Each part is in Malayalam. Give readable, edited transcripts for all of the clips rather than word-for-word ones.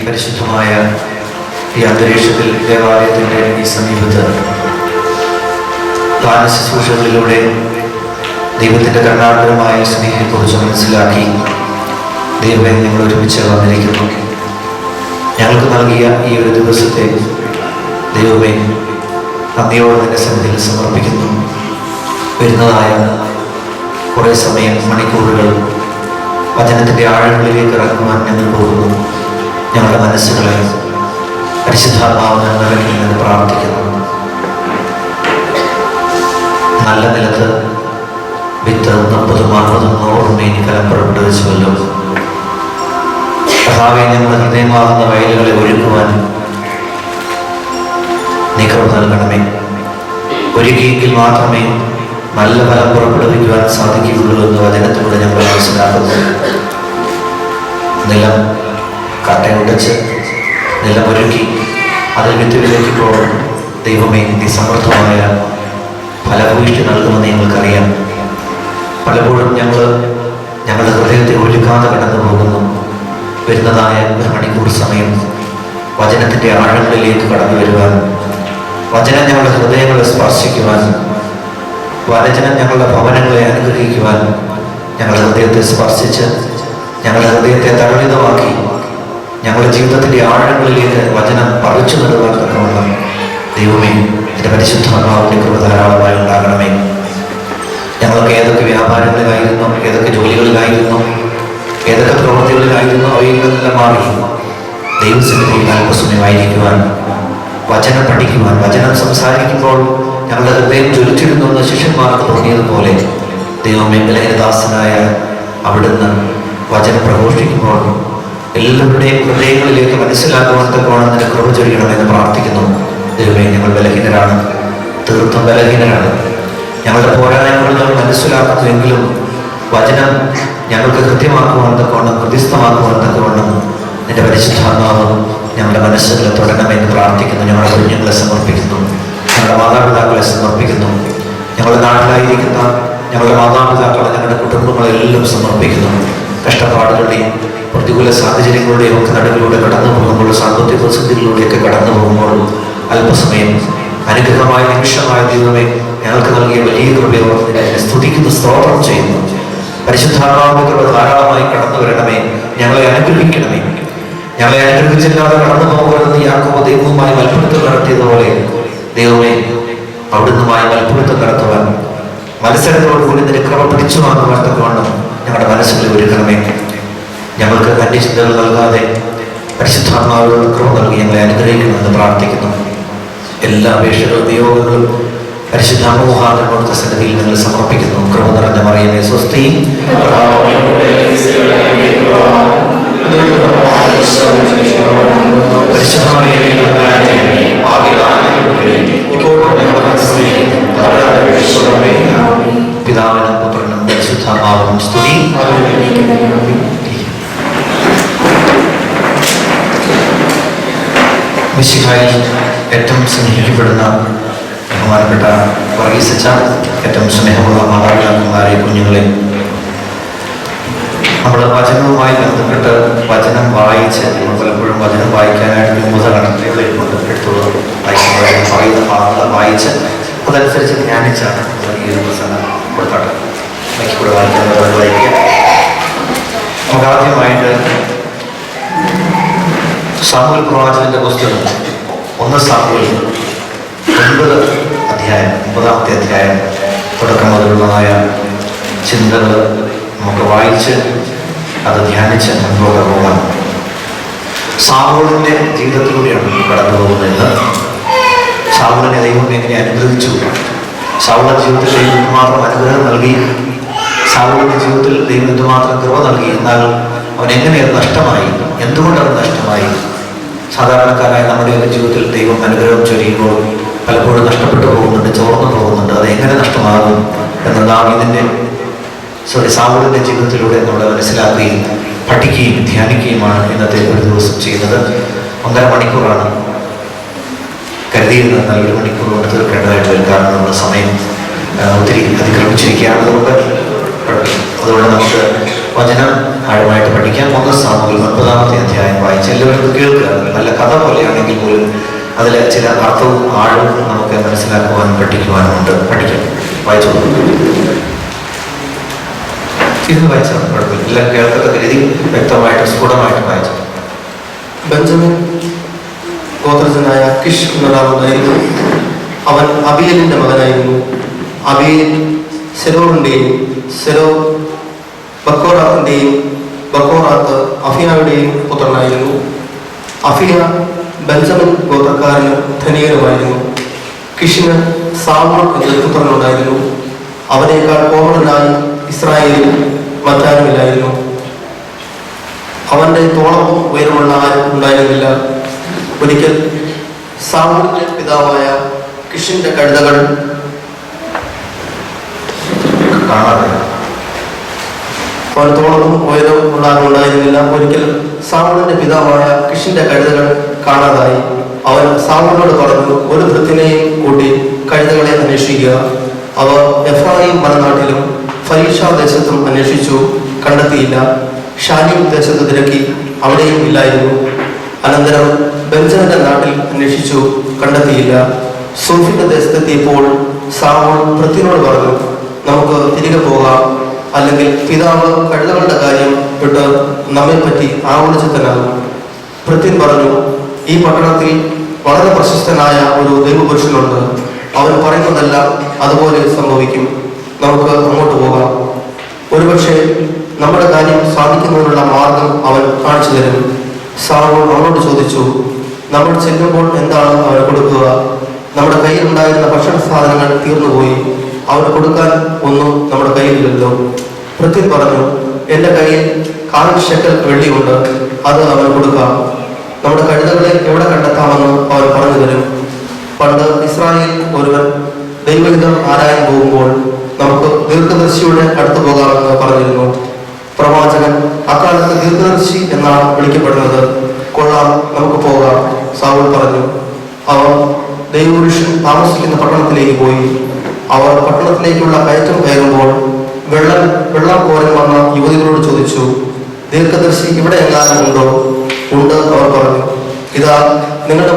പരിശുദ്ധമായ ഈ അന്തരീക്ഷത്തിൽ ദേവാലയത്തിൻ്റെ ഈ സമീപത്ത് ഗാന ശുശ്രൂഷകളിലൂടെ ദൈവത്തിൻ്റെ കരുണാകരമായ സ്നേഹത്തെക്കുറിച്ച് മനസ്സിലാക്കി ദൈവമേ ഞങ്ങൾ ഒരുമിച്ച് വന്നിരിക്കുന്നു. ഞങ്ങൾക്ക് നൽകിയ ഈ ഒരു ദിവസത്തെ ദൈവമേ നന്ദിയോടെ നിന്റെ സന്നിധിയിൽ സമർപ്പിക്കുന്നു. വരുന്നതായ കുറേ സമയം മണിക്കൂറുകൾ വചനത്തിൻ്റെ ആഴങ്ങളിലേക്ക് ഇറങ്ങുവാൻ ഞങ്ങൾ പോകുന്നു. ഞങ്ങളുടെ മനസ്സുകളെ പരിശുദ്ധാത്മാവിനെ നിറയ്ക്കണമെന്ന് പ്രാർത്ഥിക്കുന്നു. നല്ല നിലത്ത് വിത്ത് 30, 40, 100 മേനി ഫലം പുറപ്പെടുവിച്ചുവല്ലോ. കർത്താവേ, ഞങ്ങളുടെ ഹൃദയമാകുന്ന വയലുകളെ ഒരുക്കുവാൻ നീ കൃപ നൽകണമേ. ഒരുക്കിയെങ്കിൽ മാത്രമേ നല്ല ഫലം പുറപ്പെടുവിക്കുവാൻ സാധിക്കുകയുള്ളൂ എന്ന് വചനത്തിലൂടെ ഞങ്ങൾ മനസ്സിലാക്കുന്നു. നിലം കട്ടയുടച്ച് നിലമൊരുക്കി അതിൽ വിത്ത് വിതയ്ക്കുമ്പോൾ ദൈവമേ നീ സമൃദ്ധമായ ഫലഭൂഷ്ടി നൽകുമെന്ന് ഞങ്ങൾക്കറിയാം. പലപ്പോഴും ഞങ്ങളുടെ ഹൃദയത്തെ ഒരുക്കാതെ കടന്നു പോകുന്നു. വരുന്നതായ 1 മണിക്കൂർ സമയം വചനത്തിൻ്റെ ആഴങ്ങളിലേക്ക് കടന്നു വരുവാൻ, വചനം ഞങ്ങളുടെ ഹൃദയങ്ങളെ സ്പർശിക്കുവാൻ, വചനം ഞങ്ങളുടെ ഭവനങ്ങളെ അനുഗ്രഹിക്കുവാൻ, ഞങ്ങളുടെ ഹൃദയത്തെ സ്പർശിച്ച് ഞങ്ങളുടെ ഹൃദയത്തെ തരളിതമാക്കി ഞങ്ങളുടെ ജീവിതത്തിൻ്റെ ആഴങ്ങളിലേക്ക് വചനം പറിച്ചു നടുവാൻ തക്കമുള്ള ദൈവമേ ഇതിൻ്റെ പരിശുദ്ധമാവിൻ്റെ കൃപ ധാരാളമായി ഉണ്ടാകണമേ. ഞങ്ങൾക്ക് ഏതൊക്കെ വ്യാപാരങ്ങളിലായിരുന്നു, ഏതൊക്കെ ജോലികളിലായിരുന്നു, ഏതൊക്കെ പ്രവൃത്തികളിലായിരുന്നു, അവയിൽ നിന്നെല്ലാം മാറി ദൈവസന്നിധിയിൽ അല്പസമയമായിരിക്കുവാൻ, വചനം പഠിക്കുവാൻ, വചനം സംസാരിക്കുമ്പോൾ ഞങ്ങളുടെ ഹൃദയം ജ്വലിച്ചിരുന്നു എന്ന് ശിഷ്യന്മാർക്ക് തോന്നിയതുപോലെ ദൈവമേ ബലഹീനദാസനായ അവിടുന്ന് വചനം പ്രഘോഷിക്കുമ്പോൾ എല്ലാവരുടെയും ഹൃദയങ്ങളിലേക്ക് മനസ്സിലാക്കുവാൻ തക്കവണ്ണം നിന്റെ കൃപ ചൊരിയണമെന്ന് പ്രാർത്ഥിക്കുന്നു. ദൈവമേ, ഞങ്ങൾ ബലഹീനരാണ്, തീർത്തും ബലഹീനരാണ്. ഞങ്ങളുടെ പോരായ്മകൾ നമ്മൾ മനസ്സിലാക്കുന്നുവെങ്കിലും വചനം ഞങ്ങൾക്ക് കൃത്യമാക്കുവാൻ തക്കവണ്ണം, ഹൃദയസ്ഥമാക്കുവാൻ തക്കവണ്ണം നിന്റെ പരിശുദ്ധാത്മാവ് ഞങ്ങളുടെ മനസ്സുകളെ തുടരണമെന്ന് പ്രാർത്ഥിക്കുന്നു. ഞങ്ങളുടെ കുഞ്ഞുങ്ങളെ സമർപ്പിക്കുന്നു, ഞങ്ങളുടെ മാതാപിതാക്കളെ സമർപ്പിക്കുന്നു, ഞങ്ങളുടെ നാട്ടിലായിരിക്കുന്ന ഞങ്ങളുടെ മാതാപിതാക്കളെ, ഞങ്ങളുടെ കുടുംബങ്ങളെല്ലാം സമർപ്പിക്കുന്നു. കഷ്ടപ്പാടുകളുടെയും പ്രതികൂല സാഹചര്യങ്ങളുടെയും ഒക്കെ നടുവിലൂടെ കടന്നു പോകുമ്പോൾ, സാമ്പത്തിക പ്രതിസന്ധികളിലൂടെയൊക്കെ കടന്നു പോകുമ്പോൾ അല്പസമയം അനുഗ്രഹമായ നിമിഷമായ ദൈവമേ ഞങ്ങൾക്ക് നൽകിയ വലിയ കൃപയോ സ്തുതിക്കുന്ന സ്തോത്രം ചെയ്യുന്നു. പരിശുദ്ധാത്മാവിന്റെ കൃപ ധാരാളമായി കടന്നു വരണമേ. ഞങ്ങളെ അനുഗ്രഹിക്കണമേ. ഞങ്ങളെ അനുഗ്രഹിച്ചില്ലാതെ കടന്നു പോകരുതെന്ന് യാക്കോബ് ദൈവവുമായി മത്സരത്തിൽ നടത്തിയതുപോലെ ദൈവമേ അവിടുന്നുമായി മത്സരത്തിൽ നടത്തുവാൻ, മത്സരത്തോടുകൂടി നിന്റെ കൃപ പിടിച്ചു വാങ്ങുവാൻ തക്കവണ്ണം ഞങ്ങളുടെ മനസ്സുകളെ ഒരുക്കണമേ. ഞങ്ങൾക്ക് അന്യചിന്തകൾ നൽകാതെ പരിശുദ്ധാത്മാവിനോട് കൃപ നൽകി ഞങ്ങളെ അനുഗ്രഹിക്കണമെന്ന് പ്രാർത്ഥിക്കുന്നു. എല്ലാ അപേക്ഷകളും നിയോഗങ്ങളും പരിശുദ്ധാത്മാവിന്റെ സന്നിധിയിൽ ഞങ്ങൾ സമർപ്പിക്കുന്നു. കൃപ നിറഞ്ഞ മറിയമേ സ്വസ്തി, പിതാവിനും പുത്രനും പരിശുദ്ധാത്മാവിനും സ്തുതി. മിശിഹായിൽ ഏറ്റവും സ്നേഹിക്കപ്പെടുന്ന ബഹുമാനപ്പെട്ട വർഗീസ് അച്ഛ, ഏറ്റവും സ്നേഹമുള്ള മാതാപിതാക്കന്മാരെ, കുഞ്ഞുങ്ങളെ, നമ്മൾ വചനവുമായി ബന്ധപ്പെട്ട് വചനം വായിച്ച്, നമ്മൾ പലപ്പോഴും വചനം വായിക്കാനായിട്ട് വിമുഖത കണ്ടെത്തിയുള്ള എടുത്തുള്ള പറയുന്ന ഭാഗങ്ങൾ വായിച്ച് അതനുസരിച്ച് ധ്യാനിച്ചാണ് ഈ ഒരു പ്രസംഗം കൊടുത്തോട്ടെ. ബാക്കി കൂടെ വായിക്കുന്നത് വായിക്കുക. നമുക്ക് ആദ്യമായിട്ട് സാമൂഹ്യ പ്രവാചകന്റെ പുസ്തകം 1 സാമൂഹ്യ 9 അധ്യായം, 9-ാമത്തെ അധ്യായം തുടക്കം മുതലുള്ളതായ ചിന്തകൾ നമുക്ക് വായിച്ച് അത് ധ്യാനിച്ച് മുൻപോട്ട് പോകാം. സാവൂളിൻ്റെ ജീവിതത്തിലൂടെയാണ് കടന്നു പോകുന്നത്. സാവൂളിനെ ദൈവം എങ്ങനെ അനുഗ്രഹിച്ചു, സാവൂളിന്റെ ജീവിതത്തിൽ ദൈവം എന്തുമാത്രം അനുഗ്രഹം നൽകി, സാവൂളിന്റെ ജീവിതത്തിൽ ദൈവം എന്തുമാത്രം കൃപ നൽകി, എന്നാൽ അവൻ എങ്ങനെ അത് നഷ്ടമായി, എന്തുകൊണ്ടത് നഷ്ടമായി. സാധാരണക്കാരായ നമ്മുടെയൊക്കെ ജീവിതത്തിൽ ദൈവം അനുഗ്രഹം ചൊരിയുമ്പോൾ പലപ്പോഴും നഷ്ടപ്പെട്ടു പോകുന്നുണ്ട്, ചോർന്നു പോകുന്നുണ്ട്. അത് എങ്ങനെ നഷ്ടമാകും എന്നതാണ് സാവൂളിന്റെ ജീവിതത്തിലൂടെ നമ്മൾ മനസ്സിലാക്കുകയും പഠിക്കുകയും ധ്യാനിക്കുകയുമാണ് ഇന്നത്തെ ഒരു ദിവസം ചെയ്യുന്നത്. 1.5 മണിക്കൂറാണ് കരുതിയിരുന്നത്, എന്നാൽ 1 മണിക്കൂർ കൊണ്ട് തീർക്കേണ്ടതായിട്ട് വരും. കാരണം നമ്മുടെ സമയം ഒത്തിരി അതിക്രമിച്ചിരിക്കുകയാണ്. അതുകൊണ്ട് നമുക്ക് വചനം ആഴമായിട്ട് പഠിക്കാം. 1 സാമുവേൽ 9-ാമത്തെ അധ്യായം വായിച്ച് എല്ലാവരും കേൾക്കുക. നല്ല കഥ പോലെയാണെങ്കിൽ പോലും അതിൽ ചില അർത്ഥവും ആഴവും നമുക്ക് മനസ്സിലാക്കുവാനും പഠിക്കുവാനും ഉണ്ട്. പഠിക്കാം, വായിച്ചു ഇത് വായിച്ചാൽ കുഴപ്പമില്ല. എല്ലാം കേൾക്കത്തക്ക രീതി വ്യക്തമായിട്ട് സ്ഫുടമായിട്ട് വായിച്ചു. ബെഞ്ചമിൻ ഗോത്രജനായ കിഷ് എന്നൊരാളുണ്ടായിരുന്നു. അവൻ അബിയലിന്റെ മകനായിരുന്നു. അബിയൽ സെരോറിന്റെയും സെരോർ ബക്കോറാത്തിന്റെയും ബക്കോറാത്ത് അഫിയായുടെയും പുത്രനായിരുന്നു. അഫിയ ബെഞ്ചമിൻ ഗോത്രക്കാരനും ധനികനുമായിരുന്നു. കിഷിന് സാവൂൾ എന്നൊരു പുത്രനുണ്ടായിരുന്നു. അവനേക്കാൾ കോമളനായി ഇസ്രായേലിൽ മറ്റാരുമില്ലായിരുന്നു. അവന്റെ തോളവും ഉയരമുള്ള ആരും ഉണ്ടായിരുന്നില്ല. ഒരിക്കൽ സാവൂളിന്റെ പിതാവായ കിഷിന്റെ കഴുതകൾ അവൻ തോളവും ഉയരവും ഉള്ള ആരും ഉണ്ടായിരുന്നില്ല. ഒരിക്കൽ സാവൂളിന്റെ പിതാവായ കിഷിന്റെ കഴുതകൾ കാണാതായി. അവൻ സാവൂളിനോട് പറഞ്ഞു, ഒരു ഭൃത്തിനെയും കൂട്ടി കഴുതകളെ അന്വേഷിക്കുക. അവർ എഫ്രായിം മലനാട്ടിലും ഫരീഷ ദേശത്തും അന്വേഷിച്ചു, കണ്ടെത്തിയില്ല. ഷാലിം ദേശത്ത് തിരക്കി, അവിടെയും ഇല്ലായിരുന്നു. അനന്തരം ബെഞ്ചമിന്റെ നാട്ടിൽ അന്വേഷിച്ചു, കണ്ടെത്തിയില്ല. സൂഫിന്റെ ദേശത്തെത്തിയപ്പോൾ സാവൂൾ ഭൃത്തിനോട് പറഞ്ഞു, നമുക്ക് തിരികെ പോകാം, അല്ലെങ്കിൽ പിതാവ് കഴുതകളുടെ കാര്യം വിട്ട് നമ്മെപ്പറ്റി ആവോളിച്ചത്തനാകും. ഭൃത്യൻ പറഞ്ഞു, ഈ പട്ടണത്തിൽ വളരെ പ്രശസ്തനായ ഒരു ദൈവപുരുഷനുണ്ട്. അവൻ പറയുന്നതെല്ലാം അതുപോലെ സംഭവിക്കും. നമുക്ക് അങ്ങോട്ട് പോകാം. ഒരുപക്ഷെ നമ്മുടെ കാര്യം സാധിക്കുന്നതിനുള്ള മാർഗം അവൻ കാണിച്ചു തരും. സാവൂൾ അവനോട് ചോദിച്ചു, നമ്മൾ ചെല്ലുമ്പോൾ എന്താണ് അവന് കൊടുക്കുക? നമ്മുടെ കയ്യിൽ ഉണ്ടായിരുന്ന ഭക്ഷണ സാധനങ്ങൾ തീർന്നുപോയി. അവന് കൊടുക്കാൻ ഒന്നും നമ്മുടെ കയ്യിലില്ലല്ലോ. ഭൃത്യൻ പറഞ്ഞു, എൻ്റെ കയ്യിൽ 1/4 ഷെക്കൽ വെള്ളിയുണ്ട്, അത് അവന് കൊടുക്കാം. നമ്മുടെ കഴുതകളെ എവിടെ കണ്ടെത്താമെന്ന് അവൻ പറഞ്ഞു തരും. പണ്ട് ഇസ്രായേൽ ഒരുവൻ ദൈവഹിതം ആരായാൻ പോകുമ്പോൾ നമുക്ക് ദീർഘദർശിയുടെ അടുത്ത് പോകാമെന്ന് പറഞ്ഞിരുന്നു. പ്രവാചകൻ അക്കാലത്ത് ദീർഘദർശി എന്നാണ് വിളിക്കപ്പെടുന്നത്. കൊള്ളാം, നമുക്ക് പോകാം, സാവൂൾ പറഞ്ഞു. അവർ ദൈവപുരുഷൻ താമസിക്കുന്ന പട്ടണത്തിലേക്ക് പോയി. അവർ പട്ടണത്തിലേക്കുള്ള കയറ്റം കയറുമ്പോൾ വെള്ളം കോരൻ വന്ന യുവതികളോട് ചോദിച്ചു, ദീർഘദർശി ഇവിടെ എങ്ങാനും ഉണ്ടോ? ഉണ്ട്, അവർ പറഞ്ഞു. ഇതാ നിങ്ങളുടെ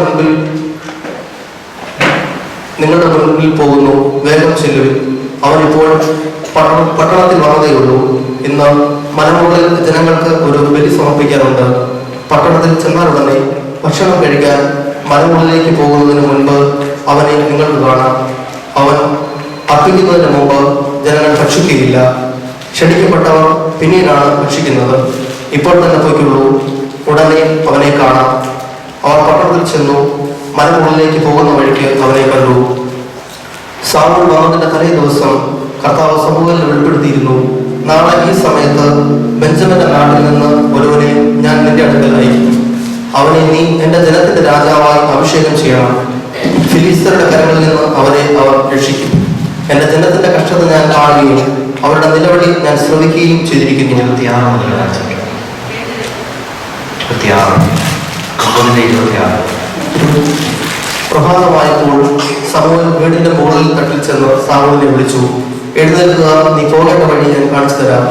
മുൻപിൽ പോകുന്നു, വേഗം ചെല്ലുവിൻ. അവനിപ്പോൾ പട്ടണത്തിൽ വന്നതേയുള്ളൂ. ഇന്ന് മലമുകളിൽ ജനങ്ങൾക്ക് ഒരു ബലി സമർപ്പിക്കാറുണ്ട്. പട്ടണത്തിൽ ചെന്നാലുടനെ ഭക്ഷണം കഴിക്കാൻ മലമുകളിലേക്ക് പോകുന്നതിന് മുൻപ് അവനെ നിങ്ങൾക്ക് കാണാം. അവൻ അർപ്പിക്കുന്നതിന് മുമ്പ് ജനങ്ങൾ ഭക്ഷിക്കുകയില്ല. ക്ഷണിക്കപ്പെട്ടവർ പിന്നീടാണ് ഭക്ഷിക്കുന്നത്. ഇപ്പോൾ തന്നെ പോയിക്കുള്ളൂ, ഉടനെ അവനെ കാണാം. അവർ പട്ടണത്തിൽ ചെന്നു. മലമുകളിലേക്ക് പോകുന്ന വഴിക്ക് അവനെ കണ്ടു. സാവൂൾ വന്നതിന്റെ തലേ ദിവസം കർത്താവ് സമൂഹത്തിൽ വെളിപ്പെടുത്തിയിരുന്നു, നാളെ ഈ സമയത്ത് ബെഞ്ചമിന്റെ നാട്ടിൽ നിന്ന് ഒരുവനെ ഞാൻ നിന്റെ അടുക്കൽ അയക്കും. അവനെ നീ എന്റെ ജനത്തിന്റെ രാജാവായി അഭിഷേകം ചെയ്യണം. ഫിലിസ്തരുടെ കരങ്ങളിൽ നിന്ന് അവരെ അവർ രക്ഷിക്കും. എന്റെ ജനത്തിന്റെ കഷ്ടത ഞാൻ കാണുകയും അവരുടെ നിലവിളി ഞാൻ ശ്രവിക്കുകയും ചെയ്തിരിക്കുന്നു. 26. പ്രഭാതമായപ്പോൾ സമൂഹം വീടിന്റെ മുകളിൽ തട്ടിൽ ചെന്ന് സാവൂളിനെ വിളിച്ചു, എഴുന്നേൽക്കുക, നീ പോകേണ്ട വഴി ഞാൻ കാണിച്ചു തരാം.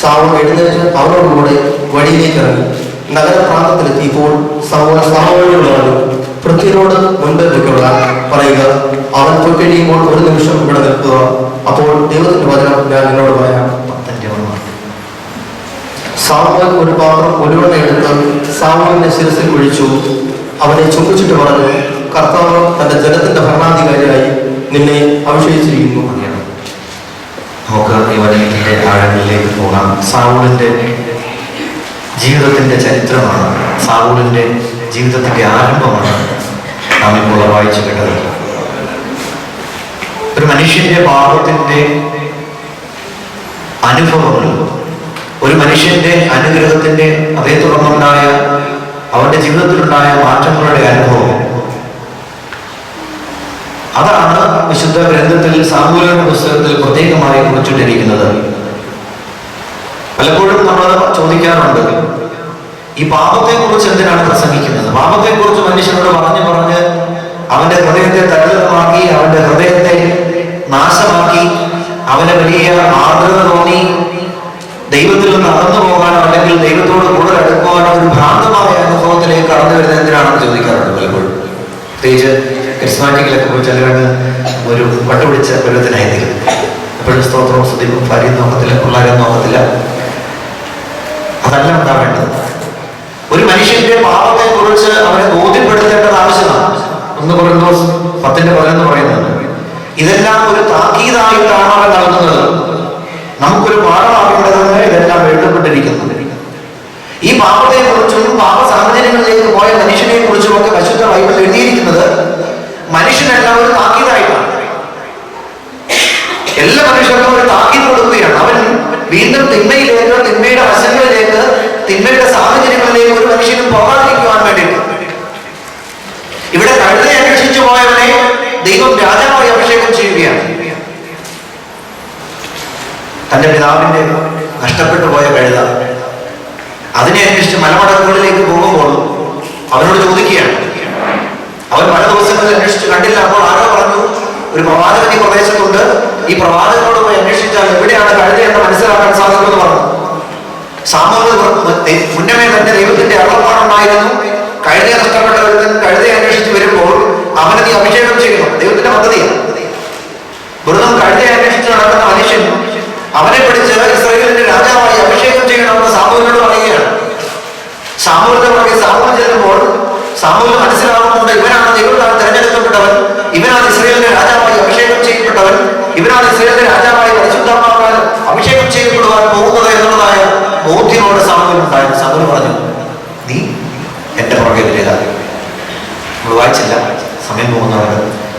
സാവൂൾ എഴുന്നേറ്റ് അവരോടുകൂടെ വഴിയിലേക്ക് ഇറങ്ങി. നഗരപ്രാന്തത്തിലെത്തിയപ്പോൾ സാവൂളിനോട് പറഞ്ഞു, ഭൃത്യനോട് മുൻപേ വെക്കൊള്ളാൻ പറയുക. അവൻ പോയി കഴിയുമ്പോൾ 1 നിമിഷം ഇവിടെ നിൽക്കുക. അപ്പോൾ ദൈവത്തിന്റെ വചനം ഞാൻ നിന്നോട് പറയാം. സാവൂൾ ഒരു പാത്രം ഒലിവെണ്ണ എടുത്ത് സാവൂളിന്റെ ശിരസിൽ ഒഴിച്ചു. അവനെ ചുംബിച്ചിട്ട് പറഞ്ഞു, കർത്താവ് തന്റെ ജനത്തിന്റെ ഭരണാധികാരിയായി നിന്നെ അഭിഷേകിച്ചിരിക്കുന്നു. നമുക്ക് ഈ വചനത്തിന്റെ ആഴങ്ങളിലേക്ക് പോകാം. സാവൂളിന്റെ ജീവിതത്തിന്റെ ചരിത്രമാണ്, സാവൂളിന്റെ ജീവിതത്തിന്റെ ആരംഭമാണ് നാം ഇപ്പോൾ വായിച്ചു കേട്ടത്. ഒരു മനുഷ്യന്റെ പാപത്തിന്റെ അനുഭവങ്ങൾ, ഒരു മനുഷ്യന്റെ അനുഗ്രഹത്തിന്റെ അതേ തുടർന്നുണ്ടായ അവന്റെ ജീവിതത്തിലുണ്ടായ മാറ്റങ്ങളുടെ അനുഭവം, അതാണ് വിശുദ്ധ ഗ്രന്ഥത്തിൽ സാമൂഹിക പുസ്തകത്തിൽ പ്രത്യേകമായി കുറിച്ചിട്ടിരിക്കുന്നത്. പലപ്പോഴും നമ്മൾ ചോദിക്കാറുണ്ട്, ഈ പാപത്തെ കുറിച്ച് എന്തിനാണ് പ്രസംഗിക്കുന്നത്? പാപത്തെ കുറിച്ച് മനുഷ്യനോട് പറഞ്ഞ് അവന്റെ ഹൃദയത്തെ തകർമാക്കി, അവന്റെ ഹൃദയത്തെ നാശമാക്കി, അവന് വലിയ ആർദ്രത തോന്നി, ദൈവത്തിൽ നിന്ന് അകന്നു പോകാനോ അല്ലെങ്കിൽ ദൈവത്തോട് കൂടുതൽ അടുക്കുവാനോ ഒരു ഭ്രാന്തമായ അനുഭവത്തിലേക്ക് കടന്നു വരുന്നത് എന്തിനാണെന്ന് ചോദിക്കാറുണ്ട് പലപ്പോഴും. പ്രത്യേകിച്ച് ക്രിസ്മാറ്റിക്കിലൊക്കെ പോയി ചിലരങ്ങ് ഒരു വട്ടുപിടിച്ച പരുവത്തിനായിരിക്കും. എപ്പോഴും സ്തോത്രവും സ്തുതിയും ഭാര്യയും നോക്കത്തില്ല, പിള്ളേരും നോക്കത്തില്ല. അതല്ല ഉണ്ടാവേണ്ടത്. ഒരു മനുഷ്യന്റെ പാപത്തെ കുറിച്ച് അവരെ ബോധ്യപ്പെടുത്തേണ്ടത് ആവശ്യമാണ്. 1 കൊരിന്തോസ് 10:11 പറയുന്നത് ഇതെല്ലാം ഒരു താക്കീതായിട്ടാണ് അവൻ നൽകുന്നത്. നമുക്കൊരു പാഠമാകേണ്ടതെന്ന് ഇതെല്ലാം എഴുതപ്പെട്ടിരിക്കുന്നത്. ഈ പാപത്തെ കുറിച്ചും പാപ സാഹചര്യങ്ങളിലേക്ക് പോയ മനുഷ്യനെ കുറിച്ചും ഒക്കെ പരിശുദ്ധ ബൈബിൾ എഴുതിയിരിക്കുന്നത് മനുഷ്യനെല്ലാം ഒരു താക്കീതായിട്ടാണ്. എല്ലാ മനുഷ്യർക്കും ഒരു താക്കീത് കൊടുക്കുകയാണ്. അവൻ വീണ്ടും തിന്മയിലേക്ക്, തിന്മയുടെ വശങ്ങളിലേക്ക്, തിന്മയുടെ സാഹചര്യങ്ങളിലേക്ക് ഒരു മനുഷ്യനും പോകാതിരിക്കുവാൻ വേണ്ടിയിട്ട്. ഇവിടെ കഴുതയെ അന്വേഷിച്ചു പോയവനെ ദൈവം രാജാവായി അഭിഷേകം ചെയ്യുകയാണ്. തന്റെ പിതാവിന്റെ നഷ്ടപ്പെട്ടു പോയ കഴുത അതിനെ അന്വേഷിച്ച് മലമടക്കുകളിലേക്ക് പോകുമ്പോൾ അവനോട് ചോദിക്കുകയാണ്. അവൻ പല ദിവസങ്ങളിൽ അന്വേഷിച്ച് കണ്ടില്ല. അപ്പോൾ ആരോ പറഞ്ഞു, ഒരു പ്രവാചകൻ ഈ പ്രദേശത്തുണ്ട്, ഈ പ്രവാചകനോട് പോയി അന്വേഷിച്ചാൽ എവിടെയാണ് കഴുത എന്ന് മനസ്സിലാക്കാൻ സാധിക്കുമെന്ന് പറഞ്ഞു. സാമൂഹിക മുന്നമേ തന്നെ ദൈവത്തിന്റെ അരുളപ്പാടുണ്ടായിരുന്നു. കഴുതയെ നഷ്ടപ്പെട്ട ഒരുത്തൻ കഴുതയെ അന്വേഷിച്ച് വരുമ്പോൾ അവനെ നീ അഭിഷേകം ചെയ്യണം. ദൈവത്തിന്റെ പദ്ധതിയാണ്. വെറുതെ കഴുതയെ അന്വേഷിച്ച് നടക്കുന്ന മനുഷ്യൻ അവനെ പിടിച്ച് ഇസ്രായേലിന്റെ രാജാവായി അഭിഷേകം ചെയ്യണമെന്ന് സാമൂഹിനോട് പറയുകയാണ്. സാമൂഹിന്റെ പുറകെ സാമൂഹ്യം ചെല്ലുമ്പോൾ സാമൂഹിക മനസ്സിലാവുന്നുണ്ട്, ഇവനാണ് ദൈവത്താൽ തിരഞ്ഞെടുക്കപ്പെട്ടവൻ, ഇവനാണ് ഇസ്രായേലിന്റെ രാജാവായി അഭിഷേകം ചെയ്യപ്പെട്ടവൻ, ഇവനാണ് ഇസ്രായേലിന്റെ രാജാവായി പരിശുദ്ധാത്മാവാൽ അഭിഷേകം ചെയ്യപ്പെടുവാൻ പോകുന്നത് എന്നുള്ളതായ ബോധ്യനോട് സാമൂഹിനുണ്ടായിരുന്നു. സാമൂഹ്യം പറഞ്ഞു, നീ എന്റെ പുറകെ വരിക. നമ്മൾ വായിച്ചില്ല, സമയം പോകുന്നവർ.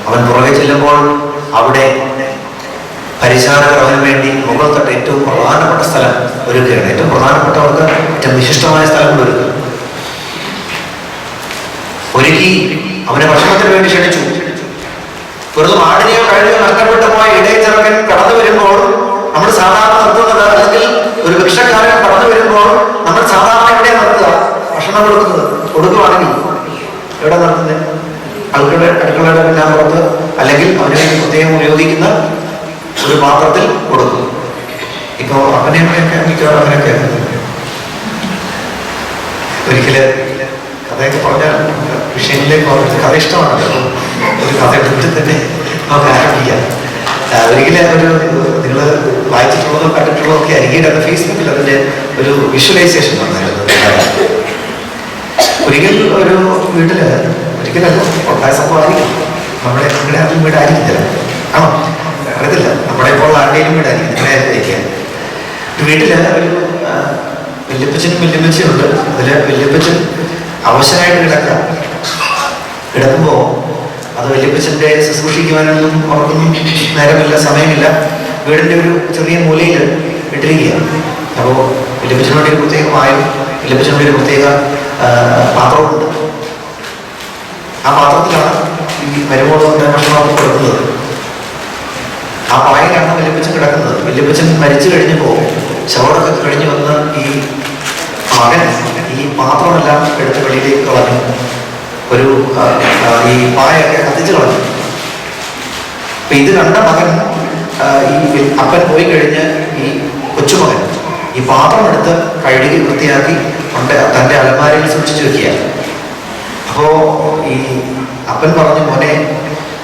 അവൻ പുറകെ ചെല്ലുമ്പോൾ അവിടെ പരിചാരകർ അവന് വേണ്ടി മുകൾ തൊട്ട് ഏറ്റവും പ്രധാനപ്പെട്ട സ്ഥലം ഒരുക്കുകയാണ്. ഏറ്റവും പ്രധാനപ്പെട്ടവർക്ക് ഏറ്റവും വിശിഷ്ടമായ സ്ഥലം ഒരുക്കി അവനെ ഭക്ഷണത്തിന് വേണ്ടി ക്ഷണിച്ചു. വെറുതെ ആടിനെയോ കഴുകയോ നഷ്ടപ്പെട്ടു പോയ ഇടയച്ചെറുക്കൻ കടന്നു വരുമ്പോൾ നമ്മൾ സാധാരണ നിർത്തുന്നത്, അല്ലെങ്കിൽ ഒരു ഭിക്ഷക്കാരൻ കടന്നു വരുമ്പോൾ നമ്മൾ സാധാരണ എവിടെ നിർത്തുക? ഭക്ഷണം കൊടുക്കുകയാണെങ്കിൽ എവിടെ നിർത്തുന്നത്? അടുക്കളയുടെ പിന്നാമ്പുറത്ത്, അല്ലെങ്കിൽ അവന് വേണ്ടി പ്രത്യേകം ഉപയോഗിക്കുന്ന ഒരു പാത്രത്തിൽ കൊടുക്കും. ഇപ്പൊ അപ്പനെയൊക്കെ മിക്കവാറും അങ്ങനെയൊക്കെ. ഒരിക്കല് കഥയൊക്കെ പറഞ്ഞാൽ വിഷയങ്ങളിലേക്ക് കഥ ഇഷ്ടമാണല്ലോ. ഒരു കഥ എടുത്തിട്ട് തന്നെ നമുക്ക് ആരംഭിക്കാം. ഒരിക്കലും നിങ്ങൾ വായിച്ചിട്ടുള്ളതോ കണ്ടിട്ടുള്ളതോ ഒക്കെ ആയിരിക്കും. അത് ഫേസ്ബുക്കിൽ അതിന്റെ ഒരു വിഷ്വലൈസേഷൻ വന്നായിരുന്നു. ഒരിക്കൽ ഒരു വീട്ടില്, ഒരിക്കലല്ല ഉണ്ടായ സംഭവമായിരിക്കും, നമ്മുടെ ആരുടെയും വീടായിരിക്കില്ല. ആണോ അറിയത്തില്ല, നമ്മുടെ ഇപ്പോൾ ആരുടെയും വീടായിരിക്കും, നിങ്ങളായിരിക്കാം. ഒരു വീട്ടില് ഒരു വല്യപ്പച്ചനും വല്യമ്മച്ചും ഉണ്ട്. അതില് വല്യപ്പച്ചൻ അവശനായിട്ട് കിടക്കുമ്പോ അത് വല്യപ്പച്ചന്റെ ശുശ്രൂഷിക്കുവാനൊന്നും അവർക്കൊന്നും നേരമില്ല, സമയമില്ല. വീടിന്റെ ഒരു ചെറിയ മൂലയിൽ ഇട്ടിരിക്കുകയാണ്. അപ്പോൾ വല്യപ്പച്ചനോട് ഒരു പ്രത്യേകമായും വല്യപ്പച്ചനോട് ഒരു പ്രത്യേക പാത്രമുണ്ട്. ആ പാത്രത്തിലാണ് ഈ മരുമോളുകൊണ്ട് ഭക്ഷണമൊക്കെ കൊടുക്കുന്നത്. ആ പായയിലാണ് വല്യപ്പച്ചൻ കിടക്കുന്നത്. വല്യപ്പച്ചൻ മരിച്ചു കഴിഞ്ഞപ്പോൾ ശവടൊക്കെ കഴിഞ്ഞ് വന്ന് ഈ മകൻ ഈ പാത്രമെല്ലാം എടുത്ത് വെളിയിലേക്ക് കളഞ്ഞു. ഒരു ഈ പായൊക്കെ കത്തിച്ചു കളഞ്ഞു. അപ്പൊ ഇത് കണ്ട മകൻ, ഈ അപ്പൻ പോയി കഴിഞ്ഞ് ഈ കൊച്ചുമകൻ ഈ പാത്രം എടുത്ത് കഴുകി വൃത്തിയാക്കി തന്റെ അലമാരയിൽ സൂക്ഷിച്ചു വെക്കുകയാണ്. അപ്പോ ഈ അപ്പൻ പറഞ്ഞു, മോനെ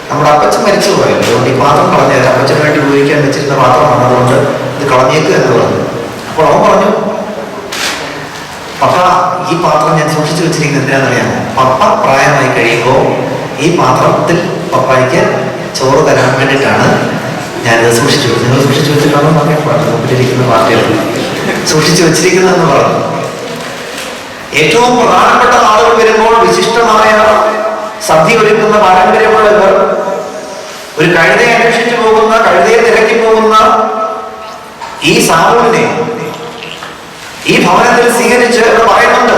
നമ്മുടെ അപ്പച്ചൻ മരിച്ചു പോയല്ലോ, അതുകൊണ്ട് ഈ പാത്രം കളഞ്ഞത് അപ്പച്ചന് വേണ്ടി ഉപയോഗിക്കാൻ വെച്ചിരുന്ന പാത്രമാണ്, അതുകൊണ്ട് ഇത് കളഞ്ഞേക്ക് എന്ന് പറഞ്ഞു. അപ്പോൾ അവൻ പറഞ്ഞു, പപ്പ ഈ പാത്രം ഞാൻ സൂക്ഷിച്ചു വെച്ചിരിക്കുന്നത് എന്തിനാണെന്നറിയാമോ? പപ്പ പ്രായമായി കഴിയുമ്പോൾ ഈ പാത്രത്തിൽ പപ്പായ്ക്ക് ചോറ് തരാൻ വേണ്ടിയിട്ടാണ് ഞാനിത് സൂക്ഷിച്ചു വെച്ചത്. നിങ്ങൾ സൂക്ഷിച്ചു വെച്ചിട്ടാണോ പറയാൻ പാടില്ല, മുമ്പിലിരിക്കുന്ന പാർട്ടികൾ സൂക്ഷിച്ചു വെച്ചിരിക്കുന്നതെന്ന് പറഞ്ഞു. ഏറ്റവും പ്രധാനപ്പെട്ട ആളുകൾ വരുമ്പോൾ വിശിഷ്ടമായ സദ്യ ഒരുക്കുന്ന പാരമ്പര്യമുള്ളവർ ഒരു കഴുതയെ അന്വേഷിച്ചു പോകുന്ന, കഴുതയെ തിരക്കി പോകുന്ന ഈ സാമൂഹിനെ ഈ ഭവനത്തിൽ സ്വീകരിച്ച് പറയുന്നുണ്ട്.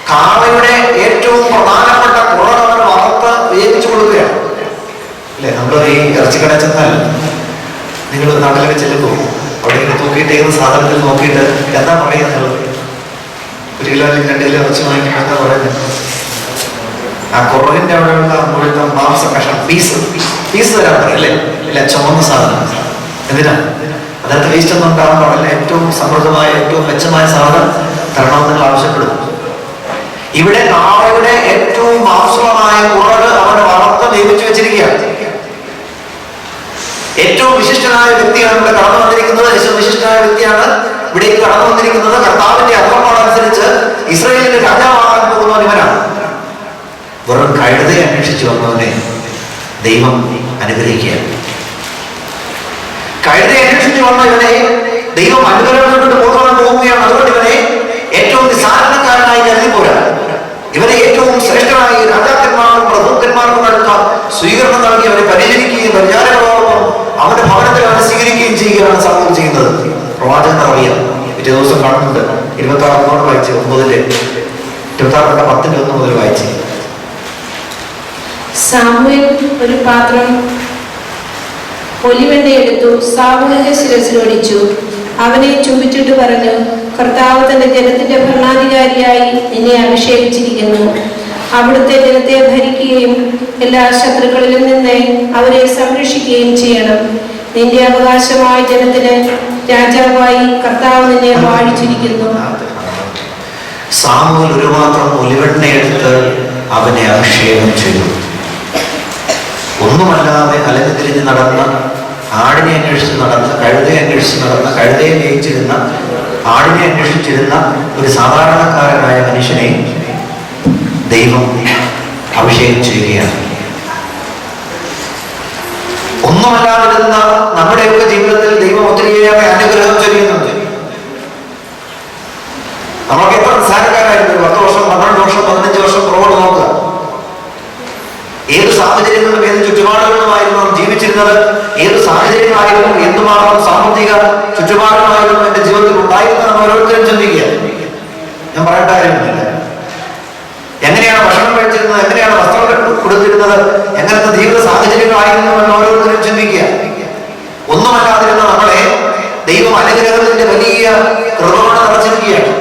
കാളയുടെ ഏറ്റവും പ്രധാനപ്പെട്ട കുറവർ വറുത്ത് വേവിച്ചു കൊടുക്കുകയാണ്. അല്ലെ, നമ്മൾ ഈ ഇറച്ചിക്കട ചെന്നാൽ നിങ്ങൾ നാട്ടിലൊക്കെ ചെല്ലുമ്പോൾ അവിടെ ഇങ്ങനെ തൂക്കിയിട്ട് ഏത് സാധനത്തിൽ നോക്കിയിട്ട് എന്താ പറയുന്നത്? 1 കിലോ അല്ലെങ്കിൽ 2 കിലോ ഇറച്ചി വാങ്ങിക്കുമ്പോൾ എന്താ പറയുന്നത്? ആ കുറവിന്റെ അവിടെയുള്ള മുഴുത്ത മാംസ കഷ്ണം പീസ് തരാൻ പറയും, അല്ലേ? ഇല്ല, ചുമന്ന സാധനം. എന്തിനാ? അതിനകത്ത് വേസ്റ്റ് ഒന്നും ഉണ്ടാകാൻ പാടില്ല, ഏറ്റവും സമൃദ്ധമായ ഏറ്റവും മെച്ചമായ സാധനം തരണമെന്ന് നിങ്ങൾ ആവശ്യപ്പെടും. ഇവിടെ നാളെയുടെ ഏറ്റവും മാംസളമായ ഉറവ് അവനെ വളർത്ത് നിയമിച്ചു വെച്ചിരിക്കുകയാണ്. ഏറ്റവും വിശിഷ്ടനായ വ്യക്തിയാണ് ഇവിടെ കടന്നു വന്നിരിക്കുന്നത്. ഏറ്റവും വിശിഷ്ടനായ വ്യക്തിയാണ് ഇവിടേക്ക് കടന്നു വന്നിരിക്കുന്നത്. കർത്താവിന്റെ അധർമ്മമനുസരിച്ച് ഇസ്രായേലിന്റെ രാജാവാകാൻ പോകുന്നവൻ ഇവനാണ്. വെറും കഴുതയെ അന്വേഷിച്ചു വന്നവനെ ദൈവം അനുഗ്രഹിക്കുകയാണ്. കഴുതയെ അന്വേഷിച്ചു വന്ന ഇവനെ ദൈവം അനുഗ്രഹം കൊണ്ടുപോകാൻ പോവുകയാണ്. അതുകൊണ്ട് ഇവനെ ഏറ്റവും നിസാരണക്കാരനായി കരുതി പോരാ, ഇവനെ ഏറ്റവും ശ്രേഷ്ഠനായി രാജാക്കന്മാർക്കും പ്രഭുക്കന്മാർക്കും അടുത്ത സ്വീകരണം നൽകി അവനെ പരിചരിക്കുകയും പരിചാരകളോടൊപ്പം അവന്റെ ഭവനത്തിൽ അവനെ സ്വീകരിക്കുകയും ചെയ്യുകയാണ് സാമൂഹ്യം ചെയ്യുന്നത്. പ്രവാചകൻ അറിയാം. പിറ്റേ ദിവസം കാണുന്നുണ്ട്. 26 വായിച്ച് 26:10 മുതൽ വായിച്ച്. സാമുവേൽ ഒരു പാത്രം ഒലിവെണ്ണ എടുത്തു, സാമുവേലിന്റെ ശിരസിൽ ഒഴിച്ചു, അവനെ ചുംബിച്ചിട്ട് പറഞ്ഞു, കർത്താവ് തന്റെ ജനത്തിന്റെ ഭരണാധികാരിയായി നിന്നെ അഭിഷേകിച്ചിരിക്കുന്നു. അവിടുത്തെ ജനത്തെ ഭരിക്കുകയും എല്ലാ ശത്രുക്കളിലും നിന്ന് അവരെ സംരക്ഷിക്കുകയും ചെയ്യണം. നിന്റെ അവകാശമായ ജനത്തിന് രാജാവായി കർത്താവ് നിന്നെ വാഴിച്ചിരിക്കുന്നു. സാമുവേൽ ഒരു പാത്രം ഒലിവെണ്ണ എടുത്ത് അവനെ അഭിഷേകം ചെയ്തു. ഒന്നുമല്ലാതെ അലഞ്ഞു തിരിഞ്ഞ് നടന്ന, ആടിനെ അന്വേഷിച്ച് നടന്ന, കഴുതയെ അന്വേഷിച്ച് നടന്ന, കഴുതയെ മേയിച്ചിരുന്ന, ആടിനെ അന്വേഷിച്ചിരുന്ന ഒരു സാധാരണക്കാരനായ മനുഷ്യനെ ദൈവം അഭിഷേകം ചെയ്യുകയാണ്. ഒന്നുമല്ലാതിരുന്ന നമ്മുടെയൊക്കെ ജീവിതത്തിൽ ദൈവം ഒത്തിരിയേറെ അനുഗ്രഹം ചൊരിയുന്നുണ്ട്. നമ്മളൊക്കെ എത്ര നിസ്സാരക്കാരായിരുന്നു. 10 വർഷം 12 വർഷം 15 വർഷം പുറകോട്ട് നോക്കുക. ഏത് സാഹചര്യങ്ങളിലും ഏത് ചുറ്റുപാടുകളിലുമായിരുന്നു നാം ജീവിച്ചിരുന്നത്, ഏത് സാഹചര്യങ്ങളായിരുന്നു, എന്തുമാത്രം സാമ്പത്തിക ചുറ്റുപാടുകളായിരുന്നു എന്റെ ജീവിതത്തിൽ ഉണ്ടായിരുന്നത് എന്ന് ഓരോരുത്തരും ചിന്തിക്കുക. ഞാൻ പറയേണ്ട കാര്യമൊന്നുമില്ല. എങ്ങനെയാണ് ഭക്ഷണം കഴിച്ചിരുന്നത്, എങ്ങനെയാണ് വസ്ത്രം കൊടുത്തിരുന്നത്, എങ്ങനത്തെ ജീവിത സാഹചര്യങ്ങളായിരുന്നു എന്ന് ഓരോരുത്തരും ചിന്തിക്കുക. ഒന്നുമല്ലാതിരുന്ന നമ്മളെ ദൈവം അനുഗ്രഹത്തിന്റെ വലിയ കൃപമാണ് നിറച്ചിരിക്കുകയാണ്.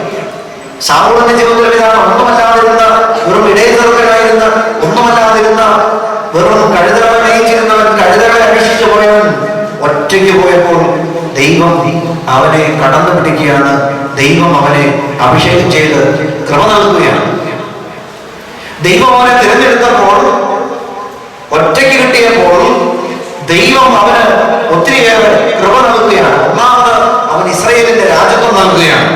ശൗലിന്റെ ജീവിതത്തിൽ ഇതാണ്. ഒന്നുമല്ലാതിരുന്ന വെറും ഇടയച്ചെറുക്കനായിരുന്ന, ഒന്നുമല്ലാതിരുന്ന വെറും കഴുതകളെ നയിച്ചിരുന്നവൻ, കഴുതകളെ അന്വേഷിച്ചു പോയവൻ ഒറ്റയ്ക്ക് പോയപ്പോൾ ദൈവം അവനെ കടന്നു പിടിക്കുകയാണ്. ദൈവം അവനെ അഭിഷേകം ചെയ്ത് കൃപ നൽകുകയാണ്. ദൈവം അവനെ തിരഞ്ഞെടുത്തപ്പോൾ, ഒറ്റയ്ക്ക് കിട്ടിയപ്പോൾ ദൈവം അവന് ഒത്തിരിയേറെ കൃപ നൽകുകയാണ്. ഒന്നാമത് അവൻ ഇസ്രായേലിന്റെ രാജ്യത്വം നൽകുകയാണ്.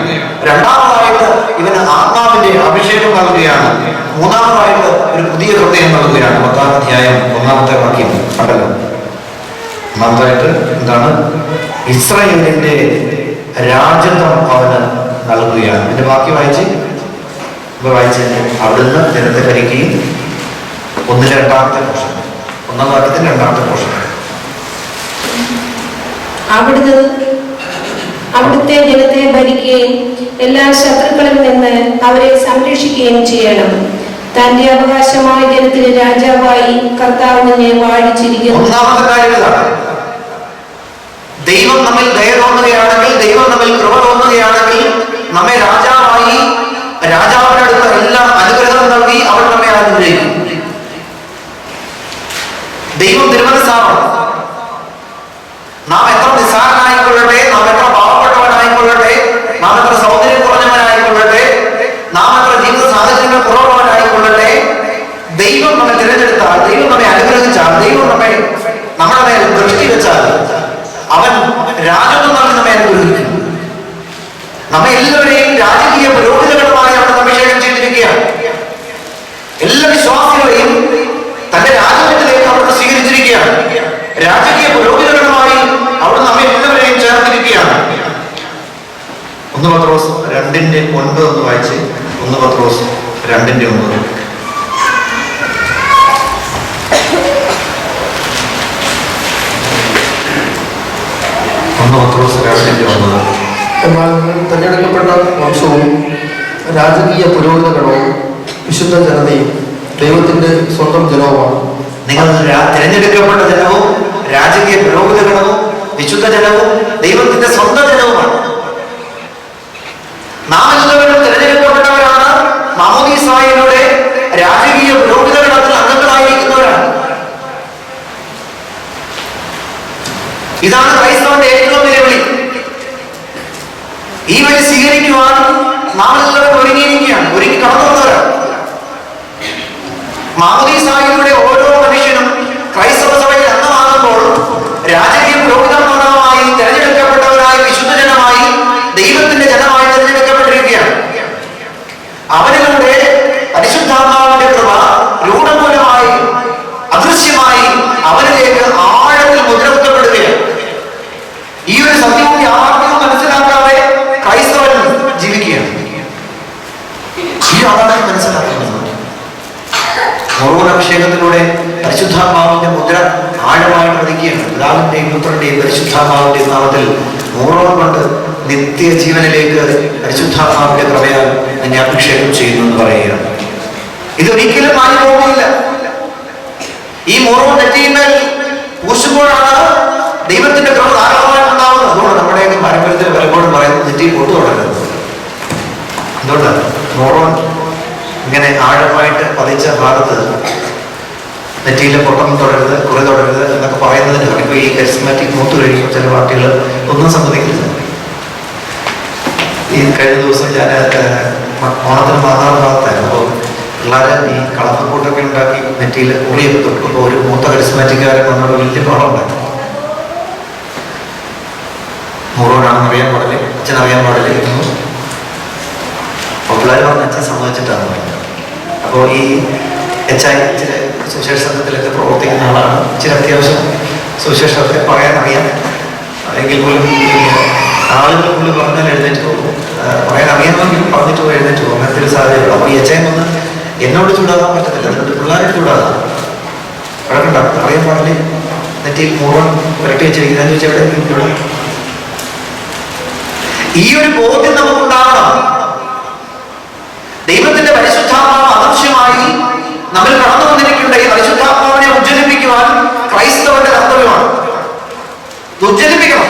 രണ്ടാമതായിട്ട് ഇവന് ആത്മാവിന്റെ അഭിഷേകം നൽകുകയാണ്. മൂന്നാമതായിട്ട് ഒരു പുതിയ ഹൃദയം നൽകുകയാണ്. 10-ാം അധ്യായം 1-ാമത്തെ വാക്യം കണ്ടല്ലോ. ഒന്നാമതായിട്ട് എന്താണ്? ഇസ്രായേലിന്റെ രാജ്യത്വം അവന് നൽകുകയാണ്. എന്റെ വാക്യം വായിച്ച് അവിടുന്ന് ജനത്തെ ഭരിക്കുകയും 1-ാമത്തെ പോർഷൻ, 1-ാം വാക്യത്തിന്റെ 2-ാമത്തെ പോർഷൻ. അവിടുത്തെ ജനത്തെ ഭരിക്കുകയും എല്ലാ ശത്രുക്കളിൽ നിന്ന് അവരെ സംരക്ഷിക്കുകയും ചെയ്യണം. തന്റെ അവകാശമായ ജനത്തിന് രാജാവായി കർത്താവ് നിന്നെ വാഴിച്ചിരിക്കുന്നു. ഒന്നാമത്തെ കാര്യം ഇതാണ്. ദൈവം നമ്മിൽ ദയ തോന്നുകയാണെങ്കിൽ, ദൈവം നമ്മിൽ കൃപ തോന്നുകയാണെങ്കിൽ, നമ്മെ രാജാവായി രാജാവിനടുത്ത എല്ലാ അനുഗ്രഹം നൽകി അവൻ നമ്മെ അനുഗ്രഹിക്കും. ദൈവം തിരുമനസ്സാണ്. നാം എത്ര നിസ്സാരനായിക്കൊള്ളട്ടെ, നാം എത്ര പാവപ്പെട്ടവനായിക്കൊള്ളട്ടെ, നാം എത്ര സൗന്ദര്യം കുറഞ്ഞവനായിക്കൊള്ളട്ടെ, നാം എത്ര ജീവിത സാഹചര്യങ്ങൾ കുറവുള്ളവനായിക്കൊള്ളട്ടെ, ദൈവം നമ്മെ തിരഞ്ഞെടുത്താൽ, ദൈവം നമ്മെ അനുഗ്രഹിച്ചാൽ, ദൈവം നമ്മുടെ മേൽ ദൃഷ്ടി വെച്ചാൽ അവൻ രാജത്വം നൽകി നമ്മെ അനുഗ്രഹിക്കും. നമ്മെ എല്ലാവരെയും രാജകീയ പുരോഹിതകളുമായി അവൻ അഭിഷേകം ചെയ്തിരിക്കുകയാണ്. എല്ലാ വിശ്വാസികളെയും തന്റെ രാജ്യത്തിലേക്ക് അവിടെ സ്വീകരിച്ചിരിക്കുകയാണ്. രാജകീയ പുരോഹിതകളുമായി അവിടെ നമ്മെ എല്ലാവരെയും ചേർത്തിരിക്കുകയാണ്. 1 പത്രോസ് 2:9 ഒന്ന് വായിച്ച്. 1 പത്രോസ് 2:9. എന്നാൽ തിരഞ്ഞെടുക്കപ്പെട്ട വംശവും രാജകീയ പുരോഹിതഗണവും വിശുദ്ധ ജനതയും ദൈവത്തിന്റെ സ്വന്തം ജനവുമാണ്. നിങ്ങൾ തിരഞ്ഞെടുക്കപ്പെട്ട ജനവും രാജകീയ പുരോഹിതഗണവും വിശുദ്ധ ജനവും ദൈവത്തിന്റെ സ്വന്തം ജനവുമാണ്. നാം എല്ലാവരും തിരഞ്ഞെടുക്കപ്പെട്ടവരാണ്. മാമോദീസായിലൂടെ രാജകീയ പുരോഹിതഗണത്തിൽ അംഗങ്ങളായിരിക്കുന്നവരാണ്. ഇതാണ് ക്രൈസ്തവന്റെ ഏറ്റവും വലിയ വിളി. സ്വീകരിക്കുവാൻ നാം എല്ലാവരും ഒരുങ്ങിയിരിക്കുകയാണ്, ഒരുങ്ങി കടന്നു വന്നവരാണ്. മാമോദീസായിലൂടെ ഓരോ മനുഷ്യനും ക്രൈസ്തവ സഭയിൽ അംഗമാകുമ്പോൾ രാജകീയ പുരോഹിതന്മാരായി തെരഞ്ഞെടുക്കപ്പെട്ടവരായി വിശുദ്ധ ജനമായി ദൈവത്തിന്റെ ജനമായി തെരഞ്ഞെടുക്കപ്പെട്ടിരിക്കുകയാണ്. അവരിലൂടെ പരിശുദ്ധാത്മാവിന്റെ കൃപ രൂഢമൂലമായി അദൃശ്യമായി അവരിലേക്ക് ആഴത്തിൽ മുദ്രകുത്തപ്പെടുകയാണ്. ഈ ഒരു സത്യവും യാഥാർത്ഥ്യവും മനസ്സിലാക്കാതെ ക്രൈസ്തവൻ ജീവിക്കുകയാണ്. ഈ യാഥാർത്ഥ്യം മനസ്സിലാക്കുന്നത് അഭിഷേകത്തിലൂടെ പരിശുദ്ധാത്മാവിന്റെ മുദ്ര ആഴമായിട്ട് പതിക്കുകയാണ്. പിതാവിന്റെയും പുത്രന്റെയും പരിശുദ്ധാത്മാവിന്റെയും നാമത്തിൽ മോറോൺ കൊണ്ട് നിത്യ ജീവനിലേക്ക് പരിശുദ്ധാത്മാവിന്റെ കൃപയാൽ എന്നെ അഭിഷേകം ചെയ്യുന്നു എന്ന് പറയുകയാണ്. ഇതൊരിക്കലും മാറി പോകുന്നില്ല. ഈ മോറോൺ നെറ്റിയിന്മേൽ പൂശുമ്പോഴാണ് ദൈവത്തിന്റെ കൃപ ധാരാളമായിട്ട് ഉണ്ടാവുന്നത്. അതുകൊണ്ട് നമ്മുടെയൊക്കെ പാരമ്പര്യത്തിൽ പലപ്പോഴും പറയുന്നത് നെറ്റി പൊട്ടു തുടങ്ങുന്നത്. എന്തുകൊണ്ടാണ്? മോറോൺ ഇങ്ങനെ ആഴമായിട്ട് പതിച്ച ഭാഗത്ത് നെറ്റിയിലെ പൊട്ടം തുടരുത്, കുറെ തുടരുത് എന്നൊക്കെ പറയുന്നതിന് ഇപ്പൊ ഈ കരിസ്മാറ്റിക് മൂത്ത് കഴിയുമ്പോൾ ചില പാർട്ടികൾ ഒന്നും സമ്മതിക്കില്ല. ഈ കഴിഞ്ഞ ദിവസം ഞാൻ ഓണത്തിന് മാതാവ് ഭാഗത്തായിരുന്നു. അപ്പോൾ പിള്ളേരെ ഈ കളപ്പക്കൂട്ടൊക്കെ ഉണ്ടാക്കി നെറ്റിയിൽ ഉളിയൊക്കെ തൊട്ടു. അപ്പോൾ ഒരു മൂത്ത കരിസ്മാറ്റിക്കാരൻ വന്നോട് വലിയ പാഠം ഉണ്ടാക്കി. മോറോനാണെന്ന് അറിയാൻ പാടില്ലേ, അച്ഛൻ അറിയാൻ പാടില്ലേ ഇരുന്നു. അപ്പോൾ പിള്ളേർ പറഞ്ഞ അച്ഛൻ സമ്മതിച്ചിട്ടാണ് പറഞ്ഞത്. അപ്പോൾ ഈ HI ചില സുവിശേഷ സംഘത്തിലൊക്കെ പ്രവർത്തിക്കുന്ന ആളാണ്. ചില അത്യാവശ്യം സുവിശേഷത്തെ പറയാൻ അറിയാം. എങ്കിൽ പോലും ആളുകൾ പുള്ളി പറഞ്ഞാൽ എഴുന്നേറ്റ് പോകും. പറയാൻ അറിയാമെങ്കിലും പറഞ്ഞിട്ട് പോയി എഴുന്നേറ്റ് പോകും. അങ്ങനത്തെ ഒരു സാധ്യതയുള്ളൂ. അപ്പോൾ ഈ HI വന്ന് എന്നോട് ചൂടാകാൻ പറ്റത്തില്ല, എന്നിട്ട് പിള്ളേരെ ചൂടാകാം. വഴക്കുണ്ടാക്കും. അറിയാൻ പാടില്ലേ നെറ്റിയിൽ മുഴുവൻ പുരട്ടി വെച്ചിരിക്കുന്നതെന്ന് വെച്ചാൽ ഇവിടെ ഈ ഒരു ബോധ്യം നമുക്കുണ്ടാകണം. ദൈവത്തിന്റെ പരിശുദ്ധാത്മാവ് അദൃശ്യമായി നമ്മൾ കടന്നു വന്നിരിക്കേണ്ട ഈ പരിശുദ്ധാത്മാവിനെ ഉജ്ജ്വലിപ്പിക്കുവാൻ ക്രൈസ്തവന്റെ കർത്തവ്യമാണ്. ഉജ്ജ്വലിപ്പിക്കണം.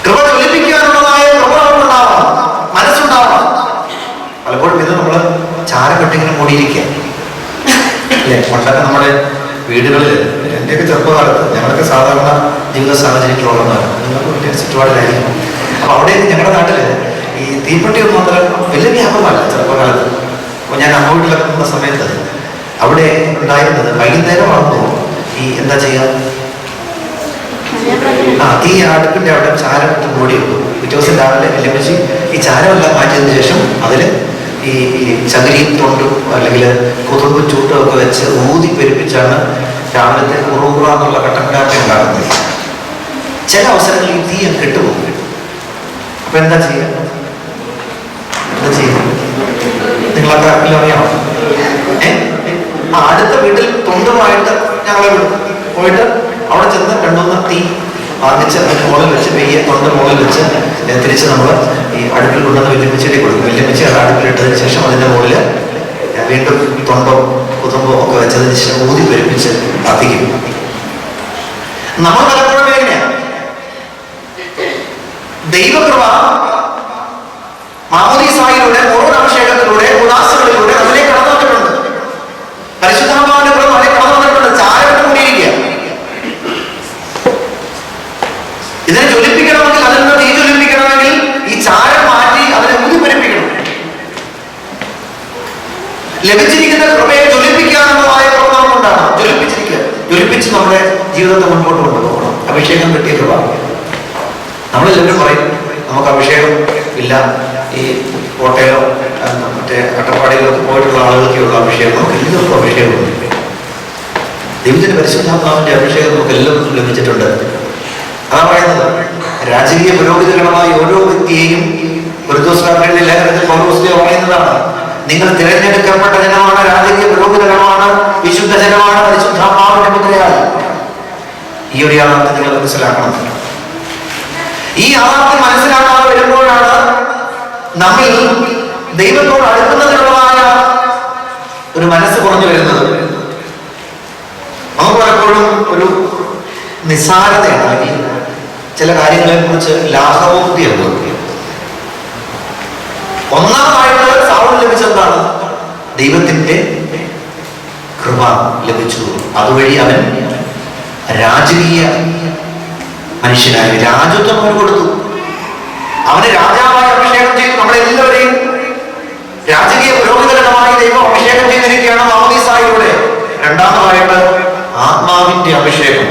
കൃപ ജ്വലിപ്പിക്കാനുള്ളതായ കൃപ ഉണ്ടാവണം, മനസ്സുണ്ടാവണം. പലപ്പോഴും ഇത് നമ്മള് ചാരപ്പെട്ടിങ്ങനെ മൂടിയിരിക്കുക അല്ലേ? പണ്ടൊക്കെ നമ്മുടെ വീടുകളിൽ, എന്റെയൊക്കെ ചെറുപ്പകാലത്ത് ഞങ്ങളൊക്കെ സാധാരണ ജീവിത സാഹചര്യത്തിലുള്ളതാണ്, നിങ്ങൾക്ക് വലിയ ചുറ്റുപാടിലായിരിക്കും. അപ്പൊ അവിടെ ഞങ്ങളുടെ നാട്ടില് ഈ തീപ്പെട്ടി ഒന്നും അത്ര വലിയ വ്യാപകമല്ല ചെറുപ്പകാലത്ത്. അപ്പോൾ ഞാൻ അമ്മ വീട്ടിലൊക്കെ നിന്ന സമയത്ത് അവിടെ ഉണ്ടായിരുന്നത് വൈകുന്നേരമാകുമ്പോൾ ഈ എന്താ ചെയ്യുക, ഈ അടുപ്പിന്റെ അവിടെ ചാരം മൂടി വെക്കും. പിറ്റേ ദിവസം രാവിലെ വെല്ലുവിളിച്ച് ഈ ചാരമെല്ലാം മാറ്റിയതിനു ശേഷം അതില് ഈ ചകിരിയും തൊണ്ടും അല്ലെങ്കിൽ കൊതുമ്പ് ചൂട്ടും ഒക്കെ വെച്ച് ഊതി പെരുപ്പിച്ചാണ് രാവിലത്തെ ഉറുറ എന്നുള്ള കട്ടൻ കാപ്പി ഉണ്ടാക്കുന്നത്. ചില അവസരങ്ങളിൽ തീ കെട്ടുപോകും. അപ്പൊ എന്താ ചെയ്യുക? നിങ്ങളൊക്കെ അറിയാമോ? അടുത്ത വീട്ടിൽ തൊണ്ടുമായിട്ട് ഞങ്ങളെ പോയിട്ട് അവിടെ ചെന്ന് രണ്ടൊന്ന് തീ വാങ്ങിച്ച് അതിന് മുകളിൽ വെച്ച് പെയ്യെ തൊണ്ട് മുകളിൽ വെച്ച് തിരിച്ച് നമ്മൾ ഈ അടുപ്പിൽ കൊണ്ടുവന്ന് വെല്ലുമിച്ചിലേക്ക് കൊടുക്കും. വെല്ലുമിച്ച് അത് അടുപ്പിലിട്ടതിന് ശേഷം അതിൻ്റെ മുകളിൽ വീണ്ടും തൊണ്ടോ കുതുമ്പോ ഒക്കെ വെച്ചതിന് ശേഷം ഊതി പെരുപ്പിച്ച് കത്തിക്കും. നമ്മൾ പലപ്പോഴും എങ്ങനെയാണ് ദൈവകൃപ മാമോദീസായിലൂടെ മോറോൻ അഭിഷേകത്തിലൂടെ ഉദാസകളിലൂടെ അതിലേക്ക് കടന്നു വന്നിട്ടുണ്ട്. പരിശുദ്ധാത്മാവിന്റെ കൃപ അതിലേക്ക് കടന്നു വന്നിട്ടുണ്ട്. ചാരവിട്ട് കൂടിയിരിക്കുക. ഇതിനെ ജ്വലിപ്പിക്കണമെങ്കിൽ, അതിൽ നിന്ന് തീ ജ്വലിപ്പിക്കണമെങ്കിൽ ഈ ചാരം മാറ്റി അതിനെ ഊതിപ്പെരുപ്പിക്കണം. ലഭിച്ചിരിക്കുന്ന കൃപയെ ജ്വലിപ്പിക്കാനുള്ളതായ കൃപ നമുക്കുണ്ടാകണം. ജ്വലിപ്പിച്ച് നമ്മുടെ ജീവിതത്തെ മുൻപോട്ട് കൊണ്ടുപോകണം. അഭിഷേകം കിട്ടിയ കൃപ. നമ്മളെല്ലാവരും പറയും നമുക്ക് അഭിഷേകം ഇല്ല, ഈ കോട്ടയിലോ മറ്റേ അട്ടപ്പാടിയിലോ പോയിട്ടുള്ള ആളുകൾക്കുള്ള അഭിഷേകം. നമുക്ക് എല്ലാവർക്കും അഭിഷേകമുണ്ട്. ദൈവത്തിന്റെ പരിശുദ്ധാത്മാവിന്റെ അഭിഷേകം നമുക്ക് എല്ലാവർക്കും ലഭിച്ചിട്ടുണ്ട്. അതാ പറയുന്നത്, രാജകീയ പുരോഹിതഗണമായ ഓരോ വ്യക്തിയെയും പറയുന്നതാണ്, നിങ്ങൾ തിരഞ്ഞെടുക്കപ്പെട്ട ജനമാണ്, രാജകീയ പുരോഹിതഗണമാണ്, വിശുദ്ധ ജനമാണ്, പരിശുദ്ധാത്മാവിന്റെ മുദ്രയാൽ. ഈ ഒരു യാഥാർത്ഥ്യം നിങ്ങൾ മനസ്സിലാക്കണം. ഈ യാഥാർത്ഥ്യം മനസ്സിലാക്കാതെ വരുമ്പോഴാണ് നമ്മൾ ദൈവത്തോട് അടുക്കുന്നതിനുള്ളതായ ഒരു മനസ്സ് കുറഞ്ഞു വരുന്നത്. നമുക്ക് പലപ്പോഴും ഒരു നിസ്സാരതയാണ്, അല്ലെങ്കിൽ ചില കാര്യങ്ങളെ കുറിച്ച് ലാഘവോക്തിയാണ്. ഒന്നാമതായിട്ട് സൗൽ ലഭിച്ചെന്താണ്? ദൈവത്തിന്റെ കൃപ ലഭിച്ചു. അതുവഴി അവൻ രാജകീയ മനുഷ്യനായി രാജത്വം അവന് കൊടുത്തു. അവന് രാജാവായി അഭിഷേകം ചെയ്തു. നമ്മളെല്ലാവരെയും രാജകീയ പുരോഹിതഗണമായി ദൈവം അഭിഷേകം ചെയ്തിരിക്കുകയാണ് മാമോദീസായിലൂടെ. രണ്ടാമതായിട്ട് ആത്മാവിന്റെ അഭിഷേകം.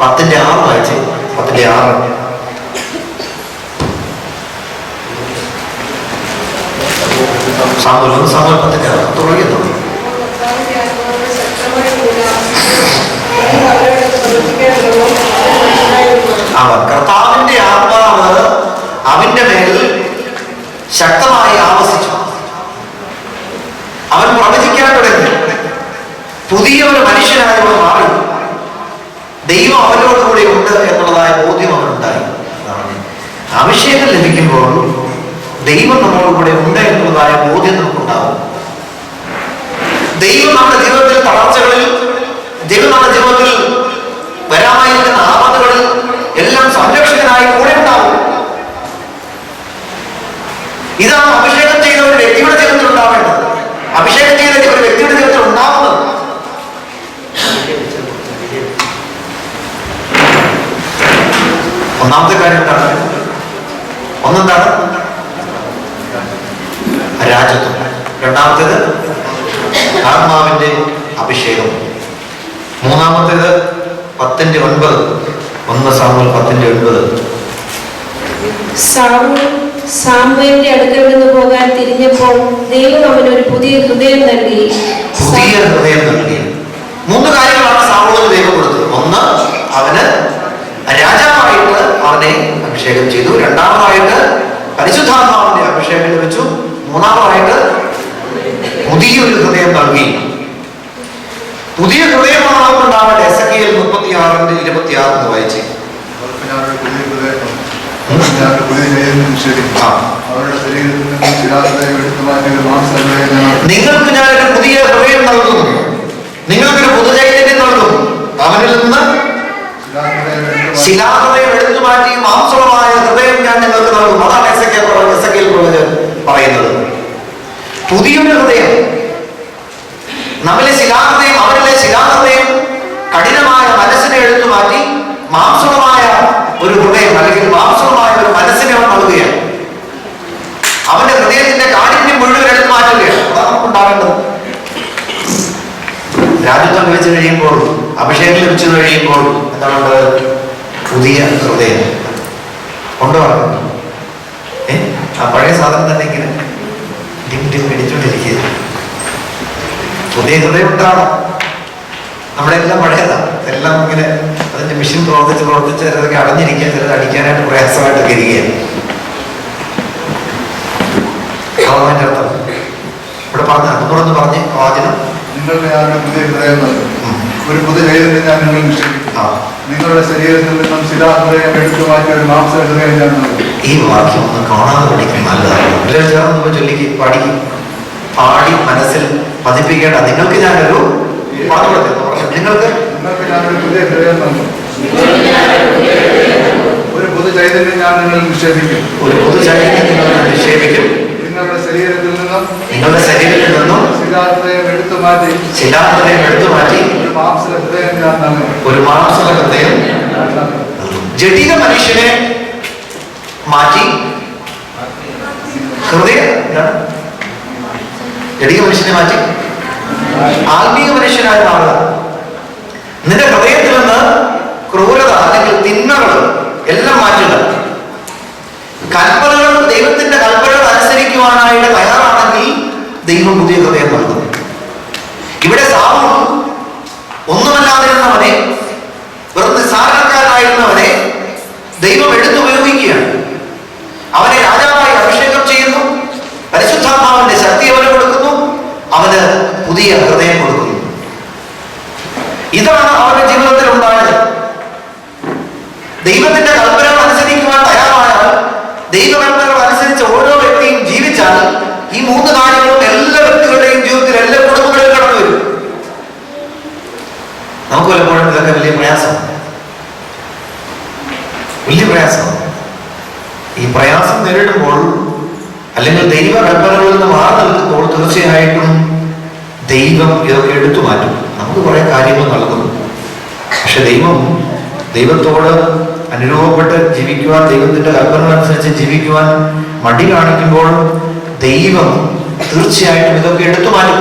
10:6 വായിച്ച്. 10:6 സാമൂഹ്യം 10:6 തുടങ്ങിയത്. കർത്താവിന്റെ ആത്മാവ് അവന്റെ മേൽ ശക്തമായി ആവസിച്ചു. അവൻ പ്രവചിക്കാൻ തുടങ്ങി. പുതിയ ഒരു മനുഷ്യനായി അവൻ മാറി. ദൈവം അവനോടുകൂടി ഉണ്ട് എന്നുള്ളതായ ബോധ്യം അവനുണ്ടായി. അഭിഷേകം ലഭിക്കുമ്പോൾ ദൈവം നമ്മളോടുകൂടെ ഉണ്ട് എന്നുള്ളതായ ബോധ്യം നമുക്കുണ്ടാവും. ദൈവം നമ്മുടെ ജീവിതത്തിൽ തളർച്ചകളിൽ, ദൈവം നമ്മുടെ ജീവിതത്തിൽ വരാമായിരിക്കുന്ന ആപത്തുകളിൽ എല്ലാം സംരക്ഷകനായി കൂടെ ഉണ്ടാവും. ഇതാണ് അഭിഷേകം ചെയ്ത ഒരു വ്യക്തിയുടെ ജീവിതത്തിൽ ഉണ്ടാവേണ്ടത്. അഭിഷേകം ചെയ്ത ഒരു വ്യക്തിയുടെ ജീവിതത്തിൽ ഉണ്ടാവുന്നത്. ഒന്നാമത്തെ കാര്യം എന്താണ്? ഒന്നെന്താണ്? രാജത്വം. രണ്ടാമത്തേത് ആത്മാവിന്റെ അഭിഷേകം. മൂന്നാമത്തേത് 10:9. 1 സാമുവേൽ 10:9. സാമുവേലിന്റെ അടുക്കൽ നിന്ന് പോകാൻ തിരിഞ്ഞപ്പോൾ ദൈവം അവന് ഒരു പുതിയ ഹൃദയം നൽകി. പുതിയ ഹൃദയം നൽകി. 3 കാര്യങ്ങളാണ് സാമുവേലിന് ദൈവം കൊടുത്തത്. ഒന്ന്, അവന് രാജാവായിട്ട് അവനെ അഭിഷേകം ചെയ്തു. രണ്ടാമതായിട്ട് പരിശുദ്ധാത്മാവിന്റെ അഭിഷേകം ലഭിച്ചു. മൂന്നാമതായിട്ട് പുതിയൊരു ഹൃദയം നൽകി. പുതിയ ഹൃദയമാണ് നമുക്കുണ്ടാവേണ്ടത്. എസെക്കിയേൽ 36:26 വായിച്ചു. നിങ്ങൾക്ക് ഞാനൊരു പുതിയ ഹൃദയം നൽകും, നിങ്ങൾക്കൊരു പുതുചൈതന്യം നൽകും. അവനിൽ നിന്ന് ശിലാഹൃദയം എടുത്തു മാറ്റി മാംസളമായ ഹൃദയം ഞാൻ നിങ്ങൾക്ക് നൽകും. അതാണ് എസെക്കിയേൽ പറയുന്നത്. പുതിയൊരു ഹൃദയം. നമ്മിലെ ശിലാഹൃദയം, അവരിലെ ശിലാഹൃദയം കഠിനമായ മനസ്സിനെ എടുത്തു മാറ്റി മാംസളമായ ഒരു ഹൃദയം അല്ലെങ്കിൽ മാംസളമായ ഒരു മനസ്സിനെ അവൻ നൽകുകയാണ്. അവന്റെ ഹൃദയത്തിന്റെ കാഠിന്യം മുഴുവൻ എടുത്തു മാറ്റുകയാണ്. അതാണ് നമുക്കുണ്ടാവേണ്ടത്. രാജ്യത്വം ലഭിച്ചു കഴിയുമ്പോൾ, അഭിഷേകം ലഭിച്ചു കഴിയുമ്പോൾ എന്താണ്? പുതിയ ഹൃദയം കൊണ്ടുപോകണം. ആ പഴയ സാധനം തന്നെ ഇങ്ങനെ പിടിച്ചോണ്ടിരിക്കുക. പുതിയ ഹൃദയം ഉണ്ടാവണം. നമ്മളെല്ലാം പഴയതാണ്. എല്ലാം ഇങ്ങനെ അതിന്റെ മെഷീൻ പ്രവർത്തിച്ച് ചിലതൊക്കെ അടഞ്ഞിരിക്കുക, ചിലത് അടിക്കാനായിട്ട് പ്രയാസമായിട്ടൊക്കെ ഇരിക്കുകയാണ്. അതിന്റെ അർത്ഥം ഇവിടെ പറഞ്ഞ അതുകൊണ്ടൊന്ന് പറഞ്ഞ് വാചനം. നിങ്ങളുടെ പുതിയ ഹൃദയം നൽകും, ഒരു പുതിയ ചൈതന്യം ഞാൻ നിങ്ങൾ നിക്ഷേപിക്കും. നിങ്ങളുടെ ശരീരത്തിൽ നിന്നും ശിലാഹൃദയം എടുത്തു മാറ്റി ഒരു മാംസ ഹൃദയം ഞാൻ നൽകും. ഈ വാക്യം ഒന്ന് കാണാതെ പഠിക്കും. നല്ലതാണ്. എല്ലാവരും ചേർന്ന് ചൊല്ലിക്ക് പഠിക്കും. പാടി മനസ്സിൽ പതിപ്പിക്കേണ്ട. നിങ്ങൾക്ക് ഞാനൊരു നിങ്ങൾക്ക് ഞാനൊരു പുതിയ ഹൃദയം നൽകും, ഒരു പുതു ചൈതന്യം ഞാൻ നിങ്ങൾ നിക്ഷേപിക്കും. ഒരു പുതു ചൈതന്യം നിങ്ങൾ നിക്ഷേപിക്കും. നിങ്ങളുടെ ശരീരത്തിൽ നിന്നും ശിലാഹൃദയം എടുത്തു മാറ്റി ഒരു മാംസ ഹൃദയം ഞാൻ നൽകും. ഒരു മാംസ ഹൃദയം. ജഡിക മനുഷ്യനെ മാറ്റി ഹൃദയം, ജഡിക മനുഷ്യനെ മാറ്റി ആത്മീയ മനുഷ്യനായി മാറുക. നിന്റെ ഹൃദയത്തിൽ നിന്ന് ക്രൂരത അല്ലെങ്കിൽ തിന്മകൾ എല്ലാം മാറ്റുക. കൽപ്പനകൾ, ദൈവത്തിന്റെ കൽപ്പനകൾ അനുസരിക്കുവാനായിട്ട് തയ്യാറാണെങ്കിൽ ദൈവം പുതിയ ഹൃദയം നൽകും. ഇവിടെ സാവൂൾ ഒന്നുമല്ലാതിരുന്നവനെ, വെറും നിസ്സാരക്കാരനായിരുന്നവനെ ദൈവം എടുത്തുപയോഗിക്കുകയാണ്. അവനെ രാജാവായി അഭിഷേകം ചെയ്യുന്നു. പരിശുദ്ധാത്മാവിന്റെ ശക്തി അവന് കൊടുക്കുന്നു. അവന് പുതിയ ഹൃദയം കൊടുക്കുന്നു. ഇതാണ് അവന്റെ ജീവിതത്തിൽ ഉണ്ടായത്. ദൈവത്തിന്റെ കൽപ്പനകൾ അനുസരിക്കുവാൻ തയ്യാറായാൽ, ദൈവകൽപ്പനകൾ അനുസരിച്ച് ഓരോ വ്യക്തിയും ജീവിച്ചാൽ ഈ 3 കാര്യങ്ങളും എല്ലാ വ്യക്തികളുടെയും ജീവിതത്തിൽ, എല്ലാ കുടുംബങ്ങളിലും കടന്നു വരും. നമുക്ക് പലപ്പോഴും ഇതൊക്കെ വലിയ പ്രയാസം. ഈ പ്രയാസം നേരിടുമ്പോൾ അല്ലെങ്കിൽ ദൈവ കൽപ്പനകളിൽ നിന്ന് മാറി നിൽക്കുമ്പോൾ തീർച്ചയായിട്ടും ദൈവം ഇതൊക്കെ എടുത്തു മാറ്റും. നമുക്ക് കുറെ കാര്യങ്ങൾ നൽകുന്നു. പക്ഷെ ദൈവത്തോട് അനുരൂപപ്പെട്ട് ജീവിക്കുവാൻ, ദൈവത്തിന്റെ കൽപ്പനകൾ അനുസരിച്ച് ജീവിക്കുവാൻ മടി കാണിക്കുമ്പോൾ ദൈവം തീർച്ചയായിട്ടും ഇതൊക്കെ എടുത്തു മാറ്റും.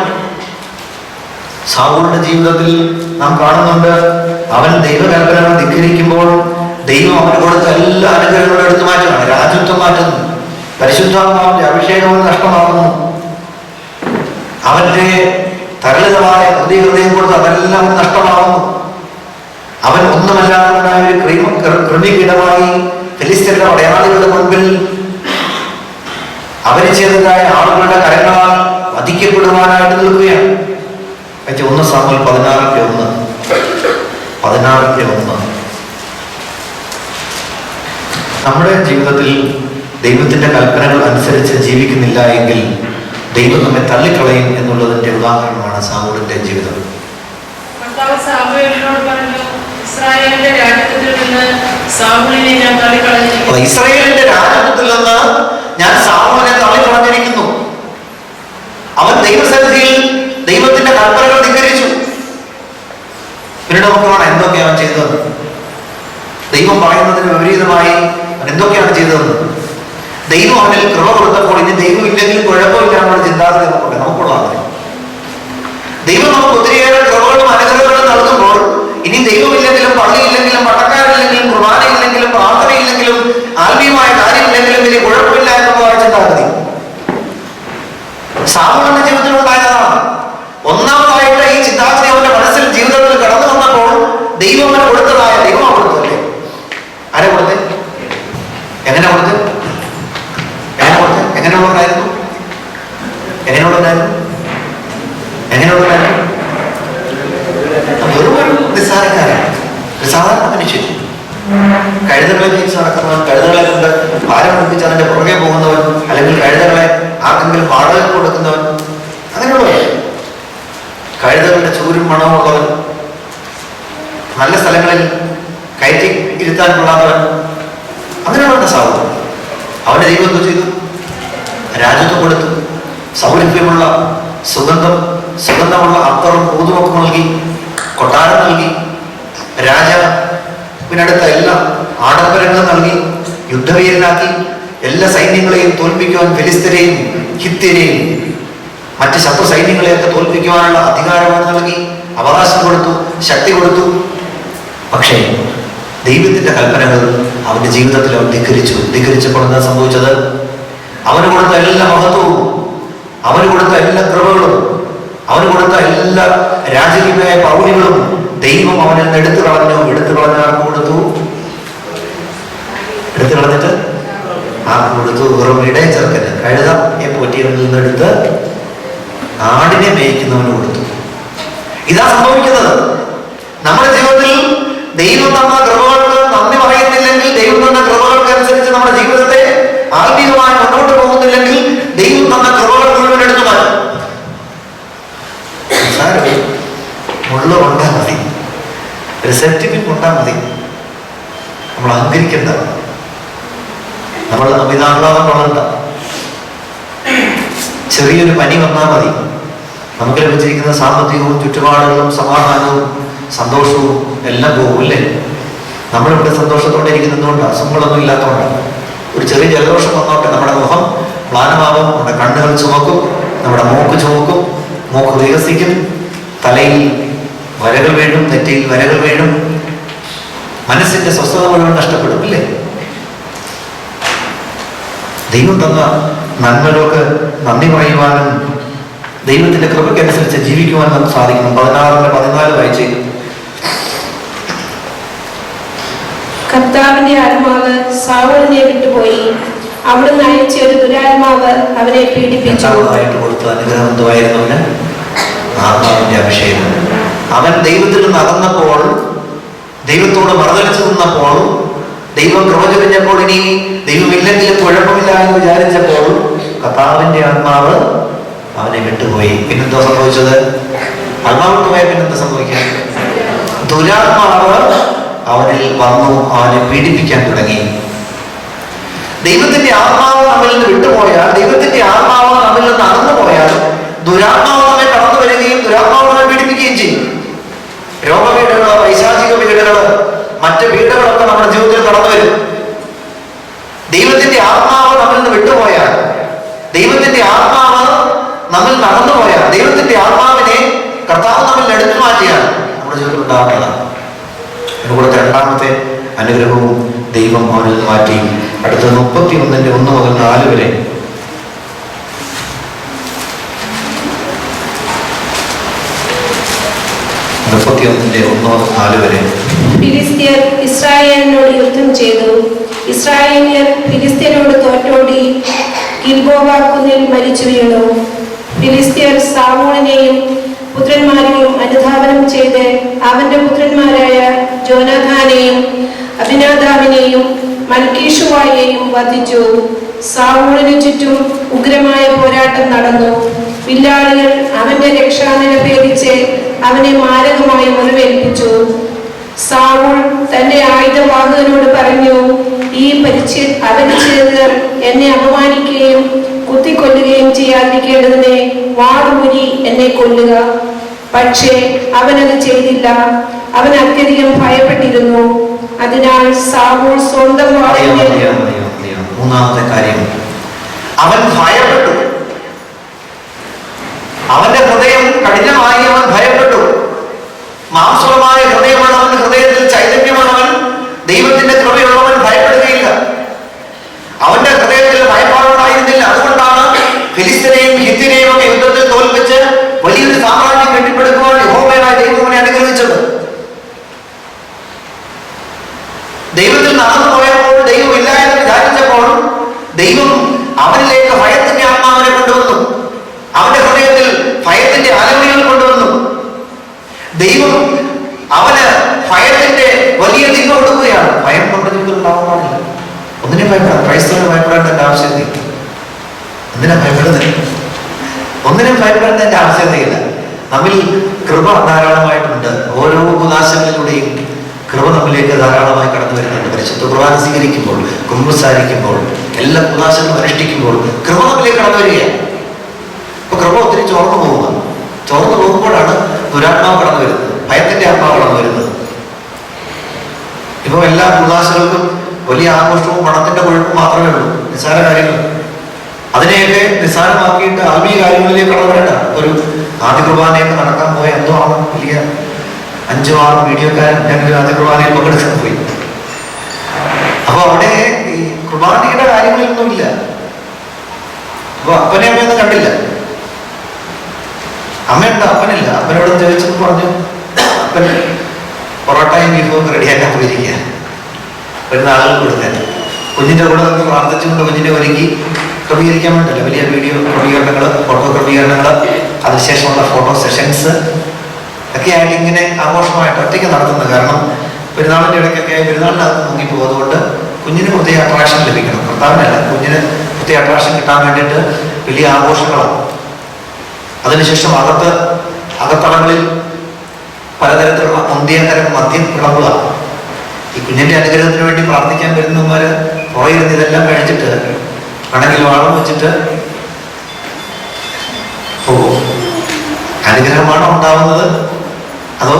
സൗലിന്റെ ജീവിതത്തിൽ നാം കാണുന്നുണ്ട്, അവൻ ദൈവകൽപ്പനകൾ ധിക്കരിക്കുമ്പോൾ ദൈവം അവന് കൊടുത്ത എല്ലാ അനുഗ്രഹങ്ങളും എടുത്തു മാറ്റുകയാണ്. രാജ്യത്വം മാറ്റുന്നു, പരിശുദ്ധാത്മാവിന്റെ അഭിഷേകവും നഷ്ടമാകുന്നു, അവന്റെ തരളിതമായ ഹൃദയം കൊടുത്ത് അതെല്ലാം നഷ്ടമാകുന്നു. അവൻ ഒന്നുമല്ലാത്തവനായ ഒരു കൃമികീടമായി ഫിലിസ്ത്യരുടെ പടയാളികളുടെ മുൻപിൽ അപരിചിതരായ ആളുകളുടെ കരങ്ങളാൽ വധിക്കപ്പെടുവാനായിട്ട് നിൽക്കുകയാണ്. 1 സാമുവേൽ 16:1. നമ്മുടെ ജീവിതത്തിൽ ദൈവത്തിന്റെ കൽപ്പനകൾ അനുസരിച്ച് ജീവിക്കുന്നില്ല എങ്കിൽ ദൈവം നമ്മെ തള്ളിക്കളയും എന്നുള്ളതിന്റെ ഉദാഹരണമാണ് സാമൂലിന്റെ ജീവിതം. ഇസ്രായേലിന്റെ രാജ്യത്വത്തിൽ നിന്ന് സാമൂലിനെ ഞാൻ തള്ളിക്കളഞ്ഞിരിക്കുന്നു. ഇസ്രായേലിന്റെ രാജ്യത്വത്തിൽ നിന്ന് ഞാൻ സാമൂലിനെ തള്ളിക്കളഞ്ഞിരിക്കുന്നു. അവൻ ദൈവസന്നിധിയിൽ ദൈവത്തിന്റെ കൽപ്പനകൾ ധിക്കരിച്ചു. പിന്നീട് നമുക്ക് കാണാം എന്തൊക്കെയാണ് അവൻ ചെയ്തത്. ദൈവം പറയുന്നതിന് വിപരീതമായി അവൻ എന്തൊക്കെയാണ് ചെയ്തതെന്ന്. ദൈവം അവനിൽ കൃപ കൊടുത്തപ്പോൾ ഇനി ദൈവം ഇല്ലെങ്കിലും കുഴപ്പമില്ല എന്നുള്ള ചിന്താഗതി നമുക്കുള്ളതാണ്. ദൈവം നമുക്ക് ഒത്തിരിയേറെ കൃപകളും അനുഗ്രഹങ്ങളും നൽകുമ്പോൾ ഇനി ദൈവമില്ലെങ്കിലും, പള്ളിയില്ലെങ്കിലും, പട്ടക്കാരില്ലെങ്കിലും, കുർബാനയില്ലെങ്കിലും, പ്രാർത്ഥനയില്ലെങ്കിലും, ആത്മീയമായ കാര്യമില്ലെങ്കിലും ഇനി കുഴപ്പമില്ല എന്നുള്ള ചിന്താഗതി സാമൂഹിക ജീവിതത്തിലുണ്ടായതാണ്. ഒന്നാമതായിട്ട് ഈ ചിന്താഗതി അവന്റെ മനസ്സിൽ ജീവിതത്തിൽ കടന്നു വന്നപ്പോൾ ദൈവം അവന് കൊടുത്തതായ ദൈവം കൊടുത്തല്ലേ. ആരെ കൊടുത്തേ? എങ്ങനെ കൊടുത്തേ? എങ്ങനെയുള്ളതായിരുന്നു? വെറും ഒരു നിസ്സാരക്കാരാണ്, ഒരു സാധാരണ മനുഷ്യൻ. കഴുതകളെ തിരിച്ച് നടക്കുന്നവൻ, കഴുതകളെ കൊണ്ട് ഭാരം പിടിപ്പിച്ച് അതിന്റെ പുറകെ പോകുന്നവൻ, അല്ലെങ്കിൽ കഴുതകളെ ആർക്കെങ്കിലും വാടക കൊടുക്കുന്നവൻ, അങ്ങനെയുള്ളവൻ. കഴുതകളുടെ ചൂരും മണമുള്ളവൻ, നല്ല സ്ഥലങ്ങളിൽ കയറ്റി ഇരുത്താൻ കൊള്ളാത്തവൻ, അങ്ങനെയുള്ള സാധനം. അവന്റെ ദൈവം എന്തോ ചെയ്തു? രാജ്യത്വം കൊടുത്തു, സൗരഭ്യമുള്ള സുഗന്ധമുള്ള അത്തറും ഊതുമൊക്കെ നൽകി, കൊട്ടാരം നൽകി, രാജാവിനടുത്ത എല്ലാ ആഡംബരങ്ങളും നൽകി, യുദ്ധവീരനാക്കി, എല്ലാ സൈന്യങ്ങളെയും തോൽപ്പിക്കുവാൻ ഫിലിസ്തരെയും ഹിത്യരെയും മറ്റ് ശത്രു സൈന്യങ്ങളെയൊക്കെ തോൽപ്പിക്കുവാനുള്ള അധികാരമാണ് നൽകി, അവകാശം കൊടുത്തു, ശക്തി കൊടുത്തു. പക്ഷേ ദൈവത്തിന്റെ കൽപ്പനകൾ അവന്റെ ജീവിതത്തിൽ അവൻ ധിക്കരിച്ചപ്പോൾ എന്താ സംഭവിച്ചത്? അവന് കൊടുത്ത എല്ലാ മഹത്വവും, അവന് കൊടുത്ത എല്ലാ കൃപകളും, അവന് കൊടുത്ത എല്ലാ രാജകീയമായ പൗരുകളും ദൈവം അവനിൽ നിന്ന് എടുത്തു കളഞ്ഞു. ആർക്ക് കൊടുത്തു? എടുത്തു കളഞ്ഞിട്ട് ആർക്ക് കൊടുത്തു? വെറും ഇടയ ചെറുക്കന്, കഴുതയെ പോറ്റിയവനിൽ നിന്നെടുത്ത് നാടിനെ മേയിക്കുന്നവന് കൊടുത്തു. ഇതാ സംഭവിക്കുന്നത്. നമ്മുടെ ജീവിതത്തിൽ ദൈവം തന്ന കൃപകൾക്ക് നന്ദി പറയുന്നില്ലെങ്കിൽ, ദൈവം തന്ന കൃപകൾക്ക് അനുസരിച്ച് നമ്മുടെ ജീവിതത്തെ ആത്മീയമായി മുന്നോട്ട് പോകുന്നില്ലെങ്കിൽ ദൈവം തന്ന കൃപകൾ മുഴുവൻ എടുത്തു മാറ്റും. മുള്ള കൊണ്ടാൽ മതി, ഒരു സർട്ടിഫിക്കറ്റ് കൊണ്ടാൽ മതി. നമ്മൾ അഹങ്കരിക്കണ്ട, നമ്മൾ അമിതാഹ്ലാദം വളരണ്ട. ചെറിയൊരു പനി വന്നാൽ മതി, നമുക്ക് ലഭിച്ചിരിക്കുന്ന സാമ്പത്തികവും ചുറ്റുപാടുകളും സമാധാനവും സന്തോഷവും എല്ലാം പോകില്ലേ. നമ്മളിവിടെ സന്തോഷത്തോടെ ഇരിക്കുന്നതുകൊണ്ട്, അസുഖങ്ങളൊന്നും ഇല്ലാത്തതുകൊണ്ടാണ്. ഒരു ചെറിയ ജലദോഷം വന്നോട്ടെ, നമ്മുടെ മുഖം മ്ലാനമാകും, നമ്മുടെ കണ്ണുകൾ ചുമക്കും, നമ്മുടെ മൂക്ക് ചുമക്കും, മൂക്ക് വികസിക്കും, തലയിൽ വരകൾ വീഴും, നെറ്റിയിൽ വരകൾ വീഴും, മനസ്സിന്റെ സ്വസ്ഥത മുഴുവൻ നഷ്ടപ്പെടും ഇല്ലേ. ദൈവം തന്ന നന്മകൾക്ക് നന്ദി പറയുവാനും ദൈവത്തിന്റെ കൃപയ്ക്കനുസരിച്ച് ജീവിക്കുവാനും നമുക്ക് സാധിക്കണം. 16-14 വായിച്ച്. കർത്താവിന്റെ ആത്മാവ് സൗലിനെ വിട്ടുപോയി, അവിടുന്ന് അയച്ച ഒരു ദുരാത്മാവ് അവനെ പീഡിപ്പിച്ചു. കൊടുത്ത അനുഗ്രഹം എന്തുവായിരുന്നു? ആത്മാവിന്റെ അഭിഷേകം. അവൻ ദൈവത്തിൽ നിന്ന് അകന്നപ്പോൾ, ദൈവത്തോട് മറുതലിച്ചു നിന്നപ്പോൾ, ദൈവം കൃപ ചൊരിഞ്ഞപ്പോൾ ഇനി ദൈവമില്ലെങ്കിലും കുഴപ്പമില്ല എന്ന് വിചാരിച്ചപ്പോൾ കർത്താവിന്റെ ആത്മാവ് അവനെ വിട്ടുപോയി. പിന്നെന്തോ സംഭവിച്ചത്? ആത്മാവ് വിട്ടുപോയാൽ പിന്നെന്താ സംഭവിക്കുക? ദുരാത്മാവ് അവനിൽ വന്നു, അവനെ പീഡിപ്പിക്കാൻ തുടങ്ങി. ദൈവത്തിന്റെ ആത്മാവ് നമ്മിൽ നിന്ന് വിട്ടുപോയാൽ, ദൈവത്തിന്റെ ആത്മാവ് നമ്മിൽ നിന്ന് അകന്നു പോയാൽ, ദുരാത്മാവ് നമ്മെ കടന്നു വരികയും ദുരാത്മാവ് നമ്മെ പീഡിപ്പിക്കുകയും ചെയ്യും. രോഗപീഠകള്, പൈശാചിക പീഠകള്, മറ്റ് പീഠകളൊക്കെ നമ്മുടെ ജീവിതത്തിൽ കടന്നു വരും. ദൈവത്തിന്റെ ആത്മാവ് നമ്മിൽ നിന്ന് വിട്ടുപോയാൽ, ദൈവത്തിന്റെ ആത്മാവ് നമ്മിൽ നടന്നുപോയാൽ, ദൈവത്തിന്റെ ആത്മാവിനെ കർത്താവ് നമ്മിൽ എടുത്തു മാറ്റിയാൽ നമ്മുടെ ജീവിതത്തിൽ ഉണ്ടാകുന്നതാണ്. അതുകൂടെ രണ്ടാമത്തെ അനുഗ്രഹവും ദൈവം അവനിൽ മാറ്റി. അടുത്ത 31:1-4 വരെ. ഫിലിസ്ത്യർ ഇസ്രായേലിനോട് യുദ്ധം ചെയ്തു. ഇസ്രായേലിയർ ഫിലിസ്ത്യരോട് തോറ്റോടി ഗിൽബോവ കുന്നിൽ മരിച്ചു വീണു. ഫിലിസ്ത്യർ സാമൂളിനെയും പുത്രന്മാരെയും അനുധാവനം ചെയ്ത് അവന്റെ പുത്രന്മാരായ ജോനാഥാനെയും അബിനാദാബിനെയും മൽക്കീഷുവായെയും വധിച്ചു. സാമൂളിനു ചുറ്റും ഉഗ്രമായ പോരാട്ടം നടന്നു. വില്ലാളികൾ അവന്റെ രക്ഷാനില ഭേദിച്ച് അവനെ മാരകമായി മുറിവേൽപ്പിച്ചു. സാമൂൾ തന്റെ ആയുധവാഹകനോട് പറഞ്ഞു, ഈ അപരിച്ഛേദകർ എന്നെ അപമാനിക്കുകയും കുത്തിക്കൊല്ലുകയും ചെയ്യാതിരിക്കേണ്ടതിനെ വാളുമുരി എന്നെ കൊല്ലുക. പക്ഷേ അവനത് ചെയ്തില്ല. അവൻ അത്യധികം ഭയപ്പെട്ടിരുന്നു. അതിനാൽ സാമൂൾ സ്വന്തം മൂന്നാമത്തെ കാര്യം, അവൻ ഭയപ്പെട്ടു. അവന്റെ ഹൃദയം കഠിനമായി അവൻ ഭയപ്പെട്ടു. മാംസമായ ഹൃദയമുള്ളവൻ, ഹൃദയത്തിൽ ചൈതന്യമുള്ളവൻ, ദൈവത്തിന്റെ കൃപയുള്ളവൻ ഭയപ്പെടുകയില്ല. അവന്റെ ഹൃദയത്തിൽ ഭയപ്പാടുണ്ടായിരുന്നില്ല. അതുകൊണ്ടാണ് ഫിലിസ്തീനെയും ഹിത്യനെയും ഒക്കെ യുദ്ധത്തിൽ തോൽപ്പിച്ച് വലിയൊരു സാമ്രാജ്യം കെട്ടിപ്പടുക്കുവാൻ യഹോവയായ ദൈവം അവനെ അനുഗ്രഹിച്ചത്. ദൈവത്തിൽ നടന്നു പോയപ്പോൾ, ദൈവമില്ല എന്ന് വിചാരിച്ചപ്പോൾ ദൈവം അവനിലേക്ക് ഭയത്തിന്റെ ആത്മാവിനെ കൊണ്ടുവന്നു. അവന്റെ ഹൃദയത്തിൽ ഭയത്തിന്റെ അലമുകൾ കൊണ്ടുവന്നു. ദൈവം അവന് ഭയത്തിന്റെ വലിയ ദിശ കൊടുക്കുകയാണ്. ഭയം നമ്മുടെ ജീവിതത്തിൽ ഉണ്ടാവാൻ പാടില്ല. ഒന്നിനെ ഭയപ്പെടാം. ക്രൈസ്തവന് ഭയപ്പെടേണ്ട ആവശ്യമില്ല. എന്തിനാ ഭയപ്പെടുന്നത്? ഒന്നിനും ഭയപ്പെടേണ്ട ആവശ്യതയില്ല. നമ്മിൽ കൃപ ധാരാളമായിട്ടുണ്ട്. ഓരോ ഉപദാശങ്ങളിലൂടെയും കൃപ നമ്മിലേക്ക് ധാരാളമായി കടന്നു വരുന്നുണ്ട്. പരിശുദ്ധ കുർബാന സ്വീകരിക്കുമ്പോൾ, കുമ്പസാരിക്കുമ്പോൾ, എല്ലാ ഉപദാശങ്ങളും അനുഷ്ഠിക്കുമ്പോൾ കൃപ നമ്മിലേക്ക് കടന്നു വരികയാണ്. അപ്പൊ കൃപ ഒത്തിരി ചോർന്നു പോവുക. ചോർന്നു പോകുമ്പോഴാണ് ദുരാത്മാവ് കടന്നു വരുന്നത്, ഭയത്തിന്റെ ആത്മാവ് കടന്നു വരുന്നത്. ഇപ്പൊ എല്ലാ ഉപദാശകൾക്കും വലിയ ആഘോഷവും പണത്തിന്റെ കൊഴുപ്പും മാത്രമേ ഉള്ളൂ. നിസ്സാര കാര്യങ്ങൾ അതിനെയൊക്കെ നിസ്സാരമാക്കിയിട്ട് ആത്മീയ കാര്യങ്ങളിലേക്ക് കടന്നു വരേണ്ട. ഒരു ആദ്യ കുർബാനയൊക്കെ നടക്കാൻ പോയ എന്തോ ആണ് വലിയ 5-6 വീഡിയോക്കാരൻ ഞങ്ങൾ ആദ്യ കുർബാനയിൽ പങ്കെടുക്കാൻ പോയി. അപ്പൊ അവിടെ ഈ കുർബാനയുടെ കാര്യങ്ങളൊന്നും ഇല്ല. അപ്പൊ അപ്പനെ അമ്മയൊന്നും കണ്ടില്ല. അമ്മയുണ്ട്, അപ്പനില്ല. അപ്പനോട് ചോദിച്ചപ്പോൾ പറഞ്ഞു, അപ്പൻ പൊറോട്ടയും ബീഫും റെഡിയാക്കാൻ പോയിരിക്കുക, വരുന്ന ആളുകൾ കൊടുക്കാൻ. കുഞ്ഞിന്റെ കൂടെ നിന്ന് പ്രാർത്ഥിച്ചുകൊണ്ട് കുഞ്ഞിനെ ഒരുക്കി ക്രമീകരിക്കാൻ വേണ്ടില്ല. വലിയ വീഡിയോ ക്രമീകരണങ്ങൾ, ഫോട്ടോ ക്രമീകരണങ്ങൾ, അതിനുശേഷമുള്ള ഫോട്ടോ സെഷൻസ് ഒക്കെയായിട്ട് ഇങ്ങനെ ആഘോഷമായിട്ട് ഒറ്റയ്ക്ക് നടത്തുന്നത്. കാരണം പെരുന്നാളിൻ്റെ ഇടയ്ക്കൊക്കെ പെരുന്നാളിനകത്ത് മുങ്ങിപ്പോകും. അതുകൊണ്ട് കുഞ്ഞിന് പ്രത്യേക അട്രാക്ഷൻ ലഭിക്കണം. കർത്താവിനല്ല, കുഞ്ഞിന് പ്രത്യേക അട്രാക്ഷൻ കിട്ടാൻ വേണ്ടിയിട്ട് വലിയ ആഘോഷങ്ങളാണ്. അതിനുശേഷം അകത്തളങ്ങളിൽ പലതരത്തിലുള്ള ഒന്തിയതരം മദ്യം വിളമ്പുക. ഈ കുഞ്ഞിന്റെ അനുഗ്രഹത്തിന് വേണ്ടി പ്രാർത്ഥിക്കാൻ വരുന്നവന്മാര് പുറയിരുന്ന് ഇതെല്ലാം കഴിച്ചിട്ട് വേണമെങ്കിൽ വാളം വെച്ചിട്ട് പോകും. അനുഗ്രഹമാണോ ഉണ്ടാവുന്നത്, അതോ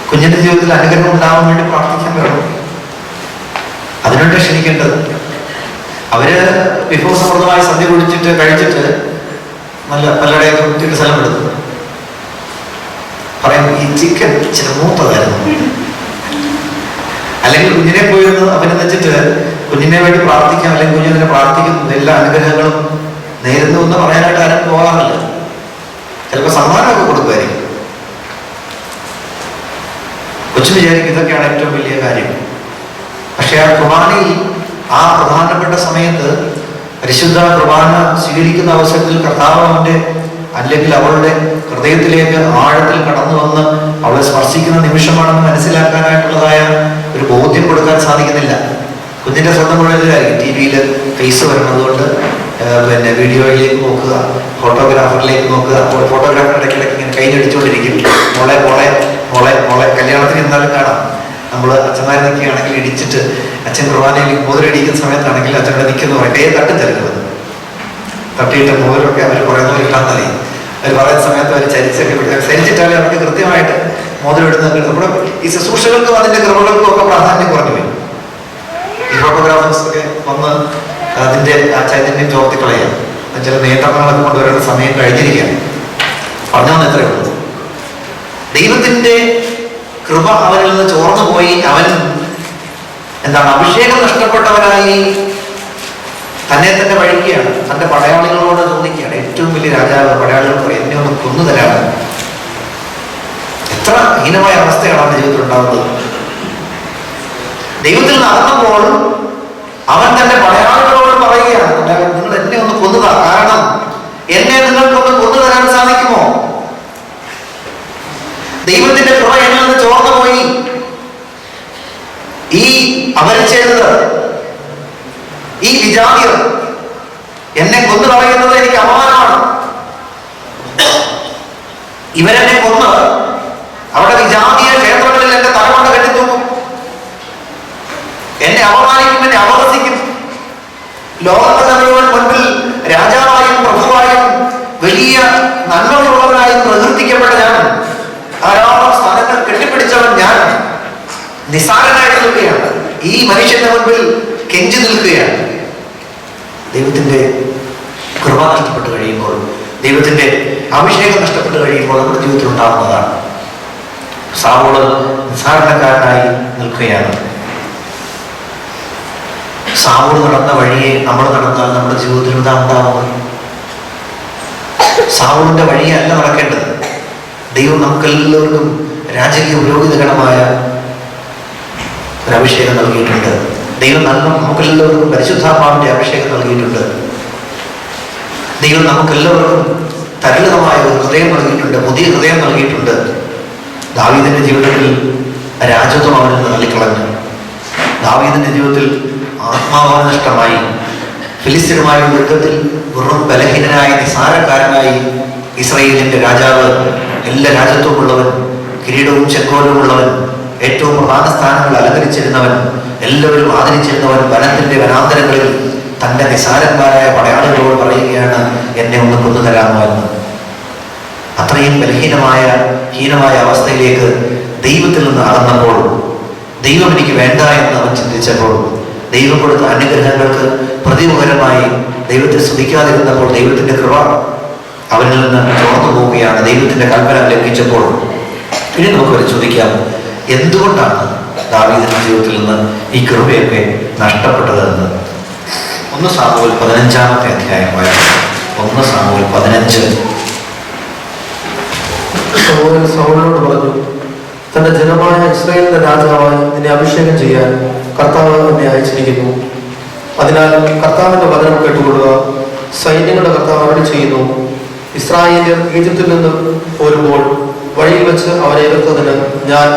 കുഞ്ഞിന്റെ ജീവിതത്തിൽ അനുഗ്രഹം ഉണ്ടാവാൻ വേണ്ടി പ്രാർത്ഥിക്കാൻ വേണം? അതിനുവേണ്ടി ക്ഷണിക്കേണ്ടത്. അവര് വിഭവസമൃദ്ധമായി സദ്യ കുടിച്ചിട്ട് കഴിച്ചിട്ട് നല്ല പലരുടെയൊക്കെ കുത്തിയിട്ട് സ്ഥലം എടുത്തു പറയും, ഈ ചിക്കൻ ഇച്ചിരി മൂത്തതായിരുന്നു. അല്ലെങ്കിൽ കുഞ്ഞിനെ പോയിരുന്നു അഭിനന്ദിച്ചിട്ട് കുഞ്ഞിനെ വേണ്ടി പ്രാർത്ഥിക്കാം, അല്ലെങ്കിൽ കുഞ്ഞിനെ പ്രാർത്ഥിക്കുന്നു, എല്ലാ അനുഗ്രഹങ്ങളും നേരുന്നു എന്ന് പറയാനായിട്ട് ആരും പോകാറില്ല. ചിലപ്പോൾ സമ്മാനമൊക്കെ കൊടുക്കുമായിരിക്കും. കൊച്ചു വിചാരിക്കും ഇതൊക്കെയാണ് ഏറ്റവും വലിയ കാര്യം. പക്ഷെ ആ കുർബാനയിൽ ആ പ്രധാനപ്പെട്ട സമയത്ത് പരിശുദ്ധ കുർബാന സ്വീകരിക്കുന്ന അവസരത്തിൽ കർത്താവ് അവന്റെ അല്ലെങ്കിൽ അവളുടെ ഹൃദയത്തിലേക്ക് ആഴത്തിൽ കടന്നു വന്ന് അവളെ സ്പർശിക്കുന്ന നിമിഷമാണെന്ന് മനസ്സിലാക്കാനായിട്ടുള്ളതായ ഒരു ബോധ്യം കൊടുക്കാൻ സാധിക്കുന്നില്ല. കുഞ്ഞിന്റെ സ്വന്തം മുഴുവനായിരിക്കും. ടി വിയിൽ ഫേസ് വരുന്നതുകൊണ്ട് പിന്നെ വീഡിയോയിലേക്ക് നോക്കുക, ഫോട്ടോഗ്രാഫറിലേക്ക് നോക്കുക. ഫോട്ടോഗ്രാഫർ ഇടയ്ക്കിടയ്ക്ക് ഇങ്ങനെ കൈഞ്ഞടിച്ചുകൊണ്ടിരിക്കും. മോളെ മോളെ മോളെ മോളെ. കല്യാണത്തിന് എന്നാലും കാണാം, നമ്മൾ അച്ഛന്മാരെ ആണെങ്കിൽ ഇടിച്ചിട്ട് അച്ഛൻ കുർബാനയിൽ മോതിരടിക്കുന്ന സമയത്താണെങ്കിൽ അച്ഛനോട് നിൽക്കുന്ന പറയും, കൈ തട്ടും തരുന്നത് തട്ടിയിട്ട് മോതിരൊക്കെ അവർ കുറേ നോക്കി ഇട്ടാൽ മതി. അവർ പറയുന്ന സമയത്ത് അവർ ചരിച്ചിട്ടാലേ അവർക്ക് കൃത്യമായിട്ട് മോതിരമിടുന്നത്. നമ്മുടെ ഈ ശുശ്രൂഷകൾക്കും അതിന്റെ കൃപകൾക്കും ഒക്കെ പ്രാധാന്യം കുറഞ്ഞു വരും. ഈ ഫോട്ടോഗ്രാഫേഴ്സ് ഒക്കെ വന്ന് അതിന്റെ ആ ചൈതന്യം ചോർത്തിക്കളയാം. ചില നിയന്ത്രണങ്ങളൊക്കെ കൊണ്ടുവരേണ്ട സമയം കഴിഞ്ഞിരിക്കുകയാണ്. പറഞ്ഞു വന്ന എത്രയേ ഉള്ളൂ. ദൈവത്തിന്റെ കൃപ അവനിൽ നിന്ന് ചോർന്നു പോയി. അവൻ അഭിഷേകം നഷ്ടപ്പെട്ടവനായി തന്നെ തന്നെ വഴിക്കുകയാണ്. തന്റെ പടയാളികളോട് ചോദിക്കുകയാണ്. ഏറ്റവും വലിയ രാജാവ് പടയാളികളോട് എന്നെ ഒന്ന് കൊന്നു തരാണ്. എത്ര ഹീനമായ അവസ്ഥയാണ് അവന്റെ ജീവിതത്തിൽ ഉണ്ടാകുന്നത്. ദൈവത്തിൽ നടന്നപ്പോൾ അവൻ തന്റെ പടയാളികളോട് പറയുകയാണ്, നിങ്ങൾ എന്നെ ഒന്ന് കൊന്നുതാ, കാരണം എന്നെ നിങ്ങൾക്കൊന്ന് കൊന്നു തരാൻ സാധിക്കുമോ? ദൈവത്തിന്റെ കൃപ എന്നിൽ നിന്ന് ചോർന്നു പോയി. ഈ അപരിച്ഛേദർ, ഈ വിജാതിയർ എന്നെ കൊന്നു കളയുന്നത് എനിക്ക് അപമാനമാണ്. ഇവരെന്നെ കൊന്ന് അവിടെ വിജാതീയ ക്ഷേത്രങ്ങളിൽ എന്റെ തലമുണ്ട കെട്ടിത്തൂക്കും, എന്നെ അപമാനിക്കും, എന്നെ അപഹസിക്കും. ലോകത്തിന്റെ മുഴുവൻ മുൻപിൽ രാജാവായും പ്രഭുവായും വലിയ നന്മകളുള്ളവനായും പ്രകീർത്തിക്കപ്പെട്ട ഞാൻ, ധാരാളം സ്ഥാനങ്ങൾ കെട്ടിപ്പിടിച്ചവൻ ഞാൻ നിസ്സാരനായിട്ട് നിൽക്കുകയാണ്. ഈ മനുഷ്യന്റെ മുൻപിൽ കെഞ്ചി നിൽക്കുകയാണ്. ദൈവത്തിന്റെ കൃപ നഷ്ടപ്പെട്ട് കഴിയുമ്പോൾ, ദൈവത്തിന്റെ അഭിഷേകം നഷ്ടപ്പെട്ട് കഴിയുമ്പോൾ നമ്മുടെ ജീവിതത്തിൽ ഉണ്ടാകുന്നതാണ്. സാവൂള് നിസ്സാരണക്കാരനായി നിൽക്കുകയാണ്. സാവൂള് നടന്ന വഴിയെ നമ്മൾ നടന്നാൽ നമ്മുടെ ജീവിതത്തിൽ എന്താ ഉണ്ടാവുന്നത്? സാവൂളിന്റെ വഴിയെ അല്ല നടക്കേണ്ടത്. ദൈവം നമുക്കെല്ലാവർക്കും രാജകീയ പുരോഹിതഗണമായ ഒരു അഭിഷേകം നൽകിയിട്ടുണ്ട്. ദൈവം നമുക്കെല്ലാവർക്കും പരിശുദ്ധാത്മാവിന്റെ അഭിഷേകം നൽകിയിട്ടുണ്ട്. ദൈവം നമുക്കെല്ലാവർക്കും തരളിതമായ ഒരു ഹൃദയം നൽകിയിട്ടുണ്ട്, പുതിയ ഹൃദയം നൽകിയിട്ടുണ്ട്. ദാവീദിന്റെ ജീവിതത്തിൽ രാജത്വം അവനിൽ നിന്ന് തള്ളിക്കളഞ്ഞു. ദാവീദിന്റെ ജീവിതത്തിൽ ആത്മാവാൻ നഷ്ടമായി. ഫിലിസ്തീനുമായ യുദ്ധത്തിൽ വെറും ബലഹീനനായി നിസാരക്കാരനായി ഇസ്രായേലിന്റെ രാജാവ്, എല്ലാ രാജ്യത്വമുള്ളവൻ, കിരീടവും ചെങ്കോലുമുള്ളവൻ, ഏറ്റവും പ്രധാന സ്ഥാനങ്ങൾ അലങ്കരിച്ചിരുന്നവൻ, എല്ലാവരും ആദരിച്ചിരുന്നവൻ, വനത്തിന്റെ വനാന്തരങ്ങളിൽ തന്റെ നിസാരന്മാരായ പടയാളികളോട് പറയുകയാണ്, എന്നെ ഒന്ന് കൊന്നു തരാമോ എന്ന്. അത്രയും ബലഹീനമായ ഹീനമായ അവസ്ഥയിലേക്ക് ദൈവത്തിൽ നിന്ന് അകന്നപ്പോൾ, ദൈവം എനിക്ക് വേണ്ട എന്ന് അവൻ ചിന്തിച്ചപ്പോൾ, ദൈവം കൊടുത്ത അനുഗ്രഹങ്ങൾക്ക് പ്രതിപകരമായി ദൈവത്തെ സ്തുതിക്കാതിരുന്നപ്പോൾ ദൈവത്തിന്റെ കൃപ അവനിൽ നിന്ന് ചോർന്നു പോവുകയാണ്. ദൈവത്തിന്റെ കൽപ്പന ലംഘിച്ചപ്പോൾ. ഇനി നമുക്ക് ചോദിക്കാം, എന്തുകൊണ്ടാണ് ദാവീദിന്റെ ജീവിതത്തിൽ നിന്ന് ഈ കൃപയൊക്കെ നഷ്ടപ്പെട്ടതെന്ന്. 1 സാമുവേൽ 15-ാമത്തെ അധ്യായമായ 1 സാമുവേൽ 15. സൗലോട് പറഞ്ഞു, തന്റെ ജനമായ ഇസ്രായേലിന്റെ രാജാവായി നിന്നെ അഭിഷേകം ചെയ്യാൻ കർത്താവ് എന്നെ അയച്ചിരിക്കുന്നു. അതിനാൽ കർത്താവിന്റെ വചനം കേട്ടുകൊള്ളുക. സൈന്യങ്ങളുടെ കർത്താവ് അവിടെ ചെയ്യുന്നു, ഇസ്രായേലിയർ ഈജിപ്തിൽ നിന്ന് പോരുമ്പോൾ വഴിയിൽ വെച്ച് അവരെ എതിർത്തതിന് ഞാൻ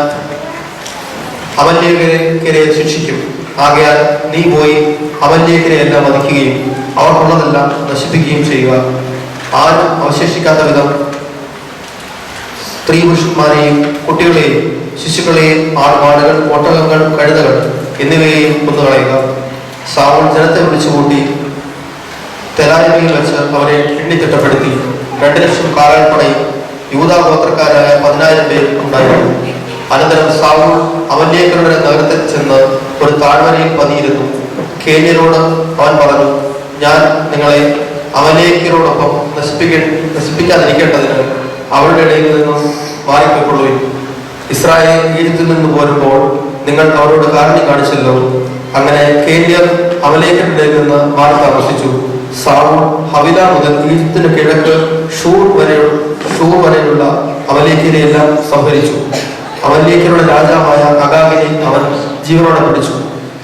അമലേഖരെ ശിക്ഷിക്കും. ആകയാൽ നീ പോയി അമലേഖരെ എല്ലാം വധിക്കുകയും അവർക്കുള്ളതെല്ലാം നശിപ്പിക്കുകയും ചെയ്യുക. ആരും അവശേഷിക്കാത്ത വിധം സ്ത്രീ പുരുഷന്മാരെയും കുട്ടികളെയും ശിശുക്കളെയും ആടുമാടുകൾ, ഒട്ടകങ്ങൾ, കഴുതകൾ എന്നിവയെയും കൊന്നുകളയുക. സാവൂൾ ജനത്തെ വിളിച്ചുകൂട്ടി തെലായിമയിൽ വെച്ച് അവരെ എണ്ണിത്തിട്ടപ്പെടുത്തി. 2 ലക്ഷം കാലാൾപ്പടയും യൂദാ ഗോത്രക്കാരായ 10,000 പേർ ഉണ്ടായിരുന്നു. അനന്തരം സാവൂൾ അമലേഖരുടെ നഗരത്തിൽ ചെന്ന് ഒരു താഴ്വരയിൽ പതിയിരുന്നു. കേന്യരോട് അവൻ പറഞ്ഞു, ഞാൻ നിങ്ങളെ അമലേഖ്യരോടൊപ്പം നശിപ്പിക്കാതിരിക്കേണ്ടതിന് അവരുടെ ഇടയിൽ നിന്നും മാറിക്കൊള്ളുവിൻ. ഇസ്രായേൽ ഈജിപ്തിൽ നിന്ന് പോരുമ്പോൾ നിങ്ങൾ അവരോട് കാരുണ്യം കാണിച്ചല്ലോ. അങ്ങനെ കേന്യർ അമലേഖരുടെ ഇടയിൽ നിന്ന് മാറി താമസിച്ചു. സാവൂൾ ഹവില മുതൽ ഈജിപ്തിന് കിഴക്ക് ഷൂർ വരെയുള്ള അമലേഖ്യരെയെല്ലാം സംഹരിച്ചു. അമലേഖ്യരുടെ രാജാവായ അഗാഗിനെ അവൻ ജീവനോടെ പിടിച്ചു.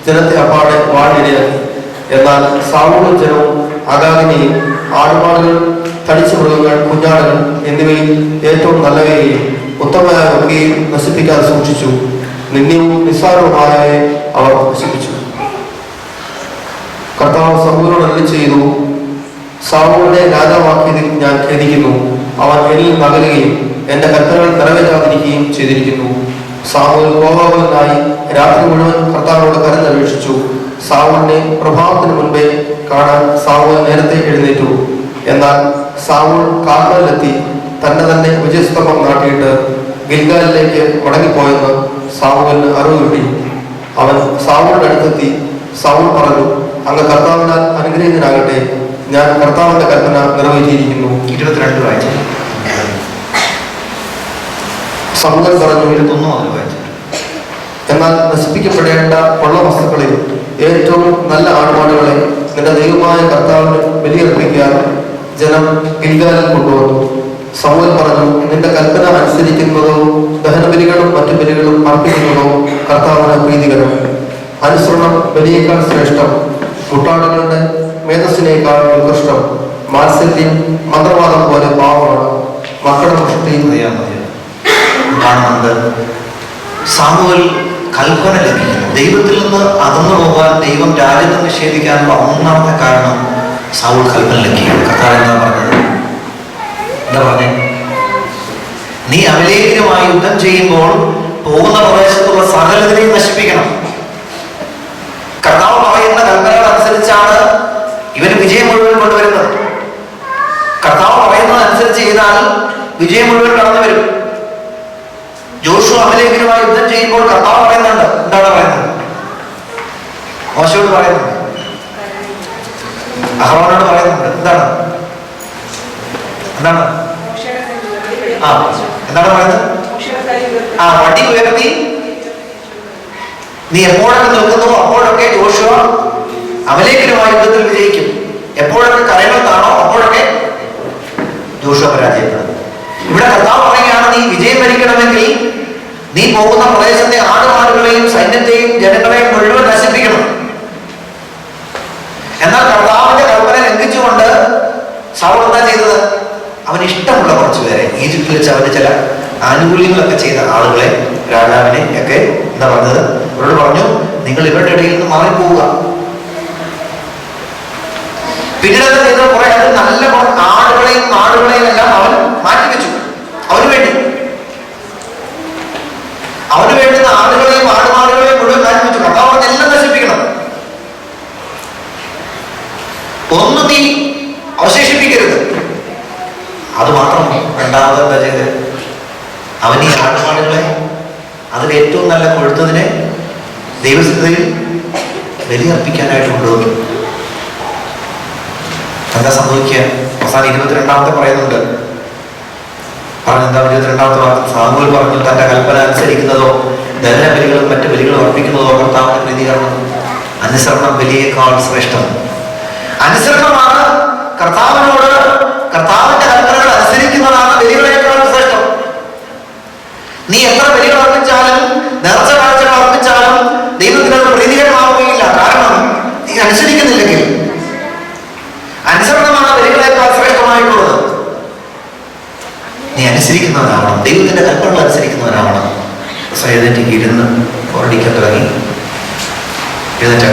ജനത്തെ അപ്പാടെ വാഴിടയാക്കി. എന്നാൽ സാവൂളും ജനവും അഗാഗിനെയും ആടുമാടുകൾ, തടിച്ച മൃഗങ്ങൾ, കുഞ്ഞാടുകൾ എന്നിവയിൽ ഏറ്റവും നല്ലവയെയും ഉത്തമമായ ഒക്കെയും നശിപ്പിക്കാതെ സൂക്ഷിച്ചു. നിന്ദ്യവും നിസ്സാരവുമായവയെ അവർ നശിപ്പിച്ചു. കർത്താവ് സൗലോട് അരുളി ചെയ്തു, സാവൂളിനെ രാജാവാക്കിയതിൽ ഞാൻ ഖേദിക്കുന്നു. അവൻ എന്നിൽ നകലുകയും എന്റെ കൽപ്പനകൾ നിറവേറ്റാതിരിക്കുകയും ചെയ്തിരിക്കുന്നു. സാവൂൽ കോപാകുലനായി രാത്രി മുഴുവൻ കർത്താവിനോട് കരഞ്ഞപേക്ഷിച്ചു. സാവൂളിനെ പ്രഭാതത്തിന് മുൻപേ കാണാൻ സാവൂൽ നേരത്തെ എഴുന്നേറ്റു. എന്നാൽ സാവൂൾ കാർമലിലെത്തി തന്നെ വിജയസ്തംഭം നാട്ടിയിട്ട് ഗിൽഗാലിലേക്ക് മടങ്ങിപ്പോയെന്ന് സാമുവേലിന് അറിവ് കിട്ടി. അവൻ സാവൂളിന്റെ അടുത്തെത്തി. സാവൂൾ പറഞ്ഞു, അങ്ങ് കർത്താവിനാൽ അനുഗ്രഹീതനാകട്ടെ, ഞാൻ കർത്താവിന്റെ കൽപ്പന നിറവേറ്റിയിരിക്കുന്നു. 22 വായിച്ചു. സമൂഹം പറഞ്ഞു, 21 വായിച്ചു. എന്നാൽ നശിപ്പിക്കപ്പെടേണ്ട കൊള്ള വസ്തുക്കളിൽ ഏറ്റവും നല്ല ആടുമാടുകളെ നിന്റെ ദൈവമായ കർത്താവിന് ബലിയർപ്പിക്കാൻ ജനം ഗിൽഗാലിൽ കൊണ്ടുവന്നു. സമൂഹം പറഞ്ഞു, നിന്റെ കൽപ്പന അനുസരിക്കുന്നതോ ദഹനബലികളും മറ്റു ബലികളും അർപ്പിക്കുന്നതോ കർത്താവിന് പ്രീതികരം. അനുസരണം ബലിയേക്കാൾ ശ്രേഷ്ഠം, മുട്ടാടുകളുടെ മേധസ്സിനേക്കാൾ ഉത്കൃഷ്ടം. മാത്സല്യം മന്ത്രവാദം പോലെ പാവമാണ്, മക്കളുടെ പുഷ്ടി. കാണുന്നുണ്ട്, സാമുവേൽ കൽപ്പന ലഭിക്കുന്നു. ദൈവത്തിൽ നിന്ന് അകന്നു പോകാൻ ദൈവം രാജ്യത്തെ നിഷേധിക്കാനുള്ള ഒന്നാമത്തെ കാരണം സാവൂൾ കൽപ്പന ലംഘിക്കുന്നു. കർത്താവ് എന്താ പറഞ്ഞത്? എന്താ പറഞ്ഞേ? നീ അമലേഖനുമായി യുദ്ധം ചെയ്യുമ്പോൾ പോകുന്ന പ്രദേശത്തുള്ള സകലതിനെയും നശിപ്പിക്കണം. കർത്താവ് പറയുന്ന കൽപ്പനകൾ അനുസരിച്ചാണ് ഇവന് വിജയം മുഴുവൻ കൊണ്ടുവരുന്നത്. കർത്താവ് പറയുന്നത് അനുസരിച്ച് ചെയ്താൽ വിജയം മുഴുവൻ കടന്നു വരും. ജോഷു അമലേഖനുമായി യുദ്ധം ചെയ്യുമ്പോൾ കർത്താവ് പറയുന്നുണ്ട്. എന്താണ് പറയുന്നത്? മോശയോട് പറയുന്നുണ്ട്, അഹ്റോനോട് പറയുന്നുണ്ട്. എന്താണ് എന്താണ് എന്താണ് പറയുന്നത്? വടി ഉയർത്തി നീ എപ്പോഴൊക്കെ നിൽക്കുന്നു അപ്പോഴൊക്കെ ജോഷുവ അമലേഖനുമായി യുദ്ധത്തിൽ വിജയിക്കും. എപ്പോഴൊക്കെ കരങ്ങൾ താണോ അപ്പോഴൊക്കെ ജോഷുവ പരാജയപ്പെടും. ഇവിടെ കർത്താവ് പറയുകയാണ്, നീ വിജയം വരിക്കണമെങ്കിൽ നീ പോകുന്ന പ്രദേശത്തെ ആടുമാടുകളെയും സൈന്യത്തെയും ജനങ്ങളെയും മുഴുവൻ നശിപ്പിക്കണം. എന്നാൽ കർത്താവിന്റെ കൽപ്പന ലംഘിച്ചുകൊണ്ട് സൗൾ എന്താ ചെയ്തത്? അവന് ഇഷ്ടമുള്ള കുറച്ചു പേരെ ഈജിപ്തിൽ വെച്ച് അവന് ചില ആനുകൂല്യങ്ങളൊക്കെ ചെയ്ത ആളുകളെ, രാജാവിനെ ഒക്കെ എന്താ പറഞ്ഞത്? അവരോട് പറഞ്ഞു, നിങ്ങൾ ഇവരുടെ ഇടയിൽ നിന്ന് മാറിപ്പോവുക. പിന്നീട് എന്താ ചെയ്തത്? കുറെ അത് നല്ല ആടുകളെയും നാടുകളെയും എല്ലാം അവൻ മാറ്റിവെച്ചു. അവന് വേണ്ടുന്ന ആടുകളെയും ആടുമാടുകളെയും മുഴുവൻ മാറ്റിവെച്ചു. കർത്താവ് എല്ലാം നശിപ്പിക്കണം, ഒന്നും നീ അവശേഷിപ്പിക്കരുത്. അത് മാത്രം രണ്ടാമത് എന്താ ചെയ്ത്? അവൻ ഈ ആടുമാടുകളെ അതിൽ ഏറ്റവും നല്ല കൊഴുത്തതിനെ ദൈവസ്ഥിതിയിൽ ബലിയർപ്പിക്കാനായിട്ട് കൊണ്ടുവന്നു. എന്താ സംഭവിക്കുക? അവസാനം 22 പറയുന്നുണ്ട്. പറഞ്ഞെന്താ? 22 വാക്യം സാമുവേൽ പറഞ്ഞു, തന്റെ കൽപ്പന അനുസരിക്കുന്നതോ ദഹന ബലികളും മറ്റു ബലികളും അർപ്പിക്കുന്നതോ കർത്താവിന്റെ പ്രീതികരണം. അനുസരണം ബലിയേക്കാൾ ശ്രേഷ്ഠം. അനുസരണമാണ് കർത്താവിനോട്, കർത്താവിന്റെ കൽപ്പനകൾ അനുസരിക്കുന്നതാണ് ബലികളേക്കാൾ ശ്രേഷ്ഠം. നീ എത്ര ബലികൾ അർപ്പിച്ചാലും നേർച്ച കാഴ്ചകൾ അർപ്പിച്ചാലും ദൈവത്തിനത് പ്രീതികരമാവുകയില്ല. കാരണം നീ അനുസരിക്കുന്നില്ലെങ്കിൽ. അനുസരണമാണ് ബലികളേക്കാൾ ശ്രേഷ്ഠമായിട്ടുള്ളത്. നീ അനുസരിക്കുന്നവനാവണം, ദൈവത്തിന്റെ കൽപ്പനകൾ അനുസരിക്കുന്നവനാവണം. സൈലന്റിക്ക് ഇരുന്ന് ഓടിക്കാൻ തുടങ്ങി. എഴുന്നേറ്റ്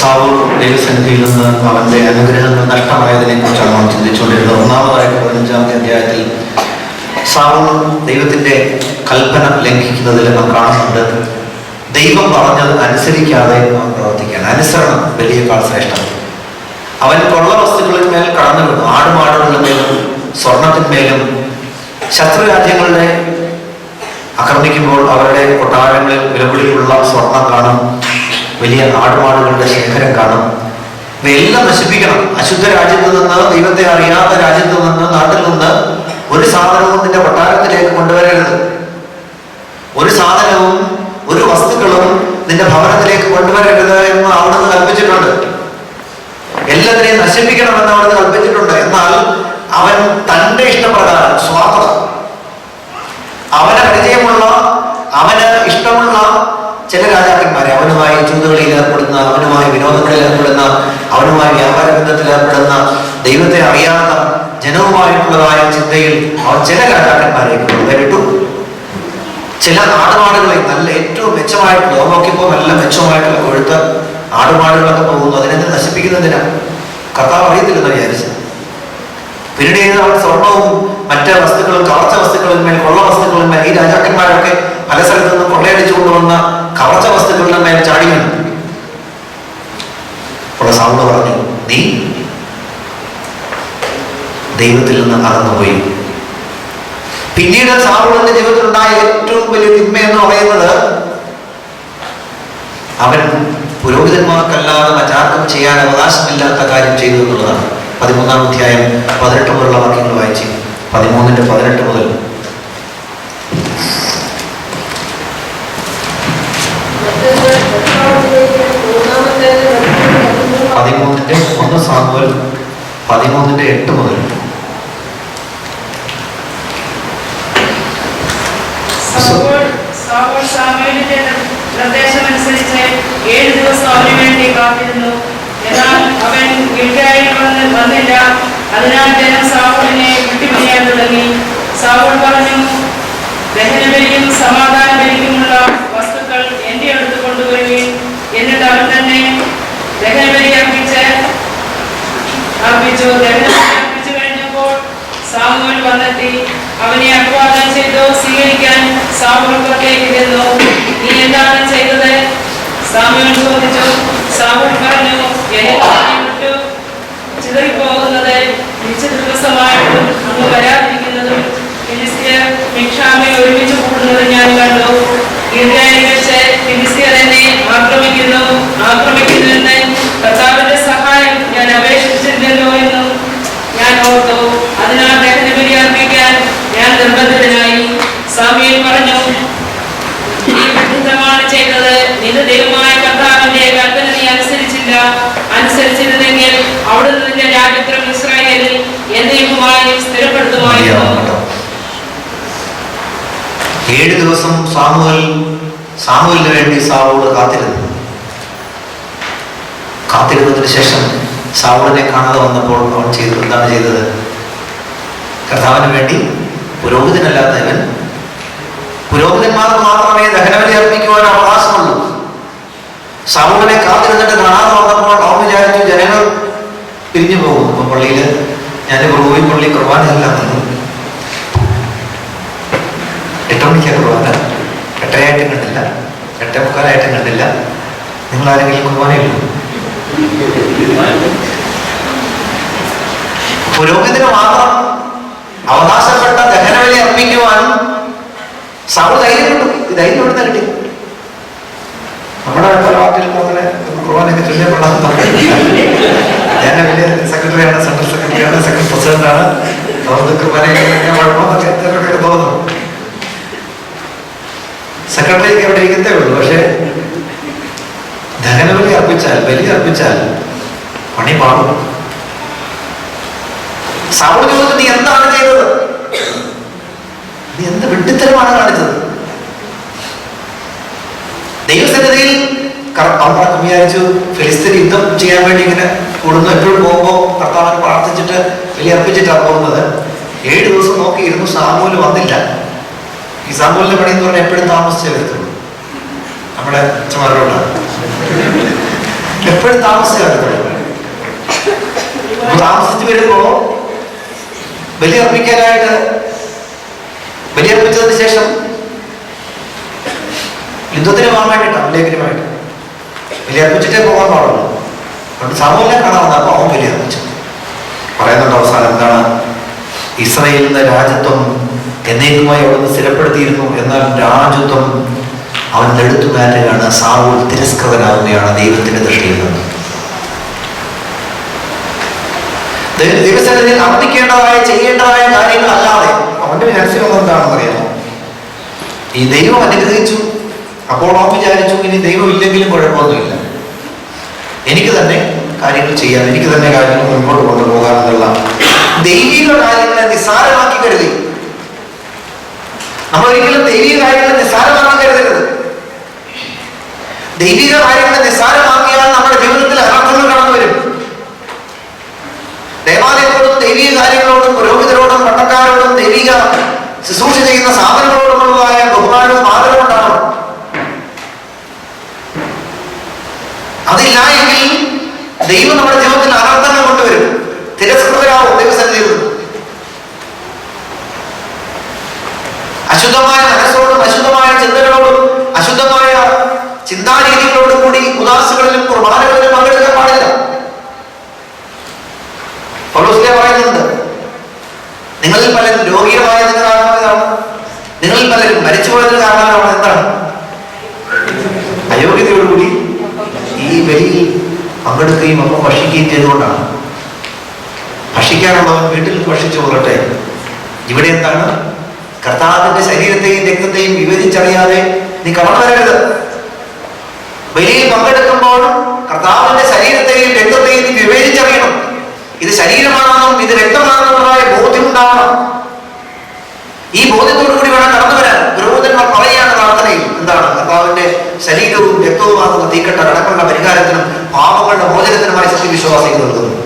സാവൂൾ ദൈവസന്നിധിയിൽ നിന്ന് അവന്റെ അനുഗ്രഹങ്ങൾ നഷ്ടമായതിനെ കുറിച്ചാണ് നാം ചിന്തിച്ചുകൊണ്ടിരുന്നത്. ഒന്നാമതായിട്ട് 15-ാമത്തെ അധ്യായത്തിൽ സാവൂൾ ദൈവത്തിന്റെ കൽപ്പന ലംഘിക്കുന്നതിൽ നാം കാണുന്നുണ്ട്. ദൈവം പറഞ്ഞത് അനുസരിക്കാതെ അവൻ പ്രവർത്തിക്കുകയാണ്. അനുസരണം ബലിയേക്കാൾ ശ്രേഷ്ഠം. അവൻ കൊള്ള വസ്തുക്കളിന്മേൽ കടന്നു വീണു. ആടുമാടുകളുടെ മേലും സ്വർണത്തിന്മേലും ശത്രുരാജ്യങ്ങളുടെ ആക്രമിക്കുമ്പോൾ അവരുടെ കൊട്ടാരങ്ങളിൽ വിലപിടിയുള്ള സ്വർണം കാണും, വലിയ ആടുമാടുകളുടെ ശേഖരം കാണും. ഇവയെല്ലാം നശിപ്പിക്കണം. അശുദ്ധ രാജ്യത്ത് നിന്ന്, ദൈവത്തെ അറിയാത്ത രാജ്യത്ത് നിന്ന്, നാട്ടിൽ നിന്ന് ഒരു സാധനവും നിന്റെ കൊട്ടാരത്തിലേക്ക് കൊണ്ടുവരരുത്. ഒരു സാധനവും ഒരു വസ്തുക്കളും നിന്റെ ഭവനത്തിലേക്ക് കൊണ്ടുവരരുത് എന്ന് അവിടുന്ന് കൽപ്പിച്ചിട്ടുണ്ട്. എല്ലാത്തിനെയും നശിപ്പിക്കണമെന്ന് അവിടുന്ന് കൽപ്പിച്ചിട്ടുണ്ട്. എന്നാൽ അവൻ തന്റെ ഇഷ്ടപ്രകാരം സ്വാർത്ഥത, അവന് പരിചയമുള്ള, അവന് ഇഷ്ടമുള്ള ചില രാജാക്കന്മാരെ, അവനുമായി ചൂതുകളിൽ ഏർപ്പെടുന്ന, അവനുമായി വിനോദങ്ങളിൽ ഏർപ്പെടുന്ന, അവനുമായി വ്യാപാര ബന്ധത്തിൽ ഏർപ്പെടുന്ന, ദൈവത്തെ അറിയാത്ത ജനവുമായിട്ടുള്ളതായ ചിന്തയിൽ അവൻ ചില രാജാക്കന്മാരെ വിട്ടു. ചില ആടുമാടുകളെ നല്ല ഏറ്റവും മെച്ചമായിട്ടുള്ള, നോക്കിയപ്പോൾ നല്ല മെച്ചമായിട്ടുള്ള കൊഴുത്ത ആടുമാടുകളൊക്കെ പോകുന്നു. അതിനെ നശിപ്പിക്കുന്നതിനാ കർത്താവ് അറിയത്തില്ലെന്ന് വിചാരിച്ചത്. പിന്നീട് അവൻ സ്വർണവും മറ്റ് വസ്തുക്കളും, കവർച്ച വസ്തുക്കളിന്മേൽ, കൊള്ള വസ്തുക്കളിന്മേൽ, ഈ രാജാക്കന്മാരൊക്കെ പല സ്ഥലത്തു നിന്നും കൊള്ളയടിച്ചു കൊണ്ടുവന്ന കവർച്ച വസ്തുക്കളുടെ മേൽ ചാടിയാണ്. അപ്പോൾ സാവൂൾ പറഞ്ഞു, നീ ദൈവത്തിൽ നിന്ന് അകന്നുപോയി. പിന്നീട് സാവൂളിന്റെ ജീവിതത്തിലുണ്ടായ ഏറ്റവും വലിയ തിന്മ എന്ന് പറയുന്നത് അവൻ പുരോഹിതന്മാർക്കല്ലാതെ മറ്റാർക്കും ചെയ്യാൻ അവകാശമില്ലാത്ത കാര്യം ചെയ്തു എന്നുള്ളതാണ്. 13-ാം അധ്യായം 18 മുതലുള്ള വാക്യങ്ങൾ വായിച്ചു. 13-18 മുതൽ. 13-1 സാമുവേൽ 13-8 മുതൽ. സാവൂൾ സാമുവേലിന്റെ നിർദ്ദേശമനുസരിച്ച് 7 ദിവസം അവന് വേണ്ടി കാത്തിരുന്നു. എന്നാൽ അവൻ ഗിൽഗായിൽ വന്നില്ല. അതിനാൽ ജനം സാവൂളിനെ വിട്ടുപിരിയാൻ തുടങ്ങി. സാവൂൾ പറഞ്ഞു, ദഹനബലിയും സമാധാന ബലിക്കുമുള്ള വസ്തുക്കൾ എന്റെ അടുത്ത് കൊണ്ടുവരുകയും. എന്നിട്ട് അവൻ തന്നെ ദഹനബലി അർപ്പിച്ചു. ദഹനബലി അർപ്പിച്ചു കഴിഞ്ഞപ്പോൾ സാമുവേൽ വന്നെത്തി. അവനെ അഭിവാദനം ചെയ്തു സ്വീകരിക്കാൻ സാവൂൾ പുറത്തേക്ക് ചെന്നു. നീ എന്താണ് ചെയ്തത്? സാമുവേൽ ചോദിച്ചു. സാവൂൾ പറഞ്ഞു, വിട്ടു ചിതറിപ്പോകുന്നത് നിശ്ചിത ദിവസമായിട്ടും അങ്ങ് വരാതിരിക്കുന്നതും ഫിലിസ്ത്യർ മിക്ഷാമെ ഒരുമിച്ച് കൂടുന്നത് ഞാൻ കണ്ടു. ഗിൽഗായിൽ വെച്ച് ഫിലിസ്ത്യർ എന്നെ ആക്രമിക്കുന്നുവെന്ന് കർത്താവിന്റെ സഹായം ഞാൻ അപേക്ഷിച്ചില്ലല്ലോ എന്നും ഞാൻ ഓർത്തു. അതിനാൽ ദഹനബലി അർപ്പിക്കാൻ ഞാൻ നിർബന്ധിതനായി. സാമുവേൽ പറഞ്ഞു, നീ വിഡ്ഢിത്തമാണ് ചെയ്തത്. നിന്റെ ദൈവമായ കർത്താവിന്റെ കൽപ്പന നീ അനുസരിച്ചിരുന്നെങ്കിൽ അവിടുന്ന് നിന്റെ രാജ്യത്വം ഇസ്രായേലിൽ എന്നേക്കുമായി സ്ഥിരപ്പെടുത്തുമായിരുന്നു. 7 ദിവസം സാമുവേലിന് വേണ്ടി സാവൂൾ കാത്തിരുന്നതിന് ശേഷം സാവൂളിനെ കാണാതെ വന്നപ്പോൾ അവൻ എന്താണ് ചെയ്തത്? കർത്താവിന് വേണ്ടി പുരോഹിതനല്ലാത്ത ഇവൻ, പുരോഹിതന്മാർക്ക് മാത്രമേ ദഹനബലി അർപ്പിക്കുവാൻ അവകാശമുള്ളൂ. സാവൂളിനെ കാത്തിരുന്നിട്ട് കാണാതെ വന്നപ്പോൾ അവൻ വിചാരിച്ചു ജനങ്ങൾ പിരിഞ്ഞു പോകും. അപ്പൊ പള്ളിയിൽ ഞാനിപ്പോൾ പോയി പള്ളി കുർബാനയെല്ലാം വന്നു. 8 മണിക്കാണ് കുർബാന. 8:30 കണ്ടില്ല, 8:45 കണ്ടില്ല. നിങ്ങൾ ആരെങ്കിലും കുർബാനയില്ല? പുരോഹിതന് മാത്രം അവകാശപ്പെട്ട ദഹനബലി അർപ്പിക്കുവാൻ സാവൂൾ ധൈര്യം ഇവിടുന്ന് കിട്ടി. നമ്മുടെ പല പാർട്ടിയിലും അങ്ങനെ കുർബാനയൊക്കെ ചൊല്ലപ്പെടാൻ ഞാൻ വലിയ സെക്രട്ടറിയാണ്, സെൻട്രൽ സെക്രട്ടറിയാണ്, സെക്രട്ടറി പ്രസിഡന്റാണ്. അതുകൊണ്ട് കുർബാനയൊക്കെ കുഴപ്പമൊക്കെ തോന്നുന്നു. സെക്രട്ടറിയൊക്കെ അവിടെ ഇരിക്കത്തേ ഉള്ളൂ. പക്ഷെ ദഹനബലി അർപ്പിച്ചാൽ പണി പാടും. സാവൂൾ ചോദിച്ചു, നീ എന്താണ് ചെയ്തത്? നീ എന്ത് വിഡ്ഢിത്തരമാണ് കാണിച്ചത്? ദൈവസന്നിധിയിൽ വിചാരിച്ചു ഫിലിസ്തീൻ യുദ്ധം ചെയ്യാൻ വേണ്ടി ഇങ്ങനെ കൂടുന്നു. എപ്പോഴും പോകുമ്പോൾ കർത്താവിനെ പ്രാർത്ഥിച്ചിട്ട് ബലിയർപ്പിച്ചിട്ടാണ് പോകുന്നത്. 7 ദിവസം നോക്കിയിരുന്നു, സാമൂല് വന്നില്ല. ഈ സാമൂലിന്റെ പണി എന്ന് പറഞ്ഞാൽ എപ്പോഴും താമസിച്ചേ വരത്തുള്ളൂ. നമ്മുടെ അച്ഛന്മാരോടാണ് എപ്പോഴും താമസിക്കാറുണ്ട്. താമസിച്ച് വരുമ്പോ ബലിയർപ്പിക്കാനായിട്ട് ബലിയർപ്പിച്ചതിന് ശേഷം യുദ്ധത്തിന് പോകാൻ വേണ്ടിയിട്ടാണ് ഉല്ലേഖനമായിട്ട് ബലിയർപ്പിച്ചിട്ടേ പോകാൻ പാടുള്ളൂ. അതുകൊണ്ട് സമൂഹം കാണാൻ വന്നപ്പോൾ അവൻ ബലിയർപ്പിച്ചു. പറയുന്നുണ്ട് അവസാനം എന്താണ്? ഇസ്രായേലിന്റെ രാജ്യത്വം എന്നേക്കുമായി അവിടുന്ന് സ്ഥിരപ്പെടുത്തിയിരുന്നു, എന്നാൽ രാജ്യത്വം അവൻ എടുത്തു മാറ്റുകയാണ്. സാവൂൾ തിരസ്കൃതനാവുകയാണ് ദൈവത്തിന്റെ ദൃഷ്ടിയിൽ നിന്ന്. ദൈവസന്നിധിയിൽ അർപ്പിക്കേണ്ടതായ ചെയ്യേണ്ടതായ കാര്യങ്ങളല്ലാതെ അവന്റെ രഹസ്യം എന്താണെന്ന് അറിയാമോ? ഈ ദൈവം അനുഗ്രഹിച്ചു, അപ്പോൾ അവൻ വിചാരിച്ചു ഇനി ദൈവം ഇല്ലെങ്കിലും കുഴപ്പമൊന്നുമില്ല, എനിക്ക് തന്നെ കാര്യങ്ങൾ ചെയ്യാം, എനിക്ക് തന്നെ കാര്യങ്ങൾ മുൻപോട്ട് കൊണ്ടുപോകാമെന്നുള്ള ദൈവിക കാര്യങ്ങളെ നിസ്സാരമാക്കി കരുതി. നമ്മൾ ഒരിക്കലും ദൈവിക കാര്യങ്ങളെ നിസ്സാരമാക്കി കരുതരുത്. ദൈവിക കാര്യങ്ങളെ നിസ്സാരമാക്കിയാൽ നമ്മുടെ ജീവിതത്തിൽ അനർത്ഥങ്ങൾ കടന്നു വരും. ദേവാലയത്തോടും ദൈവിക കാര്യങ്ങളോടും പുരോഹിതരോടും പട്ടക്കാരോടും ദൈവിക ശുശ്രൂഷ ചെയ്യുന്ന സാധനങ്ങളോടുമുള്ളതായ ബഹുമാനവും ആദരവും ഉണ്ടാവണം. അതില്ല എങ്കിൽ ദൈവം നമ്മുടെ ജീവിതത്തിൽ അനർത്ഥങ്ങൾ കൊണ്ടുവരും, തിരസ്കൃതരാവും ദൈവസന്നിധിയിൽ നിന്ന്. അശുദ്ധമായ മനസ്സോടും അശുദ്ധമായ ചിന്തകളോടും അശുദ്ധമായ ചിന്താരീതികളോടും കൂടി ഉദാസുകളിലും കുർബാനകളിലും പങ്കെടുക്കാൻ പാടില്ല. പൗലോസ് പറയുന്നുണ്ട്, നിങ്ങളിൽ പലരും രോഗികളായതിന് കാരണം ഇതാണ്, നിങ്ങളിൽ പലരും മരിച്ചുപോയതിന് കാരണമാണ് എന്താണ്? അയോഗ്യതയോടുകൂടി ഈ ബലിയിൽ പങ്കെടുക്കുകയും ഒപ്പം ഭക്ഷിക്കുകയും ചെയ്തുകൊണ്ടാണ്. ഭക്ഷിക്കാനുള്ളവൻ വീട്ടിൽ ഭക്ഷിച്ചു കൊള്ളട്ടെ. ഇവിടെ എന്താണ്? കർത്താവിന്റെ ശരീരത്തെയും രക്തത്തെയും വിവേചിച്ചറിയാതെ നീ കടന്നു വരരുത്. ബലിയിൽ പങ്കെടുക്കുമ്പോൾ കർത്താവിന്റെ ശരീരത്തെയും രക്തത്തെയും നീ വിവേചിച്ചറിയണം. ഇത് ശരീരമാണെന്നും ഇത് രക്തമാണെന്നുള്ളതായ ബോധ്യം ഉണ്ടാവണം. ഈ ബോധ്യത്തോടു കൂടി വേണം കടന്നു വരാൻ. പുരോഹിതന്മാർ പറയുകയാണ് പ്രാർത്ഥനയിൽ, എന്താണ്? കർത്താവിന്റെ ശരീരവും രക്തവുമാകുന്ന തീക്കട്ട കടങ്ങളുടെ പരിഹാരത്തിനും പാപങ്ങളുടെ മോചനത്തിനുമായി സത്യവിശ്വാസികൾ നൽകുന്നു.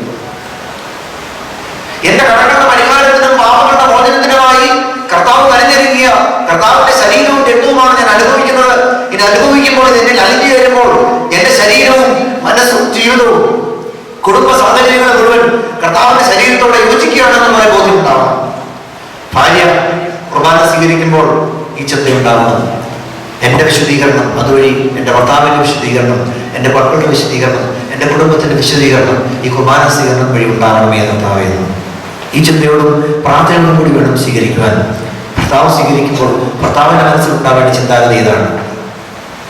എന്റെ കടങ്ങളുടെ പരിഹാരത്തിനും പാപങ്ങളുടെ മോചനത്തിനുമായി കർത്താവ് കരഞ്ഞിറങ്ങിയ കർത്താവിന്റെ ശരീരവും രക്തവുമാണ് ഞാൻ അനുഭവിക്കുന്നത്. ഇനി അനുഭവിക്കുമ്പോൾ എന്നിൽ അലിഞ്ഞു വരുമ്പോൾ എന്റെ ശരീരവും മനസ്സും ജീവിതവും കുടുംബ സാഹചര്യങ്ങൾ മുഴുവൻ കർത്താവിന്റെ ശരീരത്തോടെ യോജിക്കുകയാണെന്നുള്ള ബോധ്യം ഉണ്ടാവണം. ഭാര്യ കുർബാന സ്വീകരിക്കുമ്പോൾ ഈ ചിന്തയുണ്ടാവണം, എന്റെ വിശുദ്ധീകരണം, അതുവഴി എന്റെ ഭർത്താവിന്റെ വിശുദ്ധീകരണം, എന്റെ മക്കളുടെ വിശുദ്ധീകരണം, എന്റെ കുടുംബത്തിന്റെ വിശുദ്ധീകരണം ഈ കുർബാന സ്വീകരണം വഴി ഉണ്ടാകണമേ കർത്താവേന്ന്. ഈ ചിന്തയോടും പ്രാർത്ഥനയോടും കൂടി വേണം സ്വീകരിക്കുവാൻ. ഭർത്താവ് സ്വീകരിക്കുമ്പോൾ ഭർത്താവിന്റെ മനസ്സിലുണ്ടാവേണ്ട ചിന്താഗതി ഇതാണ്: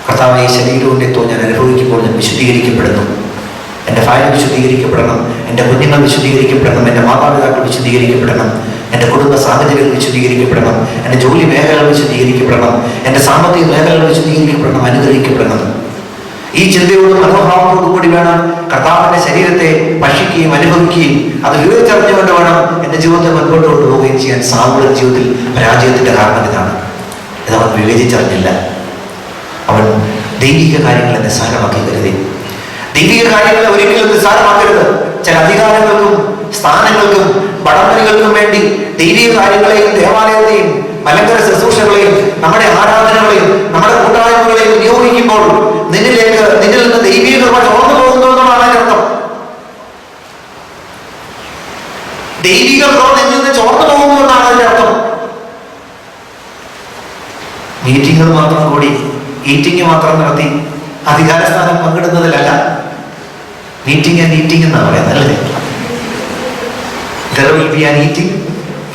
കർത്താവ് ഈ ശരീരവും രക്തവും ഞാൻ അനുഭവിക്കുമ്പോൾ ഞാൻ വിശുദ്ധീകരിക്കപ്പെടുന്നു. എൻ്റെ ഭാര്യ വിശുദ്ധീകരിക്കപ്പെടണം, എൻ്റെ കുഞ്ഞുങ്ങൾ വിശുദ്ധീകരിക്കപ്പെടണം, എൻ്റെ മാതാപിതാക്കൾ വിശുദ്ധീകരിക്കപ്പെടണം, എൻ്റെ കുടുംബ സാഹചര്യങ്ങൾ വിശുദ്ധീകരിക്കപ്പെടണം, എൻ്റെ ജോലി മേഖലകൾ വിശുദ്ധീകരിക്കപ്പെടണം, എൻ്റെ സാമ്പത്തിക മേഖലകൾ വിശുദ്ധീകരിക്കപ്പെടണം, അനുഗ്രഹിക്കപ്പെടണം. ഈ ചിന്തയോടും മനോഭാവത്തോടും കൂടി വേണം കർത്താവിന്റെ ശരീരത്തെ ഭക്ഷിക്കുകയും അനുഭവിക്കുകയും അത് വിവേചിച്ചറിഞ്ഞുകൊണ്ട് വേണം എൻ്റെ ജീവിതത്തെ മുൻപോട്ട് കൊണ്ടുപോവുകയും ചെയ്യാൻ. സാവൂളിന്റെ ജീവിതത്തിൽ പരാജയത്തിന്റെ കാരണം ഇതാണ്. ഇതവൻ വിവേചിച്ചറിഞ്ഞില്ല. അവൻ ദൈവിക കാര്യങ്ങളെ നിസ്സാരമാക്കി കരുതി. ദൈവിക കാര്യങ്ങളെ ഒരിക്കലും നിസ്സാരമാക്കരുത്. ചില അധികാരങ്ങൾക്കും സ്ഥാനങ്ങൾക്കും വടംവലികൾക്കും വേണ്ടി ദൈവിക കാര്യങ്ങളെയും ദേവാലയത്തെയും മലങ്കര ശുശ്രൂഷകളെയും നമ്മുടെ ആരാധനകളെയും നമ്മുടെ കൂട്ടായ്മകളെയും വിനിയോഗിക്കുമ്പോൾ നിന്നിൽ നിന്ന് ദൈവിക കൃപ ചോർന്നു പോകുന്നു എന്നാണ് അതിന്റെ അർത്ഥം. ദൈവിക കൃപ നിന്നിൽ നിന്ന് ചോർന്നു പോകുന്നു എന്നാണ് അതിന്റെ അർത്ഥം. മീറ്റിംഗുകൾ മാത്രം കൂടി ഈറ്റിംഗ് മാത്രം നടത്തി അധികാരസ്ഥാനം പങ്കിടുന്നതിലല്ല. മീറ്റിംഗ് ആൻഡ് ഈറ്റിംഗ് എന്നാണ് പറയുന്നത്, അല്ലേ? There will be an eating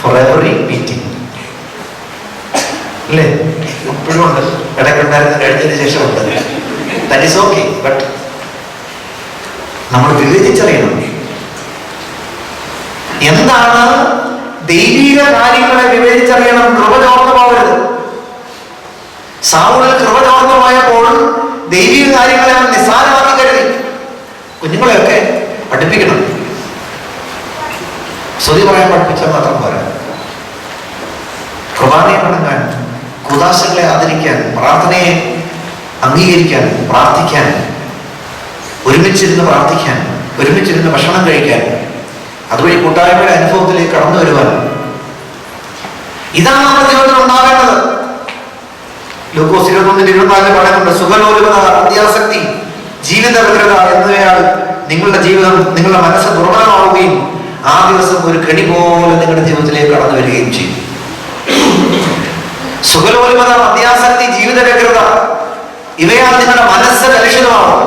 for every meeting. അല്ലേ? ഇപ്പോഴും ഉണ്ട്, ഇടയ്ക്കുണ്ടായിരുന്ന കഴിഞ്ഞതിന് ശേഷമുണ്ട്. That is okay. ബട്ട് നമ്മൾ വിവേചിച്ചറിയണം എന്താണ് ദൈവിക കാര്യങ്ങളെ വിവേചിച്ചറിയണം. കൃപ ചോർന്നു പോകരുത്. സാവൂളിൽ കൃപ ചോർന്നു പോയപ്പോൾ ദൈവിക കാര്യങ്ങളെ അവൻ നിസ്സാരമാക്കി കരുതി. കുഞ്ഞുങ്ങളെയൊക്കെ പഠിപ്പിക്കണം. സ്തുതി പറയാൻ പഠിപ്പിച്ചാൽ മാത്രം പോരാ. കുർബാനയെ വണങ്ങാൻ, കൂദാശകളെ ആദരിക്കാൻ, പ്രാർത്ഥനയെ അംഗീകരിക്കാൻ, പ്രാർത്ഥിക്കാൻ, ഒരുമിച്ചിരുന്ന് പ്രാർത്ഥിക്കാൻ, ഒരുമിച്ചിരുന്ന് ഭക്ഷണം കഴിക്കാൻ, അതുവഴി കൂട്ടായ്മയുടെ അനുഭവത്തിലേക്ക് കടന്നു വരുവാൻ, ഇതാണ് നമ്മുടെ ജീവിതത്തിൽ ഉണ്ടാവേണ്ടത്. ലൂക്കോസ് 21:24 പറയുന്നുണ്ട്, സുഖലോലുപത, അത്യാസക്തി, ജീവിത വ്യഗ്രത എന്നിവയാൽ നിങ്ങളുടെ ജീവിതം, നിങ്ങളുടെ മനസ്സ് ദുർബലമാവുകയും ആ ദിവസം ഒരു കെണി പോലെ നിങ്ങളുടെ ജീവിതത്തിലേക്ക് കടന്നു വരികയും ചെയ്യും. സുഖലോലുപത, മദ്യാസക്തി, ജീവിത വ്യഗ്രത ഇവയാൽ നിങ്ങളുടെ മനസ്സ് കലുഷിതമാവും.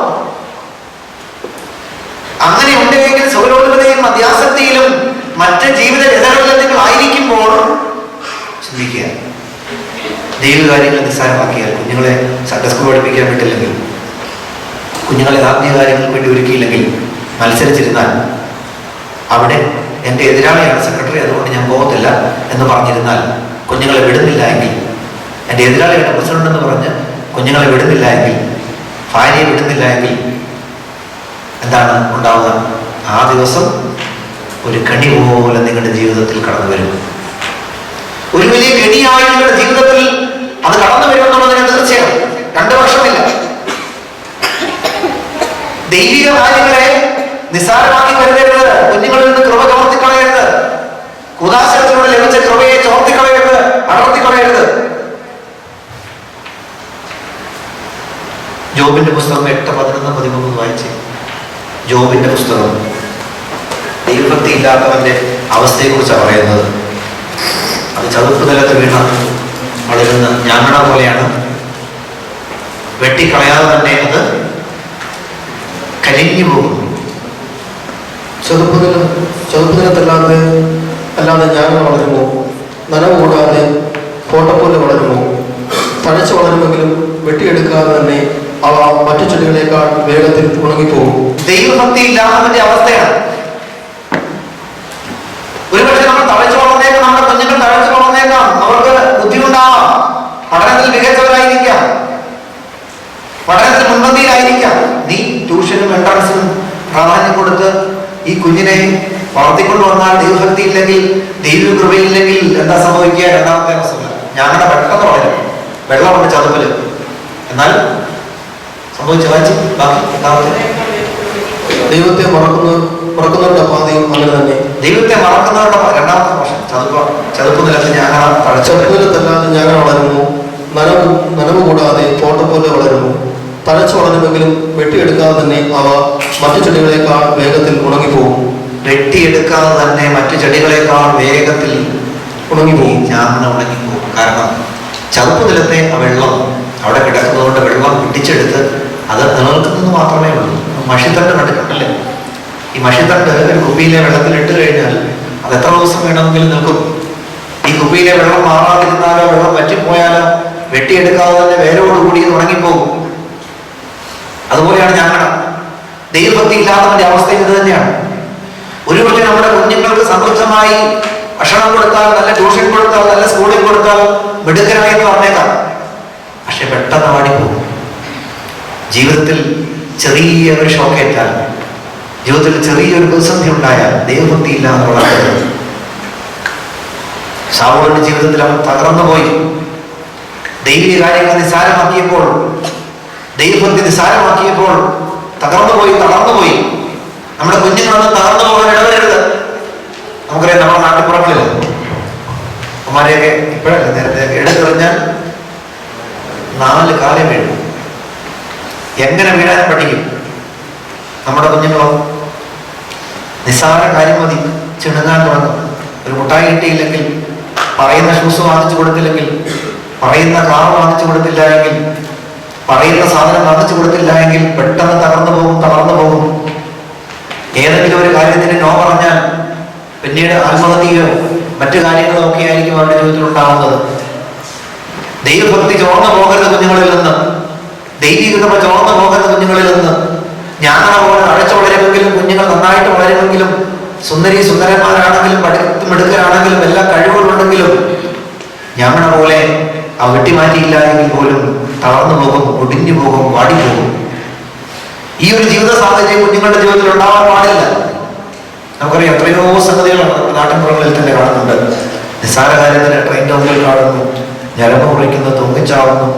അങ്ങനെ ഉണ്ടെങ്കിൽ സുഖലോലുപതയും മദ്യാസക്തിയിലും മറ്റ് ജീവിത വ്യതകളിലും നിങ്ങൾ ആയിരിക്കുമ്പോൾ ചിന്തിക്കുക, ദൈവകാര്യങ്ങൾ നിസ്സാരമാക്കിയാൽ, കുഞ്ഞുങ്ങളെ സൺഡേ സ്കൂൾ പഠിപ്പിക്കാൻ വിട്ടില്ലെങ്കിൽ, കുഞ്ഞുങ്ങളെ ആത്മീയ കാര്യങ്ങൾക്ക് വേണ്ടി ഒരുക്കിയില്ലെങ്കിൽ, മത്സരിച്ചിരുന്നാൽ, അവിടെ എൻ്റെ എതിരാളിയാണ് സെക്രട്ടറി അതുകൊണ്ട് ഞാൻ പോകത്തില്ല എന്ന് പറഞ്ഞിരുന്നാൽ, കുഞ്ഞുങ്ങളെ വിടുന്നില്ല എങ്കിൽ, എൻ്റെ എതിരാളിയാണ് പ്രസിഡന്റ് എന്ന് പറഞ്ഞ് കുഞ്ഞുങ്ങളെ വിടുന്നില്ല എങ്കിൽ, ഭാര്യയെ വിടുന്നില്ല എങ്കിൽ എന്താണ് ഉണ്ടാവുക? ആ ദിവസം ഒരു കണി പോലെ നിങ്ങളുടെ ജീവിതത്തിൽ കടന്നു വരും. ഒരു വലിയ കെണിയായി നിങ്ങളുടെ ജീവിതത്തിൽ അത് കടന്നു വരുമെന്നുള്ളതിന് തീർച്ചയാണ്. 2 വർഷമില്ല. ദൈവിക കാര്യങ്ങളെ നിസ്സാരമാക്കി കരുതരുത്. കുഞ്ഞുങ്ങളിൽ നിന്ന് കൃപ ചോർത്തിക്കളയരുത്. കുദാശത്തിലൂടെ ലഭിച്ച കൃപയെ ചോർത്തിക്കളയരുത്, അടർത്തിക്കളയരുത്. ജോബിന്റെ പുസ്തകം 8, 11, 13 വായിച്ച്. ജോബിന്റെ പുസ്തകം ദൈവഭക്തി ഇല്ലാത്തവന്റെ അവസ്ഥയെക്കുറിച്ചാണ് പറയുന്നത്. അത് ചതുപ്പ് നിലത്ത് വീണ വളരുന്ന ഞാങ്ങണ പോലെയാണ്. വെട്ടിക്കളയാതെ തന്നെ അത് കരിഞ്ഞു പോകും. ചെറുപ്പ് നിലത്തല്ലാതെ ഞാങ്ങണ വളരുമോ? നനവ് കൂടാതെ കോട്ടപ്പോലെ വളരുമോ? തഴച്ചു വളരുമെങ്കിലും വെട്ടിയെടുക്കാതെ തന്നെ അവ മറ്റു ചെടികളേക്കാൾ വേഗത്തിൽ ഉണങ്ങിപ്പോകും. ദൈവഭക്തി ഇല്ലാത്തവന്റെ അവസ്ഥയാണ്. ഒരുപക്ഷെ നമ്മൾ തഴച്ചു വളർന്നേക്കാം, നമ്മുടെ കുഞ്ഞുങ്ങൾ തഴച്ചു വളർന്നേക്കാം, അവർക്ക് ബുദ്ധിമുട്ടാവാം, പഠനത്തിൽ മികച്ചവരായിരിക്കാം, പഠനത്തിൽ മുൻപന്തിയിലായിരിക്കാം. നീ ട്യൂഷനും എൻട്രൻസിനും പ്രാധാന്യം കൊടുത്ത് ഈ കുഞ്ഞിനെ വളർത്തിക്കൊണ്ട് വന്നാൽ ദൈവഭക്തി ഇല്ലെങ്കിൽ, ദൈവ കൃപയില്ലെങ്കിൽ എന്താ സംഭവിക്കുക? രണ്ടാമത്തെ അവസ്ഥ ഞങ്ങളുടെ പെട്ടെന്ന് വളരും, വെള്ളമുണ്ട് ചതുപ്പില്. എന്നാൽ സംഭവിച്ച വായിച്ച് ബാക്കി രണ്ടാമത്തെ, ദൈവത്തെ മറക്കുന്നവരുടെ പാതയും അങ്ങനെ തന്നെ. ദൈവത്തെ മറക്കുന്നവരുടെ രണ്ടാമത്തെ വർഷം ചതുപ്പ് നിലത്ത് ഞാങ്ങണ ചെറുപ്പ് നിലത്തല്ലാതെ ഞാങ്ങണ വളരുമോ? നനവ് കൂടാതെ കോട്ടപ്പോലെ വളരുമോ? തഴച്ചു വളരുമെങ്കിലും വെട്ടിയെടുക്കാതെ തന്നെ അവ മറ്റു ചെടികളേക്കാൾ വേഗത്തിൽ ഉണങ്ങിപ്പോകും. വെട്ടിയെടുക്കാതെ തന്നെ മറ്റു ചെടികളെക്കാൾ വേഗത്തിൽ ഉണങ്ങിപ്പോകും. ഞാങ്ങണ ഉണങ്ങിപ്പോകും. കാരണം ചതുപ്പ് നിലത്തെ ആ വെള്ളം അവിടെ കിടക്കുന്നതുകൊണ്ട് വെള്ളം പിടിച്ചെടുത്ത് അത് നിലനിൽക്കുന്നത് മാത്രമേ ഉള്ളൂ. മഷിത്തണ്ട് കണ്ടിട്ടുണ്ടല്ലേ? ഈ മഷിത്തണ്ട് ഒരു കുപ്പിയിലെ വെള്ളത്തിൽ ഇട്ട് കഴിഞ്ഞാൽ അത് എത്ര ദിവസം വേണമെങ്കിലും നിൽക്കും. ഈ കുപ്പിയിലെ വെള്ളം മാറാതിരുന്നാലോ വെള്ളം വറ്റിപ്പോയാലോ വെട്ടിയെടുക്കാതെ തന്നെ വേരോടുകൂടി ഇത് ഉണങ്ങിപ്പോകും. അതുപോലെയാണ് ഞാങ്ങണ. ദൈവഭക്തി ഇല്ലാത്തവന്റെ അവസ്ഥയും ഇത് തന്നെയാണ്. ഒരുപക്ഷെ നമ്മുടെ കുഞ്ഞുങ്ങൾക്ക് സമൃദ്ധമായി ഭക്ഷണം കൊടുത്താൽ, നല്ല ട്യൂഷൻ കൊടുത്താൽ, നല്ല സ്കൂളിൽ കൊടുത്താൽ മിടുക്കനായി എന്ന് പറഞ്ഞേക്കാം. പക്ഷെ പെട്ടെന്ന് വാടിപ്പോകും. ജീവിതത്തിൽ ചെറിയ ഒരു ഷോക്കേറ്റാൽ, ജീവിതത്തിൽ ചെറിയൊരു പ്രതിസന്ധി ഉണ്ടായാൽ ദൈവഭക്തി ഇല്ലാതെ വളർന്നത്. ശൗലിന്റെ ജീവിതത്തിൽ അവൻ തകർന്നുപോയി. ദൈവിക കാര്യങ്ങൾ നിസ്സാരമാക്കിയപ്പോൾ, ദൈവഭക്തി നിസ്സാരമാക്കിയപ്പോൾ തകർന്നുപോയി, തളർന്നുപോയി. നമ്മുടെ കുഞ്ഞുങ്ങളൊന്നും തകർന്നു പോകാൻ ഇടവരരുത്. നമുക്കറിയാം, നമ്മുടെ നാട്ടുപുറങ്ങളിൽ അമ്മമാരെയൊക്കെ ഇപ്പോഴല്ല, നേരത്തെ എടുത്തെറിഞ്ഞാൽ 4 കാലം വീഴും. എങ്ങനെ വീഴാനും പഠിക്കും. നമ്മുടെ കുഞ്ഞുങ്ങളോ നിസ്സാര കാര്യം മതി ചിണുങ്ങാൻ തുടങ്ങും. ഒരു മുട്ടായി കിട്ടിയില്ലെങ്കിൽ, പറയുന്ന ഷൂസ് വാങ്ങിച്ചു കൊടുത്തില്ലെങ്കിൽ, പറയുന്ന കാർ വാങ്ങിച്ചു കൊടുത്തില്ല എങ്കിൽ, പറയുന്ന സാധനം വാങ്ങിച്ചു കൊടുത്തില്ല എങ്കിൽ പെട്ടെന്ന് തളർന്നു പോകും. ഏതെങ്കിലും ഒരു കാര്യത്തിന് നോ പറഞ്ഞാൽ പിന്നീട് ആത്മഹത്യയോ മറ്റു കാര്യങ്ങളോ ഒക്കെ ആയിരിക്കും അവരുടെ ജീവിതത്തിൽ ഉണ്ടാവുന്നത്. ദൈവഭക്തി ചോർന്നു പോകരുത് കുഞ്ഞുങ്ങളിൽ നിന്ന്. ദൈവികത ചോർന്നു പോകരുത് കുഞ്ഞുങ്ങളിൽ നിന്ന്. ഞാനണ പോലെ അഴച്ചു വളരുമെങ്കിലും, കുഞ്ഞുങ്ങൾ നന്നായിട്ട് വളരുമെങ്കിലും, സുന്ദരന്മാരാണെങ്കിലും, പഠിത്തമെടുക്കലാണെങ്കിലും, എല്ലാ കഴിവുകളുണ്ടെങ്കിലും, ഞാനണ പോലെ ആ വെട്ടിമാറ്റിയില്ല എങ്കിൽ പോലും തളർന്നു പോകും, ഒടിഞ്ഞു പോകും, വാടിപ്പോകും. ഈ ഒരു ജീവിത സാഹചര്യം കുഞ്ഞുങ്ങളുടെ ജീവിതത്തിൽ ഉണ്ടാവാൻ പാടില്ല. നമുക്കറിയാം, എത്രയോ സംഗതികളാണ് നമ്മുടെ നാട്ടിൻപുറങ്ങളിൽ തന്നെ കാണുന്നുണ്ട്. നിസ്സാര കാര്യത്തിന് ട്രെയിൻ ടൗണിൽ കാണുന്നു, ഞരമ്പ് മുറിക്കുന്നു, തൊങ്ങിച്ചാവുന്നു,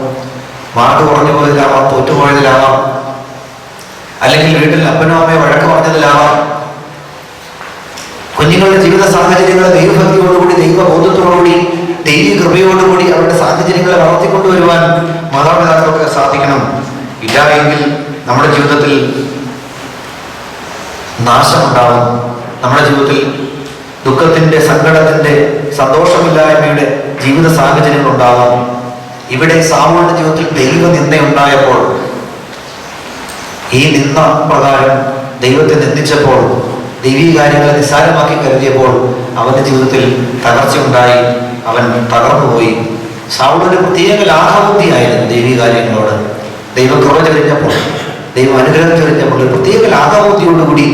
മാർക്ക് കുറഞ്ഞു പോയതിലാവാം, തോറ്റുപോയതിലാവാം, അല്ലെങ്കിൽ വീട്ടിൽ അപ്പനോ അമ്മയോ വഴക്ക് പറഞ്ഞതിലാവാം. കുഞ്ഞുങ്ങളുടെ ജീവിത സാഹചര്യങ്ങളെ ദൈവഭക്തിയോടുകൂടി, ദൈവബോധത്തോടുകൂടി, ദൈവ കൃപയോടുകൂടി അവരുടെ സാഹചര്യങ്ങളെ വളർത്തിക്കൊണ്ടുവരുവാൻ മാതാപിതാക്കൾക്ക് സാധിക്കണം. ഇല്ല എങ്കിൽ നമ്മുടെ ജീവിതത്തിൽ നാശമുണ്ടാകും. നമ്മുടെ ജീവിതത്തിൽ ദുഃഖത്തിൻ്റെ, സങ്കടത്തിൻ്റെ, സന്തോഷമില്ലായ്മയുടെ ജീവിത സാഹചര്യങ്ങൾ ഉണ്ടാകും. ഇവിടെ സാവൂളിന്റെ ജീവിതത്തിൽ ദൈവനിന്ദ ഉണ്ടായപ്പോൾ, ഈ നിന്ദ പ്രകാരം ദൈവത്തെ നിന്ദിച്ചപ്പോൾ, ദൈവീക കാര്യങ്ങളെ നിസ്സാരമാക്കി കരുതിയപ്പോൾ അവന്റെ ജീവിതത്തിൽ തകർച്ചയുണ്ടായി. അവൻ തകർന്നുപോയി. ശൗലൊരു പ്രത്യേക ലാഘവബുദ്ധിയായിരുന്നു ദൈവീക കാര്യങ്ങളോട്. ദൈവം കൃപ ചൊരിഞ്ഞപ്പോൾ, ദൈവം അനുഗ്രഹം ചൊരിഞ്ഞപ്പോൾ ഒരു പ്രത്യേക ലാഘവബുദ്ധിയോടുകൂടി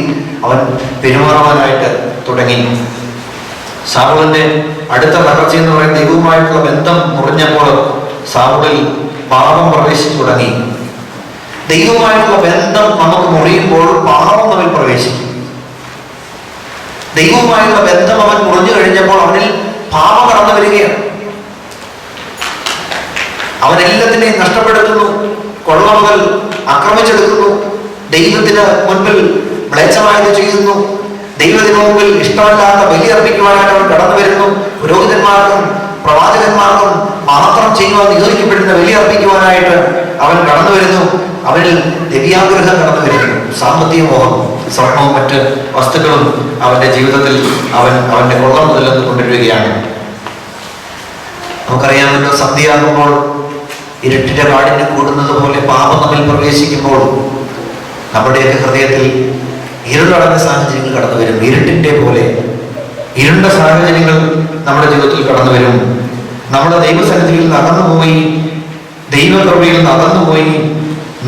അവൻ പെരുമാറാനായിട്ട് തുടങ്ങി. ശൗലിന്റെ അടുത്ത തകർച്ച എന്ന് പറയുന്ന ദൈവവുമായിട്ടുള്ള ബന്ധം മുറിഞ്ഞപ്പോൾ ശൗലിൽ പാപം പ്രവേശിച്ചു തുടങ്ങി. ദൈവവുമായിട്ടുള്ള ബന്ധം നമുക്ക് മുറിയുമ്പോൾ പാപം നമ്മിൽ പ്രവേശിക്കും. ദൈവവുമായുള്ള ബന്ധം അവൻ മുറിഞ്ഞു കഴിഞ്ഞപ്പോൾ അവനിൽ പാപം കടന്നു വരികയാണ്. അവൻ എല്ലാത്തിനെയും നഷ്ടപ്പെടുത്തുന്നു, കൊള്ള മുതൽ ആക്രമിച്ചെടുക്കുന്നു, ദൈവത്തിന് മുൻപിൽ മ്ലേച്ഛമായത് ചെയ്യുന്നു, ദൈവത്തിന് മുമ്പിൽ ഇഷ്ടമല്ലാത്ത ബലി അർപ്പിക്കുവാനായിട്ട് അവൻ കടന്നു വരുന്നു. പുരോഹിതന്മാർക്കും പ്രവാചകന്മാർക്കും മാത്രം ചെയ്യുവാൻ നിയോഗിക്കപ്പെടുന്ന ബലി അർപ്പിക്കുവാനായിട്ട് അവൻ കടന്നു വരുന്നു. അവനിൽ ദിവ്യാഗ്രഹം കടന്നു വരുന്നു. സാമ്പത്തിക മോഹം, സ്വർണവും മറ്റ് വസ്തുക്കളും അവന്റെ ജീവിതത്തിൽ അവന്റെ കൊള്ള മുതലെന്ന് കൊണ്ടുവരികയാണ്. നമുക്കറിയാമല്ലോ, സന്ധ്യയാകുമ്പോൾ ഇരുട്ടിന്റെ കാടിന് കൂടുന്നത് പോലെ പാപം നമ്മിൽ പ്രവേശിക്കുമ്പോൾ നമ്മുടെയൊക്കെ ഹൃദയത്തിൽ ഇരുളടഞ്ഞ സാഹചര്യങ്ങൾ കടന്നു വരും. ഇരുട്ടിന്റെ പോലെ ഇരുണ്ട സാഹചര്യങ്ങൾ നമ്മുടെ ജീവിതത്തിൽ കടന്നു വരും. നമ്മുടെ ദൈവസന്നിധിയിൽ നടന്നുപോയി, ദൈവകൃപയിൽ നടന്നുപോയി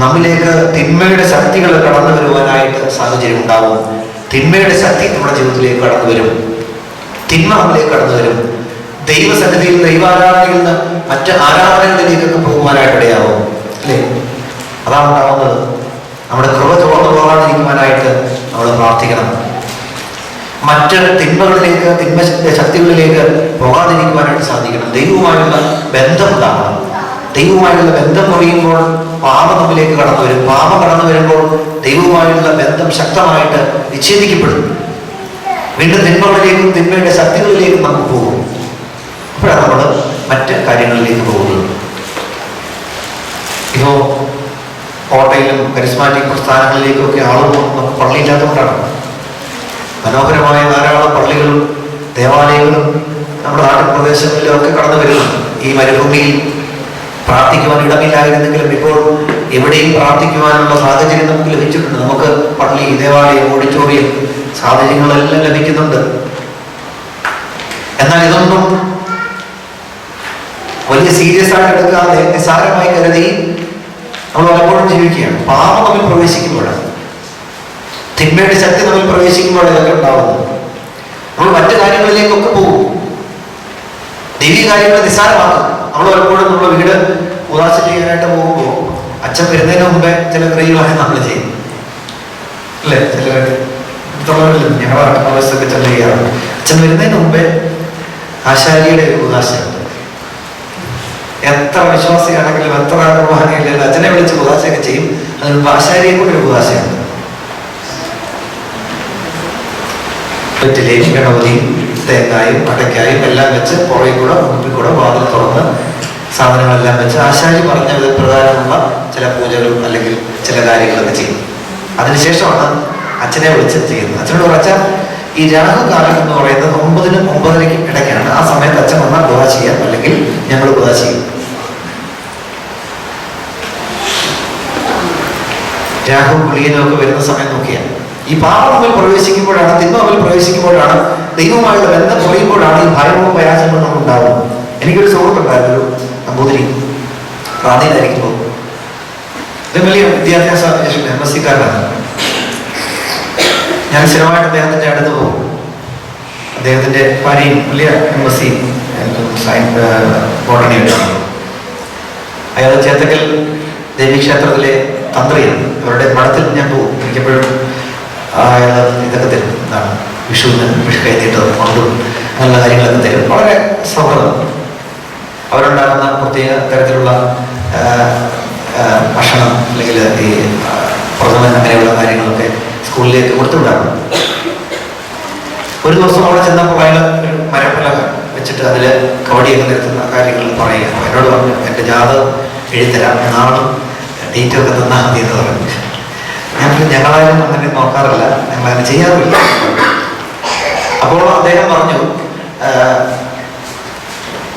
നമ്മിലേക്ക് തിന്മയുടെ ശക്തികൾ കടന്നു വരുവാനായിട്ട് സാഹചര്യം ഉണ്ടാവും. തിന്മയുടെ ശക്തി നമ്മുടെ ജീവിതത്തിലേക്ക് കടന്നു വരും. തിന്മ നമ്മിലേക്ക് കടന്നു വരും. ദൈവസന്നിധിയിൽ, ദൈവാരാധനയിൽ നിന്ന് മറ്റ് ആരാധനകളിലേക്കൊക്കെ പോകുവാനായിട്ട് ഇടയാവും. അല്ലേ? അതാണ് ഉണ്ടാവുന്നത്. നമ്മുടെ കൃപ ചോർന്നു പോകാതിരിക്കുവാനായിട്ട് നമ്മൾ പ്രാർത്ഥിക്കണം. മറ്റ് തിന്മകളിലേക്ക്, തിന്മ ശക്തികളിലേക്ക് പോകാതിരിക്കുവാനായിട്ട് സാധിക്കണം. ദൈവവുമായുള്ള ബന്ധം ഉണ്ടാകണം. ദൈവവുമായുള്ള ബന്ധം മുറിയുമ്പോൾ പാപം നമ്മിലേക്ക് കടന്നു വരും. പാപം കടന്നു വരുമ്പോൾ ദൈവവുമായുള്ള ബന്ധം ശക്തമായിട്ട് വിച്ഛേദിക്കപ്പെടും. വീണ്ടും തിന്മകളിലേക്കും തിന്മയുടെ ശക്തികളിലേക്കും നമുക്ക് പോകും. അപ്പോഴാണ് നമ്മൾ മറ്റ് കാര്യങ്ങളിലേക്ക് പോകുന്നത്. ഇപ്പോൾ കോട്ടയിലും കരിസ്മാറ്റിക് പ്രസ്ഥാനങ്ങളിലേക്കൊക്കെ ആളുകൾ നമുക്ക് പള്ളിയില്ലാത്തതുകൊണ്ടാണ്. മനോഹരമായ ധാരാളം പള്ളികളും ദേവാലയങ്ങളും നമ്മുടെ നാട്ടിൻ പ്രദേശങ്ങളിലും ഒക്കെ കടന്നു വരുന്നുണ്ട്. ഈ മരുഭൂമിയിൽ പ്രാർത്ഥിക്കുവാൻ ഇടമില്ലായിരുന്നെങ്കിലും ഇപ്പോൾ എവിടെയും പ്രാർത്ഥിക്കുവാനുള്ള സാഹചര്യം നമുക്ക് ലഭിച്ചിട്ടുണ്ട്. നമുക്ക് പള്ളി, ദേവാലയം, ഓഡിറ്റോറിയം സാഹചര്യങ്ങളെല്ലാം ലഭിക്കുന്നുണ്ട്. എന്നാൽ ഇതൊന്നും വലിയ സീരിയസ് ആയിട്ട് എടുക്കാതെ നിസ്സാരമായി കരുതി നമ്മൾ പലപ്പോഴും ജീവിക്കുകയാണ്. പാപം നമ്മിൽ പ്രവേശിക്കുമ്പോഴാണ്, തിന്മയുടെ ശക്തി നമ്മിൽ പ്രവേശിക്കുമ്പോഴാണ് ഇതൊക്കെ ഉണ്ടാവുന്നത്. നമ്മൾ മറ്റു കാര്യങ്ങളിലേക്കൊക്കെ പോകും. ദൈവീക കാര്യങ്ങൾ നിസ്സാരമാക്കും. നമ്മൾ പലപ്പോഴും നമ്മുടെ വീട് ഉദാശ ചെയ്യാനായിട്ട് പോകുമ്പോൾ അച്ഛൻ വരുന്നതിന് മുമ്പേ ചില ക്രിയകളൊക്കെ നമ്മൾ ചെയ്യും. അല്ലേ? ചിലവരിലും ഞങ്ങളുടെ അവസ്ഥയൊക്കെ ചില ചെയ്യാറുണ്ട്. അച്ഛൻ വരുന്നതിന് മുമ്പേ ആശാരിയുടെ ഒരു ഉദാശയുണ്ട്. എത്ര വിശ്വാസിയാണെങ്കിലും എത്ര കുർബാനയില്ലെങ്കിലും അച്ഛനെ വിളിച്ച് ഉദാശയൊക്കെ ചെയ്യും. അതിന് ആശാരിയെ കൂടെ ഒരു ഉദാശയുണ്ട്. വെറ്റിലയും ഗണപതിയും തേങ്ങായും അടയ്ക്കായും എല്ലാം വെച്ച് പുറകിൽ കൂടെ മുമ്പിൽ കൂടെ വാതിൽ തുറന്ന് സാധനങ്ങളെല്ലാം വെച്ച് ആശാരി പറഞ്ഞ വിധപ്രകാരമുള്ള ചില പൂജകളും അല്ലെങ്കിൽ ചില കാര്യങ്ങളൊക്കെ ചെയ്യും. അതിനുശേഷമാണ് അച്ഛനെ വിളിച്ച് ചെയ്യുന്നത്. അച്ഛനോട് പറഞ്ഞാൽ ഈ രാഹുകാലം എന്ന് പറയുന്നത് 9-നും 9:30 ഇടയ്ക്കാണ്. ആ സമയത്ത് അച്ഛൻ വന്നാൽ ദുആ ചെയ്യാം, അല്ലെങ്കിൽ ഞങ്ങൾ ദുആ ചെയ്യും. രാഹു ഗുളികനൊക്കെ വരുന്ന സമയം നോക്കിയാൽ ഈ പാപം നമ്മിൽ പ്രവേശിക്കുമ്പോഴാണ്, തിന്മ നമ്മിൽ പ്രവേശിക്കുമ്പോഴാണ്, ദൈവവുമായുള്ള ബന്ധം കുറയുമ്പോഴാണ് ഈ ഭയവും പ്രയാസങ്ങളും നമുക്ക് ഉണ്ടാകുന്നത്. എനിക്കൊരു സുഹൃത്തുണ്ടായിരുന്നു, ഒരു നമ്പൂതിരി, റാന്നിയിലായിരിക്കുമ്പോൾ. ഇത് വലിയ വിദ്യാഭ്യാസ MSc-കാരനാണ്. ഞാൻ സ്ഥിരമായിട്ട് അദ്ദേഹത്തിൻ്റെ അടുത്ത് പോകും. അദ്ദേഹത്തിൻ്റെ ഭാര്യയും വലിയ MSc ബോട്ടണി ആയിട്ടാണ്. അയാൾ ചേത്തക്കൽ ദേവീക്ഷേത്രത്തിലെ തന്ത്രിയാണ്. അവരുടെ മഠത്തിൽ ഞാൻ പോകും. എനിക്കെപ്പോഴും അയാൾ ഇതൊക്കെ തരും. എന്താണ്, വിഷുവിന് കൈനീട്ടം കൊണ്ടും അങ്ങനെയുള്ള കാര്യങ്ങളൊക്കെ തരും. വളരെ സൗഹൃദം. അവരുണ്ടാകുന്ന പ്രത്യേക തരത്തിലുള്ള ഭക്ഷണം അല്ലെങ്കിൽ ഈ പ്രഥമൻ അങ്ങനെയുള്ള കാര്യങ്ങളൊക്കെ സ്കൂളിലേക്ക് കൊടുത്തുവിടാറുണ്ട്. ഒരു ദിവസം അവിടെ ചെന്നപ്പോൾ അയാൾ ഒരു മരപ്പലക വെച്ചിട്ട് അതിൽ കവടിയൊക്കെ നിരത്തുന്ന കാര്യങ്ങൾ പറയുക. എന്നോട് പറഞ്ഞു, എൻ്റെ ജാതകം എഴുതരാം, നാളും ഡേറ്റൊക്കെ തന്നാൽ മതി എന്ന് പറഞ്ഞു. ഞങ്ങളാരും അങ്ങനെ നോക്കാറില്ല, ഞങ്ങളങ്ങനെ ചെയ്യാറില്ല. അപ്പോൾ അദ്ദേഹം പറഞ്ഞു,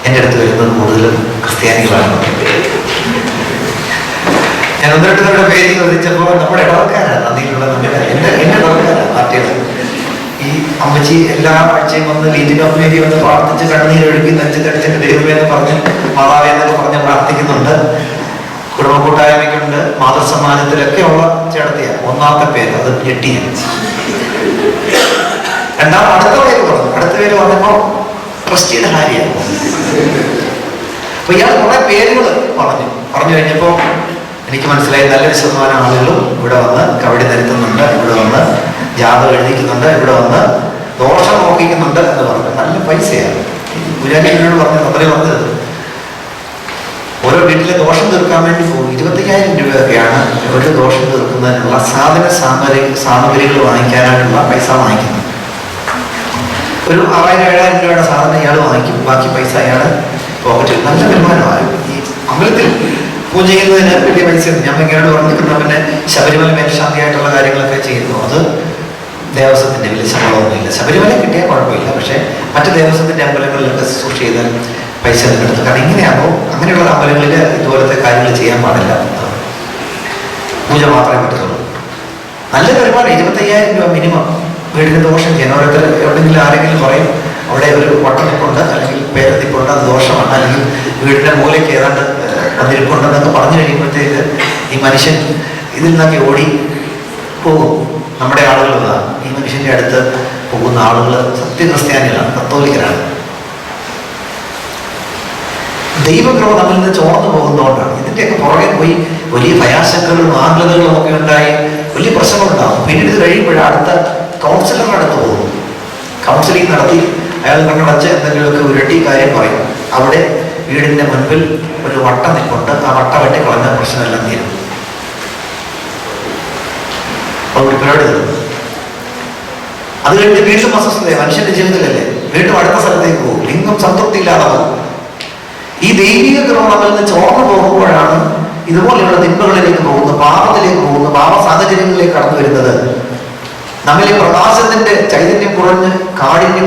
എൻ്റെ അടുത്ത് വരുന്നത് കൂടുതലും ക്രിസ്ത്യാനികളാണ്. ഞാൻ ഒന്ന് രണ്ട് പേരുടെ പേര് ചോദിച്ചപ്പോൾ നമ്മുടെ ഇടവക്കാരാണ്, നന്ദിയിലുള്ള നമ്മുടെ എൻ്റെ ഇടവക്കാരാണ് പാർട്ടിയുടെ. ഈ അമ്മച്ചി എല്ലാ ആഴ്ചയും വന്ന് ലീറ്റിനൊപ്പേരി വന്ന് പ്രാർത്ഥിച്ച് കണ്ണീരൊഴുകി നെഞ്ചത്തടിച്ചിട്ട് ദൈവമേ എന്ന് പറഞ്ഞ് മാതാവേ എന്നൊക്കെ പറഞ്ഞ് പ്രാർത്ഥിക്കുന്നുണ്ട്. കുടുംബ കൂട്ടായ്മയ്ക്കുണ്ട്, മാതൃസമാജത്തിലൊക്കെ ഉള്ള ചേട്ടത്തിയാണ്. ഒന്നാമത്തെ പേര് അത് ഞെട്ടിയാണ്. അടുത്ത പേര് പറഞ്ഞപ്പോ ക്രിസ്ത്യയുടെ ഹാരിയാണ്. അപ്പൊ ഇയാൾ കുറെ പേരുകൾ പറഞ്ഞു കഴിഞ്ഞപ്പോ എനിക്ക് മനസ്സിലായി നല്ലൊരു ശതമാനം ആളുകളും ഇവിടെ വന്ന് കവടി നിരത്തുന്നുണ്ട്, ഇവിടെ വന്ന് ജാതകം എഴുതിക്കുന്നുണ്ട്, ഇവിടെ വന്ന് ദോഷം നോക്കിക്കുന്നുണ്ട് എന്ന് പറഞ്ഞു. നല്ല പൈസയാണ്. പൂജാരി എന്നോട് പറഞ്ഞത് ഓരോ വീട്ടിലെ ദോഷം തീർക്കാൻ വേണ്ടി പോകും 25,000 രൂപയൊക്കെയാണ് ഒരു ദോഷം തീർക്കുന്നതിനുള്ള സാമഗ്രികൾ വാങ്ങിക്കാനായിട്ടുള്ള പൈസ വാങ്ങിക്കുന്നത്. ഒരു 6,000-7,000 രൂപയുടെ സാധനം ഇയാൾ വാങ്ങിക്കും, ബാക്കി പൈസ അയാൾ പോക്കറ്റിൽ. നല്ല വരുമാനമാണ്. ഈ അമ്പലത്തിൽ പൂജ ചെയ്യുന്നതിന് വലിയ പൈസയുണ്ട്. ഞാൻ ഇങ്ങോട്ട് പറഞ്ഞിരിക്കുന്ന പിന്നെ ശബരിമല മേൽശാന്തിയായിട്ടുള്ള കാര്യങ്ങളൊക്കെ ചെയ്യുന്നു. അത് ദേവസ്വത്തിന്റെ വലിയ ശമ്പളമൊന്നുമില്ല. ശബരിമല കിട്ടിയാൽ കുഴപ്പമില്ല, പക്ഷെ മറ്റ് ദേവസ്വത്തിന്റെ അമ്പലങ്ങളിലൊക്കെ ശുശ്രൂഷ ചെയ്താൽ പൈസ എടുത്ത്. കാരണം ഇങ്ങനെയാകുമ്പോൾ അങ്ങനെയുള്ള അമ്പലങ്ങളിൽ ഇതുപോലത്തെ കാര്യങ്ങൾ ചെയ്യാൻ പാടില്ല, പൂജ മാത്രമേ പറ്റത്തുള്ളൂ. നല്ല വരുമാനം 25,000 രൂപ മിനിമം. വീടിന് ദോഷം ചെയ്യാൻ ഓരോരുത്തർ എവിടെയെങ്കിലും ആരെങ്കിലും പറയും അവിടെ ഒരു വട്ടനിപ്പുണ്ട് അല്ലെങ്കിൽ പേരത്തിപ്പുണ്ട്, അത് ദോഷമാണ്, അല്ലെങ്കിൽ വീടിന്റെ മൂലയ്ക്ക് ഏതാണ്ട് വന്നിരിപ്പുണ്ടെന്നൊക്കെ പറഞ്ഞു കഴിയുമ്പോഴത്തേക്ക് ഈ മനുഷ്യൻ ഇതിൽ നിന്നൊക്കെ ഓടി പോകും. നമ്മുടെ ആളുകളാണ് ഈ മനുഷ്യന്റെ അടുത്ത് പോകുന്ന ആളുകൾ സത്യക്രിസ്ത്യാനികളാണ്, കത്തോലിക്കരാണ്. ദൈവകൃപ നമ്മിൽ നിന്ന് ചോർന്നു പോകുന്നതുകൊണ്ടാണ്. ഇതിന്റെയൊക്കെ പുറകെ പോയി വലിയ ഭയാശങ്കകളും ആകുലതകളും ഒക്കെ ഉണ്ടായി വലിയ പ്രശ്നങ്ങളുണ്ടാകും. പിന്നീട് ഇത് കഴിയുമ്പോഴേ അടുത്ത കൗൺസിലറുടെ അടുത്ത് പോകും. കൗൺസിലിംഗ് നടത്തി അയാൾ കണ്ണടച്ച് എന്തെങ്കിലുമൊക്കെ ഉരുട്ടി കാര്യം പറയും. അവിടെ വീടിന്റെ മുൻപിൽ ഒരു വട്ട നിൽപ്പുണ്ട്, ആ വട്ട വെട്ടി കളഞ്ഞ പ്രശ്നമെല്ലാം തീരും. പരിപാടി അത് കഴിഞ്ഞ് വീണ്ടും അസ്വസ്ഥതയാണ് മനുഷ്യന്റെ ജീവിതത്തിലല്ലേ. വീണ്ടും അടുത്ത സ്ഥലത്തേക്ക് പോകും, ലിംഗം സംതൃപ്തി ഇല്ലാതെ പോകും. ഈ ദൈവിക കൃപ നമ്മളിൽ നിന്ന് ചോർന്നു പോകുമ്പോഴാണ് ഇതുപോലെയുള്ള തിന്മകളിലേക്ക് പോകുന്നത്, പാപത്തിലേക്ക് പോകുന്നത്, പാപ സാഹചര്യങ്ങളിലേക്ക് കടന്നു വരുന്നത്. നമ്മിലെ പ്രകാശത്തിന്റെ ചൈതന്യം കുറഞ്ഞ്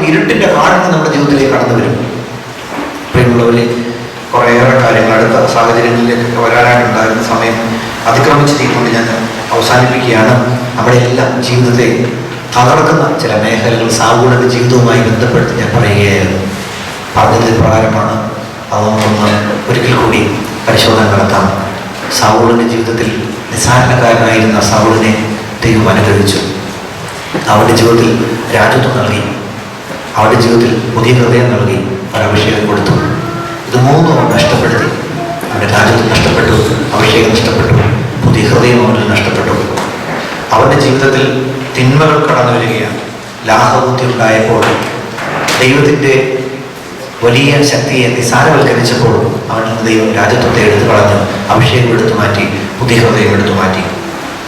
ഇരുട്ടിന്റെ കാഠിന്യം നമ്മുടെ ജീവിതത്തിലേക്ക് കടന്നു വരും. പ്രിയമുള്ളവരെ, കുറേയേറെ കാര്യങ്ങൾ അടുത്ത സാഹചര്യങ്ങളിലേക്കൊക്കെ വരാനായിട്ടുണ്ടായിരുന്ന സമയം അതിക്രമിച്ചിരിക്കൊണ്ട് ഞാൻ അവസാനിപ്പിക്കുകയാണ്. നമ്മുടെ എല്ലാം ജീവിതത്തെ തകർക്കുന്ന ചില മേഖലകൾ സാവൂളിന്റെ ജീവിതവുമായി ബന്ധപ്പെടുത്തി ഞാൻ പറയുകയായിരുന്നു. പറഞ്ഞതിൽ പ്രകാരമാണ്. അതൊന്ന് ഒരിക്കൽ കൂടി പരിശോധന നടത്താം. സാവൂളിന്റെ ജീവിതത്തിൽ നിസ്സാരണക്കാരനായിരുന്ന സാവൂളിനെ ദൈവം അനുഗ്രഹിച്ചു. അവരുടെ ജീവിതത്തിൽ രാജ്യത്വം നൽകി, അവരുടെ ജീവിതത്തിൽ പുതിയ ഹൃദയം നൽകി, അഭിഷേകം കൊടുത്തു. ഇത് മൂന്നും നഷ്ടപ്പെടുത്തി. അവരുടെ രാജ്യത്വം നഷ്ടപ്പെട്ടു, അഭിഷേകം നഷ്ടപ്പെട്ടു, പുതിയ ഹൃദയം അവരിൽ നഷ്ടപ്പെട്ടു. അവരുടെ ജീവിതത്തിൽ തിന്മകൾ കടന്നു വരികയാണ്. ലാഭബുദ്ധി ഉണ്ടായപ്പോൾ ദൈവത്തിൻ്റെ വലിയ ശക്തിയെ നിസാരവൽക്കരിച്ചപ്പോൾ അവനിൽ നിന്ന് ദൈവം രാജ്യത്വത്തെ എടുത്തു കളഞ്ഞു, അഭിഷേകം എടുത്തു മാറ്റി, പുതിയ ഹൃദയം എടുത്തു മാറ്റി.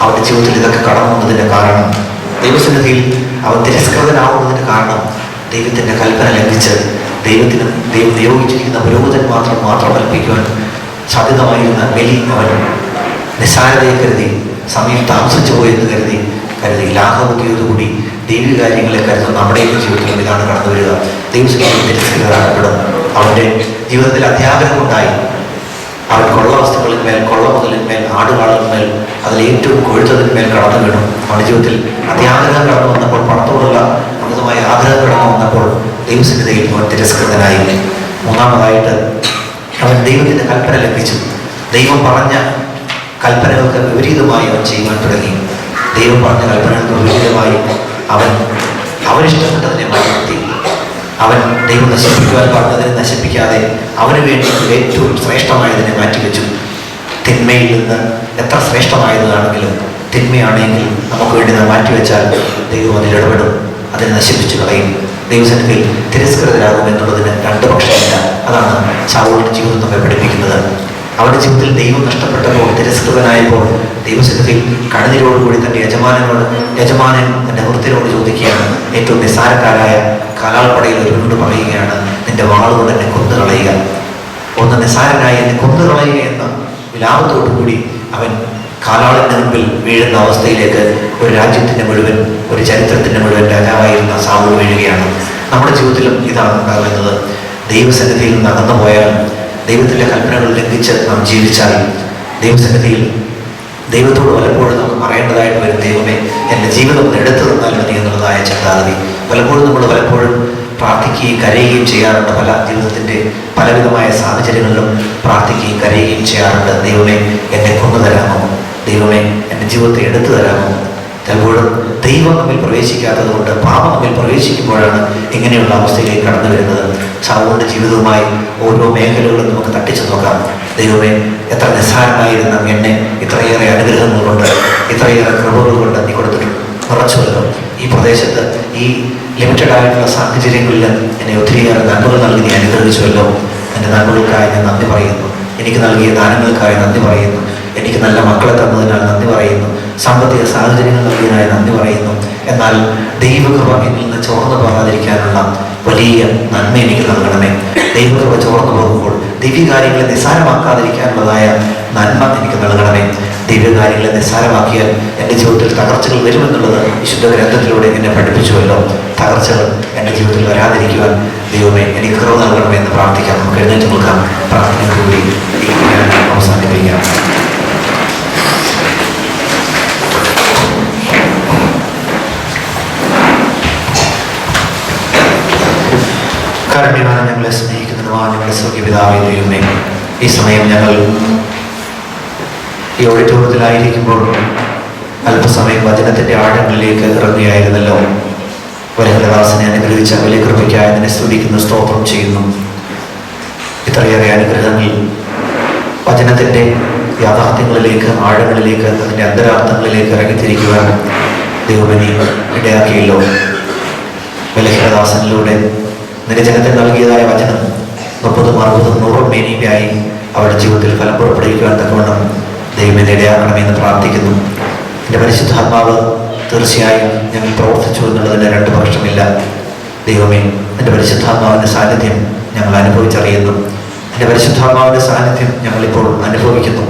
അവരുടെ ജീവിതത്തിൽ ഇതൊക്കെ കടന്നു വന്നതിൻ്റെ കാരണം, ദൈവസന്നിധിയിൽ അവൻ തിരസ്കൃതനാവുന്നതിന് കാരണം ദൈവത്തിൻ്റെ കൽപ്പന ലംഘിച്ച് ദൈവം നിയോഗിച്ചിരിക്കുന്ന പുരോഹിതൻ മാത്രം കൽപ്പിക്കുവാൻ സാധ്യതമായിരുന്ന ബലി അവൻ നിസ്സാരതയെ കരുതി, സമയം താമസിച്ചു പോയെന്ന് കരുതി ലാഘബുദ്ധിയോടുകൂടി ദൈവിക കാര്യങ്ങളെ കരുതുന്ന നമ്മുടെയും ജീവിതത്തിലും ഇതാണ് കടന്നു വരിക. ദൈവസന്നിധിയിൽ തിരസ്കൃതരാകപ്പെടും. അവൻ്റെ ജീവിതത്തിൽ അത്യാഗ്രഹമുണ്ടായി. അവൻ കൊള്ള വസ്തുക്കളിന്മേൽ, കൊള്ള മുതലിന്മേൽ, ആടുകാളുന്മേൽ, അതിലേറ്റവും കൊഴുത്തതിന്മേൽ കടന്നു വീണു. അവൻ്റെ ജീവിതത്തിൽ അത്യാഗ്രഹം കടന്നു വന്നപ്പോൾ, പണത്തോടുള്ള അമിതമായ ആഗ്രഹം കടന്നു വന്നപ്പോൾ ദൈവസന്നിധിയിൽ അവൻ തിരസ്കൃതനായി. മൂന്നാമതായിട്ട് അവൻ ദൈവത്തിൻ്റെ കൽപ്പന ലംഘിച്ചു. ദൈവം പറഞ്ഞ കൽപ്പനകൾക്ക് വിപരീതമായി അവൻ ചെയ്യുവാൻ തുടങ്ങി. ദൈവം പറഞ്ഞ കൽപ്പനകൾക്ക് വിപരീതമായി അവനിഷ്ടപ്പെട്ടതിനെ മാറ്റി. അവൻ ദൈവം നശിപ്പിക്കുവാൻ പറഞ്ഞതിനെ നശിപ്പിക്കാതെ അവന് വേണ്ടി ഏറ്റവും ശ്രേഷ്ഠമായതിനെ മാറ്റിവെച്ചു. തിന്മയിൽ നിന്ന് എത്ര ശ്രേഷ്ഠമായതാണെങ്കിലും തിന്മയാണെങ്കിൽ നമുക്ക് വേണ്ടി നാം മാറ്റിവെച്ചാൽ ദൈവം അതിൽ ഇടപെടും, അതിനെ നശിപ്പിച്ചു കളയും. ദൈവസന്നിധിയിൽ തിരസ്കൃതരാകും എന്നുള്ളതിന് രണ്ട് പക്ഷമില്ല. അതാണ് ശൗലിന്റെ ജീവിതം നമ്മെ പഠിപ്പിക്കുന്നത്. അവരുടെ ജീവിതത്തിൽ ദൈവം നഷ്ടപ്പെട്ടപ്പോൾ, തിരസ്കൃതനായപ്പോൾ ദൈവസന്നിധിയിൽ കണ്ണീരോടുകൂടി തന്റെ യജമാനൻ തന്റെ വൃത്തിനോട് ചോദിക്കുകയാണ്. ഏറ്റവും നിസ്സാരക്കാരായ കാലാൾപ്പടയിൽ ഒരുവനോട് പറയുകയാണ്, നിന്റെ വാളുകൊണ്ട് എന്നെ കൊന്നുകളയുക, ഒന്ന് നിസ്സാരനായി എന്നെ കൊന്നുകളയുക എന്ന വിലാപത്തോടുകൂടി അവൻ കാലാളിൻ്റെ മുമ്പിൽ വീഴുന്ന അവസ്ഥയിലേക്ക് ഒരു രാജ്യത്തിൻ്റെ മുഴുവൻ, ഒരു ചരിത്രത്തിൻ്റെ മുഴുവൻ രാജാവായിരുന്ന സാവൂൾ വീഴുകയാണ്. നമ്മുടെ ജീവിതത്തിലും ഇതാണ് ഉണ്ടാകുന്നത്. ദൈവസന്നിധിയിൽ നിന്ന് അകന്നു പോയാൽ, ദൈവത്തിൻ്റെ കൽപ്പനകൾ ലംഘിച്ച് നാം ജീവിച്ചാൽ, ദൈവസന്നിധിയിൽ ദൈവത്തോട് പലപ്പോഴും നമുക്ക് പറയേണ്ടതായിട്ട് വരും, ദൈവമേ എൻ്റെ ജീവിതം ഒന്ന് എടുത്തു തന്നാൽ മതി എന്നുള്ളതായ ചിന്താഗതി. പലപ്പോഴും പ്രാർത്ഥിക്കുകയും കരയുകയും ചെയ്യാറുണ്ട്. പല ജീവിതത്തിൻ്റെ പലവിധമായ സാഹചര്യങ്ങളിലും പ്രാർത്ഥിക്കുകയും കരയുകയും ചെയ്യാറുണ്ട്. ദൈവമേ എന്നെ കൊന്നു തരാമോ, ദൈവമേ എൻ്റെ ജീവിതത്തെ എടുത്തു തരാമോ. ചിലപ്പോഴും ദൈവം നമ്മിൽ പ്രവേശിക്കാത്തത് കൊണ്ട്, പാപം നമ്മിൽ പ്രവേശിക്കുമ്പോഴാണ് ഇങ്ങനെയുള്ള അവസ്ഥയിലേക്ക് കടന്നു വരുന്നത്. സാവൂളിൻ്റെ ജീവിതവുമായി ഓരോ മേഖലകളും നമുക്ക് തട്ടിച്ചു നോക്കാം. ദൈവമേ എത്ര നിസ്സാരമായിരുന്ന എന്നെ ഇത്രയേറെ അനുഗ്രഹങ്ങൾ കൊണ്ട്, ഇത്രയേറെ കൃപകൾ കൊണ്ട് നീ കൊടുത്തിട്ടുണ്ട്, നിറച്ചുവല്ലോ. ഈ പ്രദേശത്ത് ഈ ലിമിറ്റഡ് ആയിട്ടുള്ള സാഹചര്യങ്ങളിൽ എന്നെ ഒത്തിരിയേറെ നന്മകൾ നൽകി നീ അനുഗ്രഹിച്ചുവല്ലോ. എൻ്റെ നന്മകൾക്കായി ഞാൻ നന്ദി പറയുന്നു. എനിക്ക് നൽകിയ ദാനങ്ങൾക്കായി നന്ദി പറയുന്നു. എനിക്ക് നല്ല മക്കളെ തന്നതിനാൽ നന്ദി പറയുന്നു. സാമ്പത്തിക സാഹചര്യങ്ങൾ നൽകിയതിനായി നന്ദി പറയുന്നു. എന്നാൽ ദൈവകൃപ എന്നിൽ നിന്ന് ചോർന്നു പോകാതിരിക്കാനുള്ള വലിയ നന്മ എനിക്ക് നൽകണമേ. ദൈവകൃപ ചോർന്നു പോകുമ്പോൾ ദിവ്യകാര്യങ്ങളെ നിസ്സാരമാക്കാതിരിക്കാനുള്ളതായ നന്മ എനിക്ക് നൽകണമേ. ദിവ്യകാര്യങ്ങളെ നിസ്സാരമാക്കിയാൽ എൻ്റെ ജീവിതത്തിൽ തകർച്ചകൾ വരുമെന്നുള്ളത് വിശുദ്ധ ഗ്രന്ഥത്തിലൂടെ എന്നെ പഠിപ്പിച്ചുവല്ലോ. തകർച്ചകൾ എൻ്റെ ജീവിതത്തിൽ വരാതിരിക്കുവാൻ ദൈവമേ എനിക്ക് കൃപ നൽകണമെന്ന് പ്രാർത്ഥിക്കാം. നമുക്ക് എഴുന്നേറ്റ് നോക്കാം. പ്രാർത്ഥനയോടുകൂടി അവസാനിപ്പിക്കാം. കാരുണ്യവാൻ ഞങ്ങളെ സ്നേഹിക്കുന്നതുമായ ഞങ്ങളുടെ സ്വർഗ്ഗപിതാവേ ദൈവമേ, ഈ സമയം ഞങ്ങൾ ഈ ഓഡിറ്റോറിയത്തിലായിരിക്കുമ്പോൾ അല്പസമയം വചനത്തിൻ്റെ ആഴങ്ങളിലേക്ക് ഇറങ്ങുകയായിരുന്നല്ലോ. വരഹരദാസനെ അനുഗ്രഹിച്ച വലിയ കൃപയ്ക്കായി അതിനെ സ്തുതിക്കുന്നു, സ്തോത്രം ചെയ്യുന്നു. ഇത്രയേറെ അനുഗ്രഹങ്ങൾ വചനത്തിൻ്റെ യാഥാർത്ഥ്യങ്ങളിലേക്ക്, ആഴങ്ങളിലേക്ക്, അതിൻ്റെ അന്തരാർത്ഥങ്ങളിലേക്ക് ഇറങ്ങിത്തിരിക്കുവാൻ ദൈവമേ ഇടയാക്കിയല്ലോ. വലഹരദാസനിലൂടെ നിരജനത്തിന് നൽകിയതായ വചനം 30, 60, 100 മേനിയായി അവരുടെ ജീവിതത്തിൽ ഫലം പുറപ്പെടുവിക്കുവാൻ തക്കവണ്ണം ദൈവമേ ഇടയാക്കണമെന്ന് പ്രാർത്ഥിക്കുന്നു. എൻ്റെ പരിശുദ്ധാത്മാവ് തീർച്ചയായും ഞങ്ങൾ പ്രവർത്തിച്ചു എന്നുള്ളതിന് രണ്ട് പക്ഷമില്ല. ദൈവമേ എൻ്റെ പരിശുദ്ധാത്മാവിൻ്റെ സാന്നിധ്യം ഞങ്ങൾ അനുഭവിച്ചറിയുന്നു. എൻ്റെ പരിശുദ്ധാത്മാവിൻ്റെ സാന്നിധ്യം ഞങ്ങളിപ്പോൾ അനുഭവിക്കുന്നു.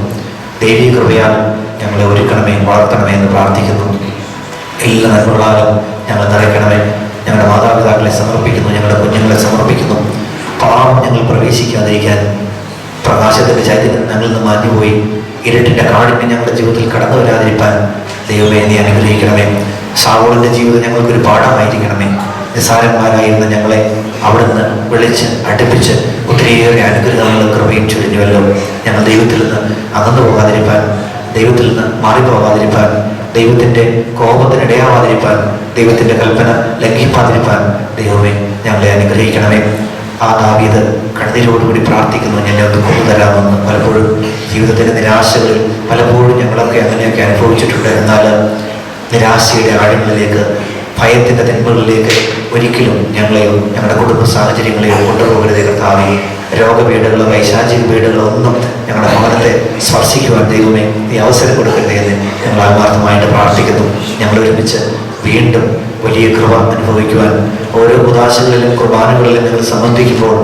ദൈവീക കൃപയാൽ ഞങ്ങളെ ഒരുക്കണമേ, വളർത്തണമേ എന്ന് പ്രാർത്ഥിക്കുന്നു. എല്ലാ നന്മകളാലും ഞങ്ങൾ നിറയ്ക്കണമേ. ഞങ്ങളുടെ മാതാപിതാക്കളെ സമർപ്പിക്കുന്നു, ഞങ്ങളുടെ കുഞ്ഞുങ്ങളെ സമർപ്പിക്കുന്നു. പാപം ഞങ്ങൾ പ്രവേശിക്കാതിരിക്കാൻ, പ്രകാശത്തിൻ്റെ ചൈതന്യം ഞങ്ങളിൽ നിന്ന് മാഞ്ഞുപോയി ഇരുട്ടിൻ്റെ കാടിനെ ഞങ്ങളുടെ ജീവിതത്തിൽ കടന്നു വരാതിരിക്കാൻ ദൈവമേ നീ അനുഗ്രഹിക്കണമേ. സാവൂളിൻ്റെ ജീവിതം ഞങ്ങൾക്കൊരു പാഠമായിരിക്കണമേ. നിസ്സാരന്മാരായിരുന്ന ഞങ്ങളെ അവിടുന്ന് വിളിച്ച് അടുപ്പിച്ച് ഒത്തിരിയേറെ അനുഗ്രഹങ്ങളും കൃപയും ചൊരിഞ്ഞുവല്ലോ. ഞങ്ങൾ ദൈവത്തിൽ നിന്ന് അകന്നു പോകാതിരിക്കാൻ, ദൈവത്തിൽ നിന്ന് മാറിപ്പോകാതിരിക്കാൻ, ദൈവത്തിൻ്റെ കോപത്തിനിടയാവാതിരിക്കാൻ, ദൈവത്തിൻ്റെ കൽപ്പന ലംഘിപ്പാതിരിക്കാൻ ദൈവമേ ഞങ്ങളെ അനുഗ്രഹിക്കണമേ. ആ ദാവീദ് കണ്ണീരോടുകൂടി പ്രാർത്ഥിക്കുന്നു, എന്നെ ഒന്ന് കൊണ്ടുതരാമെന്ന്. പലപ്പോഴും ജീവിതത്തിൻ്റെ നിരാശകളിൽ പലപ്പോഴും ഞങ്ങളൊക്കെ അങ്ങനെയൊക്കെ അനുഭവിച്ചിട്ടുണ്ട്. എന്നാൽ നിരാശയുടെ ആഴങ്ങളിലേക്ക്, ഭയത്തിൻ്റെ തിന്മകളിലേക്ക് ഒരിക്കലും ഞങ്ങളെയോ ഞങ്ങളുടെ കുടുംബ സാഹചര്യങ്ങളെയോ കൊണ്ടുപോകരുതേ കർത്താവേ. രോഗപീഠകളോ വൈശാചിക പീഠകളോ ഒന്നും ഞങ്ങളുടെ ഭവനത്തെ സ്പർശിക്കുവാൻ ദൈവമേ ഈ അവസരം കൊടുക്കട്ടെ എന്ന് ഞങ്ങൾ ആത്മാർത്ഥമായിട്ട് പ്രാർത്ഥിക്കുന്നു. ഞങ്ങൾ ഒരുമിച്ച് വീണ്ടും വലിയ കൃപ അനുഭവിക്കുവാൻ, ഓരോ ഉദാശകളിലും കുർബാനകളിലും ഞങ്ങൾ സംബന്ധിക്കുമ്പോൾ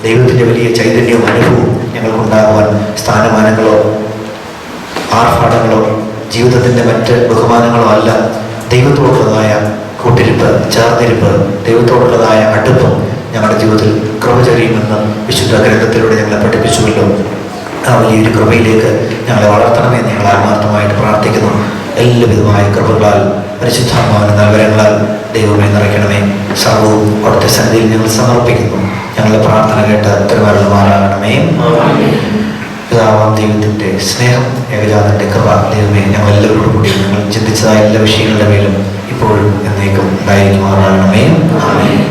ദൈവത്തിൻ്റെ വലിയ ചൈതന്യവും അനുഭവവും ഞങ്ങൾക്കുണ്ടാകുവാൻ സ്ഥാനമാനങ്ങളോ ആർഭാടങ്ങളോ ജീവിതത്തിൻ്റെ മറ്റ് ബഹുമാനങ്ങളോ അല്ല, ദൈവത്തോടുള്ളതായ കൂട്ടിരിപ്പ്, ചേർന്നിരിപ്പ്, ദൈവത്തോടുള്ളതായ അടുപ്പം ഞങ്ങളുടെ ജീവിതത്തിൽ കൃപ ചൊരിയുമെന്ന് വിശുദ്ധ ഗ്രന്ഥത്തിലൂടെ ഞങ്ങളെ പഠിപ്പിച്ചുവല്ലോ. ആ വലിയൊരു കൃപയിലേക്ക് ഞങ്ങളെ വളർത്തണമെന്ന് ഞങ്ങൾ ആത്മാർത്ഥമായിട്ട് പ്രാർത്ഥിക്കുന്നു. എല്ലാവിധമായ കൃപകളാൽ, പരിശുദ്ധാത്മാവിന്റെ നൽവരങ്ങളാൽ ദൈവമേ നിറയ്ക്കണമേ. സർവവും അവിടുത്തെ സന്നിധിയിൽ ഞങ്ങൾ സമർപ്പിക്കുന്നു. ഞങ്ങളുടെ പ്രാർത്ഥന കേട്ട് ഉത്തരവാദിത്തമാറാകണമേ. പിതാവാം ദൈവത്തിൻ്റെ സ്നേഹം, ഏകജാതന്റെ കൃപ ദൈവമേ ഞങ്ങളെല്ലാവരോടും കൂടി ഞങ്ങൾ ചിന്തിച്ചതായ എല്ലാ വിഷയങ്ങളുടെ മേലും ഇപ്പോഴും എന്നേക്കും ഉണ്ടായിരിക്കുമാറാകണമേ. ആമേൻ.